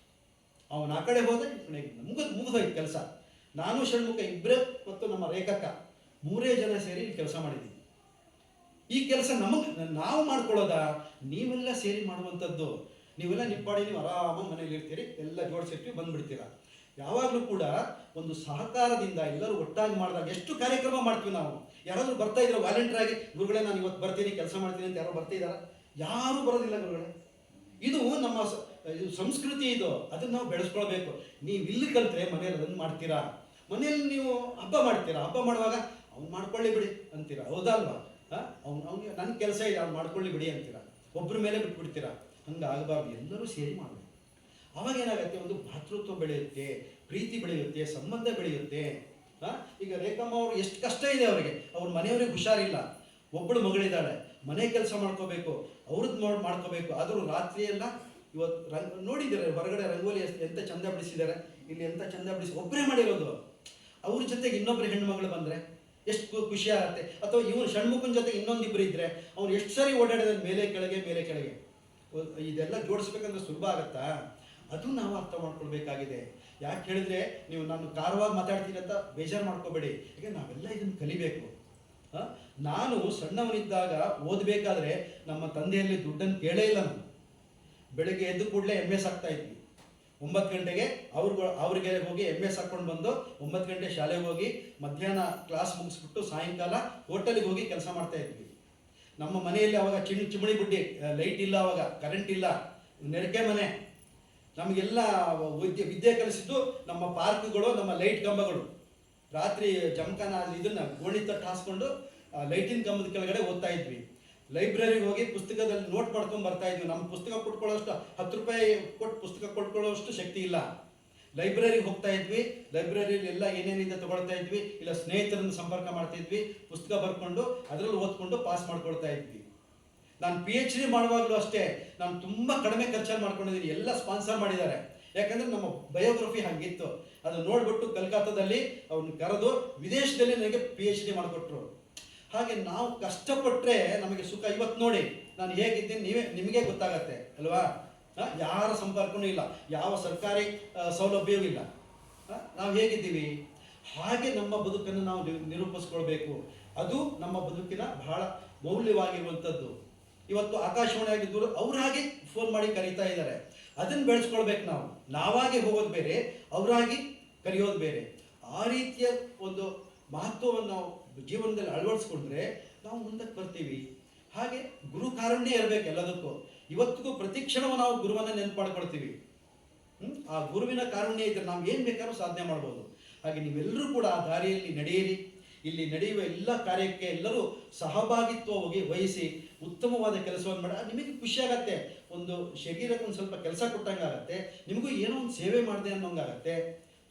ಅವನು ಆ ಕಡೆ ಹೋದ, ಮುಗಿದೋಯ್ತು ಕೆಲಸ. ನಾನು ಷಣ್ಮುಖ ಇಬ್ಬರೇ ಮತ್ತು ನಮ್ಮ ರೇಖಕ್ಕ 3 ಜನ ಸೇರಿ ಕೆಲಸ ಮಾಡಿದ್ದೀವಿ. ಈ ಕೆಲಸ ನಾವು ಮಾಡ್ಕೊಳ್ಳೋದಾ? ನೀವೆಲ್ಲ ಸೇರಿ ಮಾಡುವಂಥದ್ದು. ನೀವೆಲ್ಲ ನಿಪ್ಪಾಡಿ ನೀವು ಆರಾಮಾಗಿ ಮನೇಲಿ ಇರ್ತೀರಿ, ಎಲ್ಲ ಜೋಡಿಸಿರ್ತೀವಿ, ಬಂದ್ಬಿಡ್ತೀರಾ. ಯಾವಾಗಲೂ ಕೂಡ ಒಂದು ಸಹಕಾರದಿಂದ ಎಲ್ಲರೂ ಒಟ್ಟಾಗಿ ಮಾಡಿದಾಗ ಎಷ್ಟು ಕಾರ್ಯಕ್ರಮ ಮಾಡ್ತೀವಿ ನಾವು. ಯಾರಾದರೂ ಬರ್ತಾ ಇದ್ರು ವಾಲಂಟಿಯರ್ ಆಗಿ, ಗುರುಗಳೇ ನಾನು ಇವತ್ತು ಬರ್ತೀನಿ, ಕೆಲಸ ಮಾಡ್ತೀನಿ ಅಂತ ಯಾರೋ ಬರ್ತಾ ಇದ್ದಾರಾ? ಯಾರೂ ಬರೋದಿಲ್ಲ ಗುರುಗಳೇ. ಇದು ನಮ್ಮ ಸಂಸ್ಕೃತಿ. ಇದು ಅದನ್ನು ನಾವು ಬೆಳೆಸ್ಕೊಳ್ಬೇಕು. ನೀವು ಇಲ್ಲಿ ಕಲ್ತ್ರೆ ಮನೇಲಿ ಅದನ್ನು ಮಾಡ್ತೀರಾ. ಮನೇಲಿ ನೀವು ಹಬ್ಬ ಮಾಡ್ತೀರಾ. ಹಬ್ಬ ಮಾಡುವಾಗ ಅವ್ನು ಮಾಡ್ಕೊಳ್ಳಿ ಬಿಡಿ ಅಂತೀರಾ, ಹೌದಲ್ವಾ? ಅವ್ನಿಗೆ ನನ್ನ ಕೆಲಸ ಇದೆ, ಅವ್ನು ಮಾಡ್ಕೊಳ್ಳಿ ಬಿಡಿ ಅಂತೀರಾ. ಒಬ್ಬರ ಮೇಲೆ ಬಿಟ್ಬಿಡ್ತೀರಾ. ಹಂಗಾಗಬಾರ್ದು. ಎಲ್ಲರೂ ಸೇರಿ ಮಾಡಬೇಕು. ಅವಾಗ ಏನಾಗುತ್ತೆ? ಒಂದು ಭಾತೃತ್ವ ಬೆಳೆಯುತ್ತೆ, ಪ್ರೀತಿ ಬೆಳೆಯುತ್ತೆ, ಸಂಬಂಧ ಬೆಳೆಯುತ್ತೆ. ಈಗ ರೇಖಮ್ಮ ಅವರು ಎಷ್ಟು ಕಷ್ಟ ಇದೆ ಅವರಿಗೆ. ಅವ್ರ ಮನೆಯವ್ರಿಗೆ ಹುಷಾರಿಲ್ಲ, ಒಬ್ಬಳು ಮಗಳಿದ್ದಾಳೆ, ಮನೆ ಕೆಲಸ ಮಾಡ್ಕೋಬೇಕು, ಅವ್ರದ್ದು ಮಾಡ್ಕೋಬೇಕು. ಆದರೂ ರಾತ್ರಿ ಎಲ್ಲ ಇವತ್ತು ನೋಡಿದ್ದಾರೆ ಹೊರಗಡೆ ರಂಗೋಲಿ ಎಂತ ಚಂದ ಬಿಡಿಸಿದ್ದಾರೆ, ಇಲ್ಲಿ ಎಂತ ಚಂದ ಬಿಡಿಸಿ ಒಬ್ಬರೇ ಮಾಡಿರೋದು. ಅವ್ರ ಜೊತೆಗೆ ಇನ್ನೊಬ್ಬರು ಹೆಣ್ಮಗಳು ಬಂದರೆ ಎಷ್ಟು ಖುಷಿ ಆಗುತ್ತೆ. ಅಥವಾ ಇವನು ಷಣ್ಮುಖನ ಜೊತೆಗೆ ಇನ್ನೊಂದಿಬ್ಬರು ಇದ್ದರೆ ಅವ್ನು ಎಷ್ಟು ಸರಿ ಓಡಾಡಿದ ಮೇಲೆ ಕೆಳಗೆ. ಇದೆಲ್ಲ ಜೋಡಿಸ್ಬೇಕಂದ್ರೆ ಸುಲಭ ಆಗುತ್ತಾ? ಅದು ನಾವು ಅರ್ಥ ಮಾಡ್ಕೊಳ್ಬೇಕಾಗಿದೆ. ಯಾಕೆ ಹೇಳಿದ್ರೆ, ನೀವು ನಾನು ಕಾರವಾಗಿ ಮಾತಾಡ್ತೀನಿ ಅಂತ ಬೇಜಾರು ಮಾಡ್ಕೋಬೇಡಿ. ಯಾಕೆ ನಾವೆಲ್ಲ ಇದನ್ನು ಕಲಿಬೇಕು. ನಾನು ಸಣ್ಣವನಿದ್ದಾಗ ಓದಬೇಕಾದ್ರೆ ನಮ್ಮ ತಂದೆಯಲ್ಲಿ ದುಡ್ಡನ್ನು ಕೇಳೇ ಇಲ್ಲ. ನಾನು ಬೆಳಗ್ಗೆ ಎದ್ದು ಕೂಡಲೇ MS ಹಾಕ್ತಾ ಇದ್ವಿ. 9 ಗಂಟೆಗೆ ಅವ್ರಿಗೆ ಹೋಗಿ MS ಹಾಕ್ಕೊಂಡು ಬಂದು 9 ಗಂಟೆ ಶಾಲೆಗೆ ಹೋಗಿ ಮಧ್ಯಾಹ್ನ ಕ್ಲಾಸ್ ಮುಗಿಸ್ಬಿಟ್ಟು ಸಾಯಂಕಾಲ ಹೋಟೆಲ್ಗೆ ಹೋಗಿ ಕೆಲಸ ಮಾಡ್ತಾ ಇದ್ವಿ. ನಮ್ಮ ಮನೆಯಲ್ಲಿ ಅವಾಗ ಚಿಮಣಿ ಬುಡ್ಡಿ, ಲೈಟ್ ಇಲ್ಲ, ಅವಾಗ ಕರೆಂಟ್ ಇಲ್ಲ, ನೆರಕೆ ಮನೆ. ನಮಗೆಲ್ಲ ವಿದ್ಯೆ ಕಲಿಸಿದ್ದು ನಮ್ಮ ಪಾರ್ಕ್ಗಳು, ನಮ್ಮ ಲೈಟ್ ಕಂಬಗಳು. ರಾತ್ರಿ ಜಮಖಾನ ಇದನ್ನು ಗೋಣಿ ತಟ್ಟು ಹಾಸ್ಕೊಂಡು ಲೈಟಿನ ಕಂಬದ ಕೆಳಗಡೆ ಓದ್ತಾ ಇದ್ವಿ. ಲೈಬ್ರರಿಗೆ ಹೋಗಿ ಪುಸ್ತಕದಲ್ಲಿ ನೋಟ್ ಮಾಡ್ಕೊಂಡು ಬರ್ತಾ ಇದ್ವಿ. ನಮ್ಮ ಪುಸ್ತಕ ಕೊಟ್ಕೊಳ್ಳೋಷ್ಟು 10 ರೂಪಾಯಿ ಕೊಟ್ಟು ಪುಸ್ತಕ ಕೊಟ್ಕೊಳ್ಳೋಷ್ಟು ಶಕ್ತಿ ಇಲ್ಲ. ಲೈಬ್ರರಿಗೆ ಹೋಗ್ತಾ ಇದ್ವಿ. ಲೈಬ್ರರಿಯಲ್ಲಿ ಎಲ್ಲ ಏನೇನಿಂದ ತಗೊಳ್ತಾ ಇದ್ವಿ, ಇಲ್ಲ ಸ್ನೇಹಿತರನ್ನು ಸಂಪರ್ಕ ಮಾಡ್ತಾ ಇದ್ವಿ. ಪುಸ್ತಕ ಬರ್ಕೊಂಡು ಅದರಲ್ಲಿ ಓದ್ಕೊಂಡು ಪಾಸ್ ಮಾಡ್ಕೊಳ್ತಾ ಇದ್ವಿ. ನಾನು PhD ಮಾಡುವಾಗಲೂ ಅಷ್ಟೇ, ನಾನು ತುಂಬ ಕಡಿಮೆ ಖರ್ಚಲ್ಲಿ ಮಾಡ್ಕೊಂಡಿದ್ದೀನಿ. ಎಲ್ಲ ಸ್ಪಾನ್ಸರ್ ಮಾಡಿದ್ದಾರೆ. ಯಾಕಂದರೆ ನಮ್ಮ ಬಯೋಗ್ರಫಿ ಹಾಗಿತ್ತು. ಅದು ನೋಡ್ಬಿಟ್ಟು ಕಲ್ಕತ್ತಾದಲ್ಲಿ ಅವ್ರನ್ನ ಕರೆದು ವಿದೇಶದಲ್ಲಿ ನನಗೆ PhD ಮಾಡಿಕೊಟ್ರು. ಹಾಗೆ ನಾವು ಕಷ್ಟಪಟ್ಟರೆ ನಮಗೆ ಸುಖ. ಇವತ್ತು ನೋಡಿ ನಾನು ಹೇಗಿದ್ದೀನಿ ನಿಮಗೆ ಗೊತ್ತಾಗತ್ತೆ ಅಲ್ವಾ? ಯಾರ ಸಂಪರ್ಕನೂ ಇಲ್ಲ, ಯಾವ ಸರ್ಕಾರಿ ಸೌಲಭ್ಯವೂ ಇಲ್ಲ. ನಾವು ಹೇಗಿದ್ದೀವಿ? ಹಾಗೆ ನಮ್ಮ ಬದುಕನ್ನು ನಾವು ನಿರೂಪಿಸ್ಕೊಳ್ಬೇಕು. ಅದು ನಮ್ಮ ಬದುಕಿನ ಬಹಳ ಮೌಲ್ಯವಾಗಿರುವಂಥದ್ದು. ಇವತ್ತು ಆಕಾಶವಾಣಿ ಆಗಿದ್ದು ಅವ್ರ ಹಾಗೆ ಫೋನ್ ಮಾಡಿ ಕರೀತಾ ಇದ್ದಾರೆ. ಅದನ್ನು ಬೆಳೆಸ್ಕೊಳ್ಬೇಕು. ನಾವಾಗೆ ಹೋಗೋದು ಬೇರೆ, ಅವರಾಗಿ ಕರೆಯೋದು ಬೇರೆ. ಆ ರೀತಿಯ ಒಂದು ಮಹತ್ವವನ್ನು ನಾವು ಜೀವನದಲ್ಲಿ ಅಳವಡಿಸ್ಕೊಂಡ್ರೆ ನಾವು ಮುಂದಕ್ಕೆ ಬರ್ತೀವಿ. ಹಾಗೆ ಗುರು ಕಾರುಣ್ಯ ಇರಬೇಕು ಎಲ್ಲದಕ್ಕೂ. ಇವತ್ತಿಗೂ ಪ್ರತಿ ಕ್ಷಣವೂ ನಾವು ಗುರುವನ್ನು ನೆನಪು ಮಾಡ್ಕೊಳ್ತೀವಿ. ಆ ಗುರುವಿನ ಕಾರುಣ್ಯ ಇದ್ದರೆ ನಾವು ಏನು ಬೇಕಾದ್ರೂ ಸಾಧನೆ ಮಾಡ್ಬೋದು. ಹಾಗೆ ನೀವೆಲ್ಲರೂ ಕೂಡ ಆ ದಾರಿಯಲ್ಲಿ ನಡೆಯಿರಿ. ಇಲ್ಲಿ ನಡೆಯುವ ಎಲ್ಲ ಕಾರ್ಯಕ್ಕೆ ಎಲ್ಲರೂ ಸಹಭಾಗಿತ್ವ ವಹಿಸಿ ಉತ್ತಮವಾದ ಕೆಲಸವನ್ನು ಮಾಡಿ ನಿಮಗೆ ಖುಷಿ ಆಗತ್ತೆ. ಒಂದು ಶರೀರಕ್ಕೆ ಒಂದು ಸ್ವಲ್ಪ ಕೆಲಸ ಕೊಟ್ಟಂಗಾಗತ್ತೆ, ನಿಮಗೂ ಏನೋ ಒಂದು ಸೇವೆ ಮಾಡಿದೆ ಅನ್ನೋಂಗಾಗತ್ತೆ,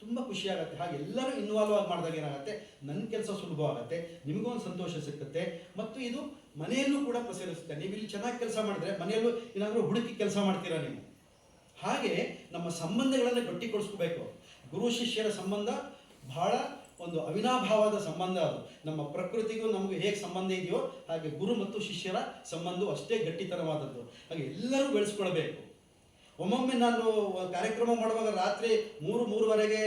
ತುಂಬ ಖುಷಿ ಆಗುತ್ತೆ. ಹಾಗೆ ಎಲ್ಲರೂ ಇನ್ವಾಲ್ವ್ ಆಗಿ ಮಾಡಿದಾಗ ಏನಾಗುತ್ತೆ, ನನ್ನ ಕೆಲಸ ಸುಲಭವಾಗುತ್ತೆ, ನಿಮಗೂ ಒಂದು ಸಂತೋಷ ಸಿಕ್ಕುತ್ತೆ, ಮತ್ತು ಇದು ಮನೆಯಲ್ಲೂ ಕೂಡ ಪ್ರಸರಿಸುತ್ತೆ. ನೀವು ಇಲ್ಲಿ ಚೆನ್ನಾಗಿ ಕೆಲಸ ಮಾಡಿದ್ರೆ ಮನೆಯಲ್ಲೂ ಏನಾದರೂ ಹುಡುಕಿ ಕೆಲಸ ಮಾಡ್ತೀರಾ ನೀವು. ಹಾಗೆ ನಮ್ಮ ಸಂಬಂಧಗಳನ್ನು ಗಟ್ಟಿಗೊಳಿಸ್ಕೋಬೇಕು. ಗುರು ಶಿಷ್ಯರ ಸಂಬಂಧ ಬಹಳ ಒಂದು ಅವಿನಾಭಾವದ ಸಂಬಂಧ. ಅದು ನಮ್ಮ ಪ್ರಕೃತಿಗೂ ನಮಗೂ ಹೇಗೆ ಸಂಬಂಧ ಇದೆಯೋ ಹಾಗೆ ಗುರು ಮತ್ತು ಶಿಷ್ಯರ ಸಂಬಂಧವು ಅಷ್ಟೇ ಗಟ್ಟಿತನವಾದದ್ದು. ಹಾಗೆ ಎಲ್ಲರೂ ಬೆಳೆಸ್ಕೊಳ್ಬೇಕು. ಒಮ್ಮೊಮ್ಮೆ ನಾನು ಕಾರ್ಯಕ್ರಮ ಮಾಡುವಾಗ ರಾತ್ರಿ 3-3:30ಗೆ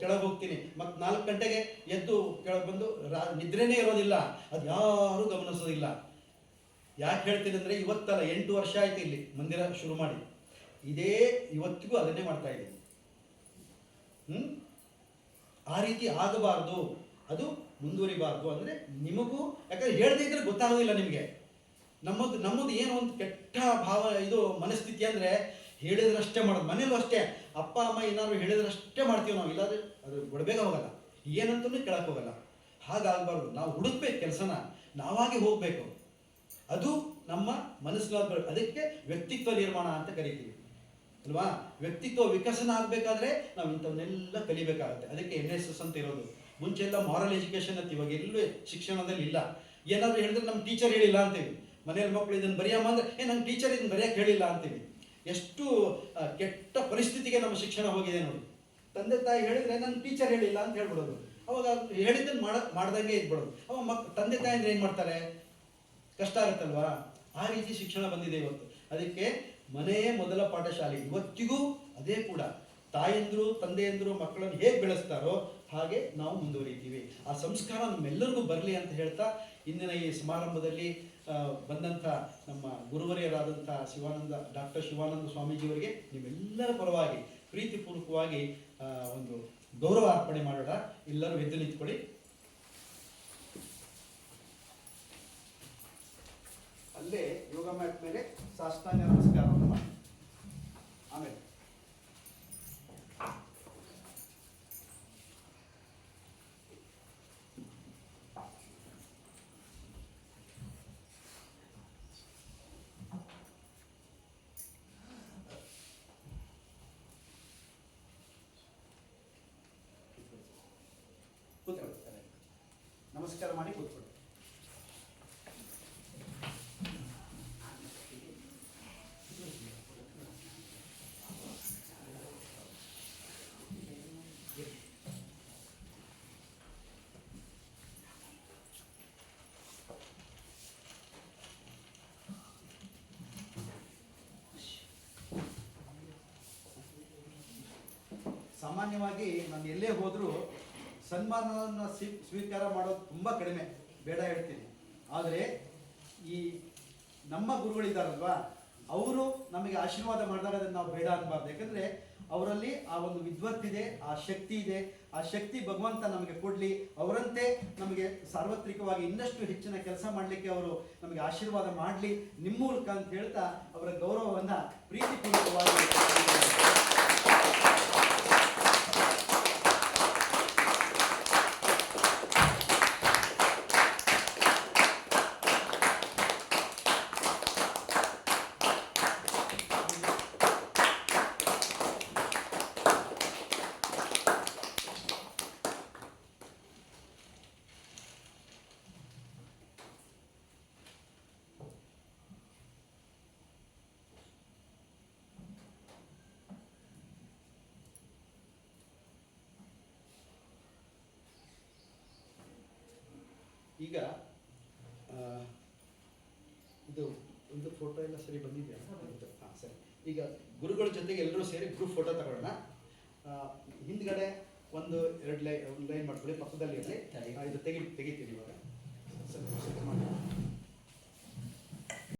ಕೆಳಗೆ ಹೋಗ್ತೀನಿ, ಮತ್ತು 4 ಗಂಟೆಗೆ ಎದ್ದು ಕೆಳಗೆ ಬಂದು ನಿದ್ರೆನೇ ಇರೋದಿಲ್ಲ. ಅದು ಯಾರೂ ಗಮನಿಸೋದಿಲ್ಲ. ಯಾಕೆ ಹೇಳ್ತೀನಿ ಅಂದರೆ, ಇವತ್ತಲ್ಲ 8 ವರ್ಷ ಆಯ್ತು ಇಲ್ಲಿ ಮಂದಿರ ಶುರು ಮಾಡಿ, ಇವತ್ತಿಗೂ ಅದನ್ನೇ ಮಾಡ್ತಾ ಇದ್ದೀನಿ. ಆ ರೀತಿ ಆಗಬಾರ್ದು, ಅದು ಮುಂದುವರಿಬಾರ್ದು. ಅಂದರೆ ನಿಮಗೂ, ಯಾಕಂದ್ರೆ ಹೇಳದೇ ಇದ್ರೆ ಗೊತ್ತಾಗೋದಿಲ್ಲ ನಿಮಗೆ. ನಮ್ಮದು ಏನೋ ಒಂದು ಕೆಟ್ಟ ಭಾವ, ಇದು ಮನಸ್ಥಿತಿ ಅಂದರೆ ಹೇಳಿದ್ರಷ್ಟೇ ಮಾಡೋದು. ಮನೇಲೂ ಅಷ್ಟೇ, ಅಪ್ಪ ಅಮ್ಮ ಏನಾದ್ರು ಹೇಳಿದ್ರಷ್ಟೇ ಮಾಡ್ತೀವಿ ನಾವು, ಇಲ್ಲಾಂದ್ರೆ ಅದು ಗೊಡಬೇಗ ಹೋಗಲ್ಲ, ಏನಂತೂ ಕೇಳಕ್ಕೆ ಹೋಗಲ್ಲ. ಹಾಗಾಗಬಾರ್ದು. ನಾವು ಹುಡುಕ್ಬೇಕು ಕೆಲಸನ, ನಾವಾಗಿ ಹೋಗಬೇಕು. ಅದು ನಮ್ಮ ಮನಸ್ಸಿನಲ್ಲಿ ಬರಬೇಕು. ಅದಕ್ಕೆ ವ್ಯಕ್ತಿತ್ವ ನಿರ್ಮಾಣ ಅಂತ ಕರಿತೀವಿ ಅಲ್ವಾ. ವ್ಯಕ್ತಿತ್ವ ವಿಕಸನ ಆಗಬೇಕಾದ್ರೆ ನಾವು ಇಂಥವನ್ನೆಲ್ಲ ಕಲಿಬೇಕಾಗುತ್ತೆ. ಅದಕ್ಕೆ NSS ಅಂತ ಇರೋದು. ಮುಂಚೆಲ್ಲ ಮಾರಲ್ ಎಜುಕೇಷನ್ ಅಂತ, ಇವಾಗ ಎಲ್ಲೂ ಶಿಕ್ಷಣದಲ್ಲಿ ಇಲ್ಲ. ಏನಾದರೂ ಹೇಳಿದ್ರೆ ನಮ್ಮ ಟೀಚರ್ ಹೇಳಿಲ್ಲ ಅಂತೀವಿ. ಮನೆಯಲ್ಲಿ ಮಕ್ಕಳು ಇದನ್ನು ಬರೆಯಮ್ಮ ಅಂದರೆ, ನನ್ನ ಟೀಚರ್ ಇದನ್ನು ಬರೆಯೋಕ್ಕೆ ಹೇಳಿಲ್ಲ ಅಂತೀವಿ. ಎಷ್ಟು ಕೆಟ್ಟ ಪರಿಸ್ಥಿತಿಗೆ ನಮ್ಮ ಶಿಕ್ಷಣ ಹೋಗಿದೆ ನೋಡಿ. ತಂದೆ ತಾಯಿ ಹೇಳಿದರೆ ನನ್ನ ಟೀಚರ್ ಹೇಳಿಲ್ಲ ಅಂತ ಹೇಳ್ಬಿಡೋದು. ಅವಾಗ ಹೇಳಿದ್ದನ್ನು ಮಾಡ್ದಂಗೆ ಇದ್ಬಿಡೋದು. ಅವಾಗ ತಂದೆ ತಾಯಿ ಅಂದರೆ ಏನು ಮಾಡ್ತಾರೆ, ಕಷ್ಟ ಆಗುತ್ತಲ್ವಾ. ಆ ರೀತಿ ಶಿಕ್ಷಣ ಬಂದಿದೆ ಇವತ್ತು. ಅದಕ್ಕೆ ಮನೆಯೇ ಮೊದಲ ಪಾಠಶಾಲೆ. ಇವತ್ತಿಗೂ ಅದೇ ಕೂಡ ತಾಯಂದ್ರು ತಂದೆಯಂದ್ರು ಮಕ್ಕಳನ್ನು ಹೇಗೆ ಬೆಳೆಸ್ತಾರೋ ಹಾಗೆ ನಾವು ಮುಂದುವರಿತೀವಿ. ಆ ಸಂಸ್ಕಾರ ನಮ್ಮೆಲ್ಲರಿಗೂ ಬರಲಿ ಅಂತ ಹೇಳ್ತಾ, ಇಂದಿನ ಈ ಸಮಾರಂಭದಲ್ಲಿ ಬಂದಂಥ ನಮ್ಮ ಗುರುವರಿಯರಾದಂಥ ಡಾಕ್ಟರ್ ಶಿವಾನಂದ ಸ್ವಾಮೀಜಿಯವರಿಗೆ ನಿಮ್ಮೆಲ್ಲರ ಪರವಾಗಿ ಪ್ರೀತಿಪೂರ್ವಕವಾಗಿ ಒಂದು ಗೌರವ ಅರ್ಪಣೆ ಮಾಡೋಣ. ಎಲ್ಲರೂ ಎದ್ದು ನಿಂತ್ಕೊಳ್ಳಿ. ಅಲ್ಲೇ ಯೋಗ ಮ್ಯಾಟ್ ಮೇಲೆ ಸಾಷ್ಟಾಂಗ ನಮಸ್ಕಾರವನ್ನು ಮಾಡಿ. ಆಮೇಲೆ ಕೂತ್ಕೊಳ್ಳಿ. ನಮಸ್ಕಾರ ಮಾಡಿ ಕೂತ್ಕೊಳ್ಳಿ. ಸಾಮಾನ್ಯವಾಗಿ ನಾನು ಎಲ್ಲೇ ಹೋದರೂ ಸನ್ಮಾನವನ್ನು ಸ್ವೀಕಾರ ಮಾಡೋದು ತುಂಬ ಕಡಿಮೆ, ಬೇಡ ಹೇಳ್ತೀನಿ. ಆದರೆ ಈ ನಮ್ಮ ಗುರುಗಳಿದ್ದಾರಲ್ವಾ, ಅವರು ನಮಗೆ ಆಶೀರ್ವಾದ ಮಾಡಿದಾಗ ಅದನ್ನು ನಾವು ಬೇಡ ಅನ್ನಬಾರ್ದು. ಯಾಕಂದರೆ ಅವರಲ್ಲಿ ಆ ಒಂದು ವಿದ್ವತ್ತಿದೆ, ಆ ಶಕ್ತಿ ಇದೆ. ಆ ಶಕ್ತಿ ಭಗವಂತ ನಮಗೆ ಕೊಡಲಿ, ಅವರಂತೆ ನಮಗೆ ಸಾರ್ವತ್ರಿಕವಾಗಿ ಇನ್ನಷ್ಟು ಹೆಚ್ಚಿನ ಕೆಲಸ ಮಾಡಲಿಕ್ಕೆ ಅವರು ನಮಗೆ ಆಶೀರ್ವಾದ ಮಾಡಲಿ ನಿಮ್ಮ ಮೂಲಕ ಅಂತ ಹೇಳ್ತಾ ಅವರ ಗೌರವವನ್ನು ಪ್ರೀತಿಪೂರ್ವಕವಾಗಿ ಈಗ ಇದು ಒಂದು ಫೋಟೋ ಎಲ್ಲ ಸರಿ ಬಂದಿದೆಯಾ? ಹಾಂ, ಸರಿ. ಈಗ ಗುರುಗಳ ಜೊತೆಗೆ ಎಲ್ಲರೂ ಸೇರಿ ಗ್ರೂಪ್ ಫೋಟೋ ತಗೊಳ್ಳೋಣ. ಹಿಂದ್ಗಡೆ ಒಂದು ಲೈನ್ ಮಾಡ್ಕೊಳ್ಳಿ, ಪಕ್ಕದಲ್ಲಿ ಇರಲಿ. ಇದು ತೆಗಿತೀನಿ ಇವಾಗ. ಸರಿ, ಮಾಡಿ.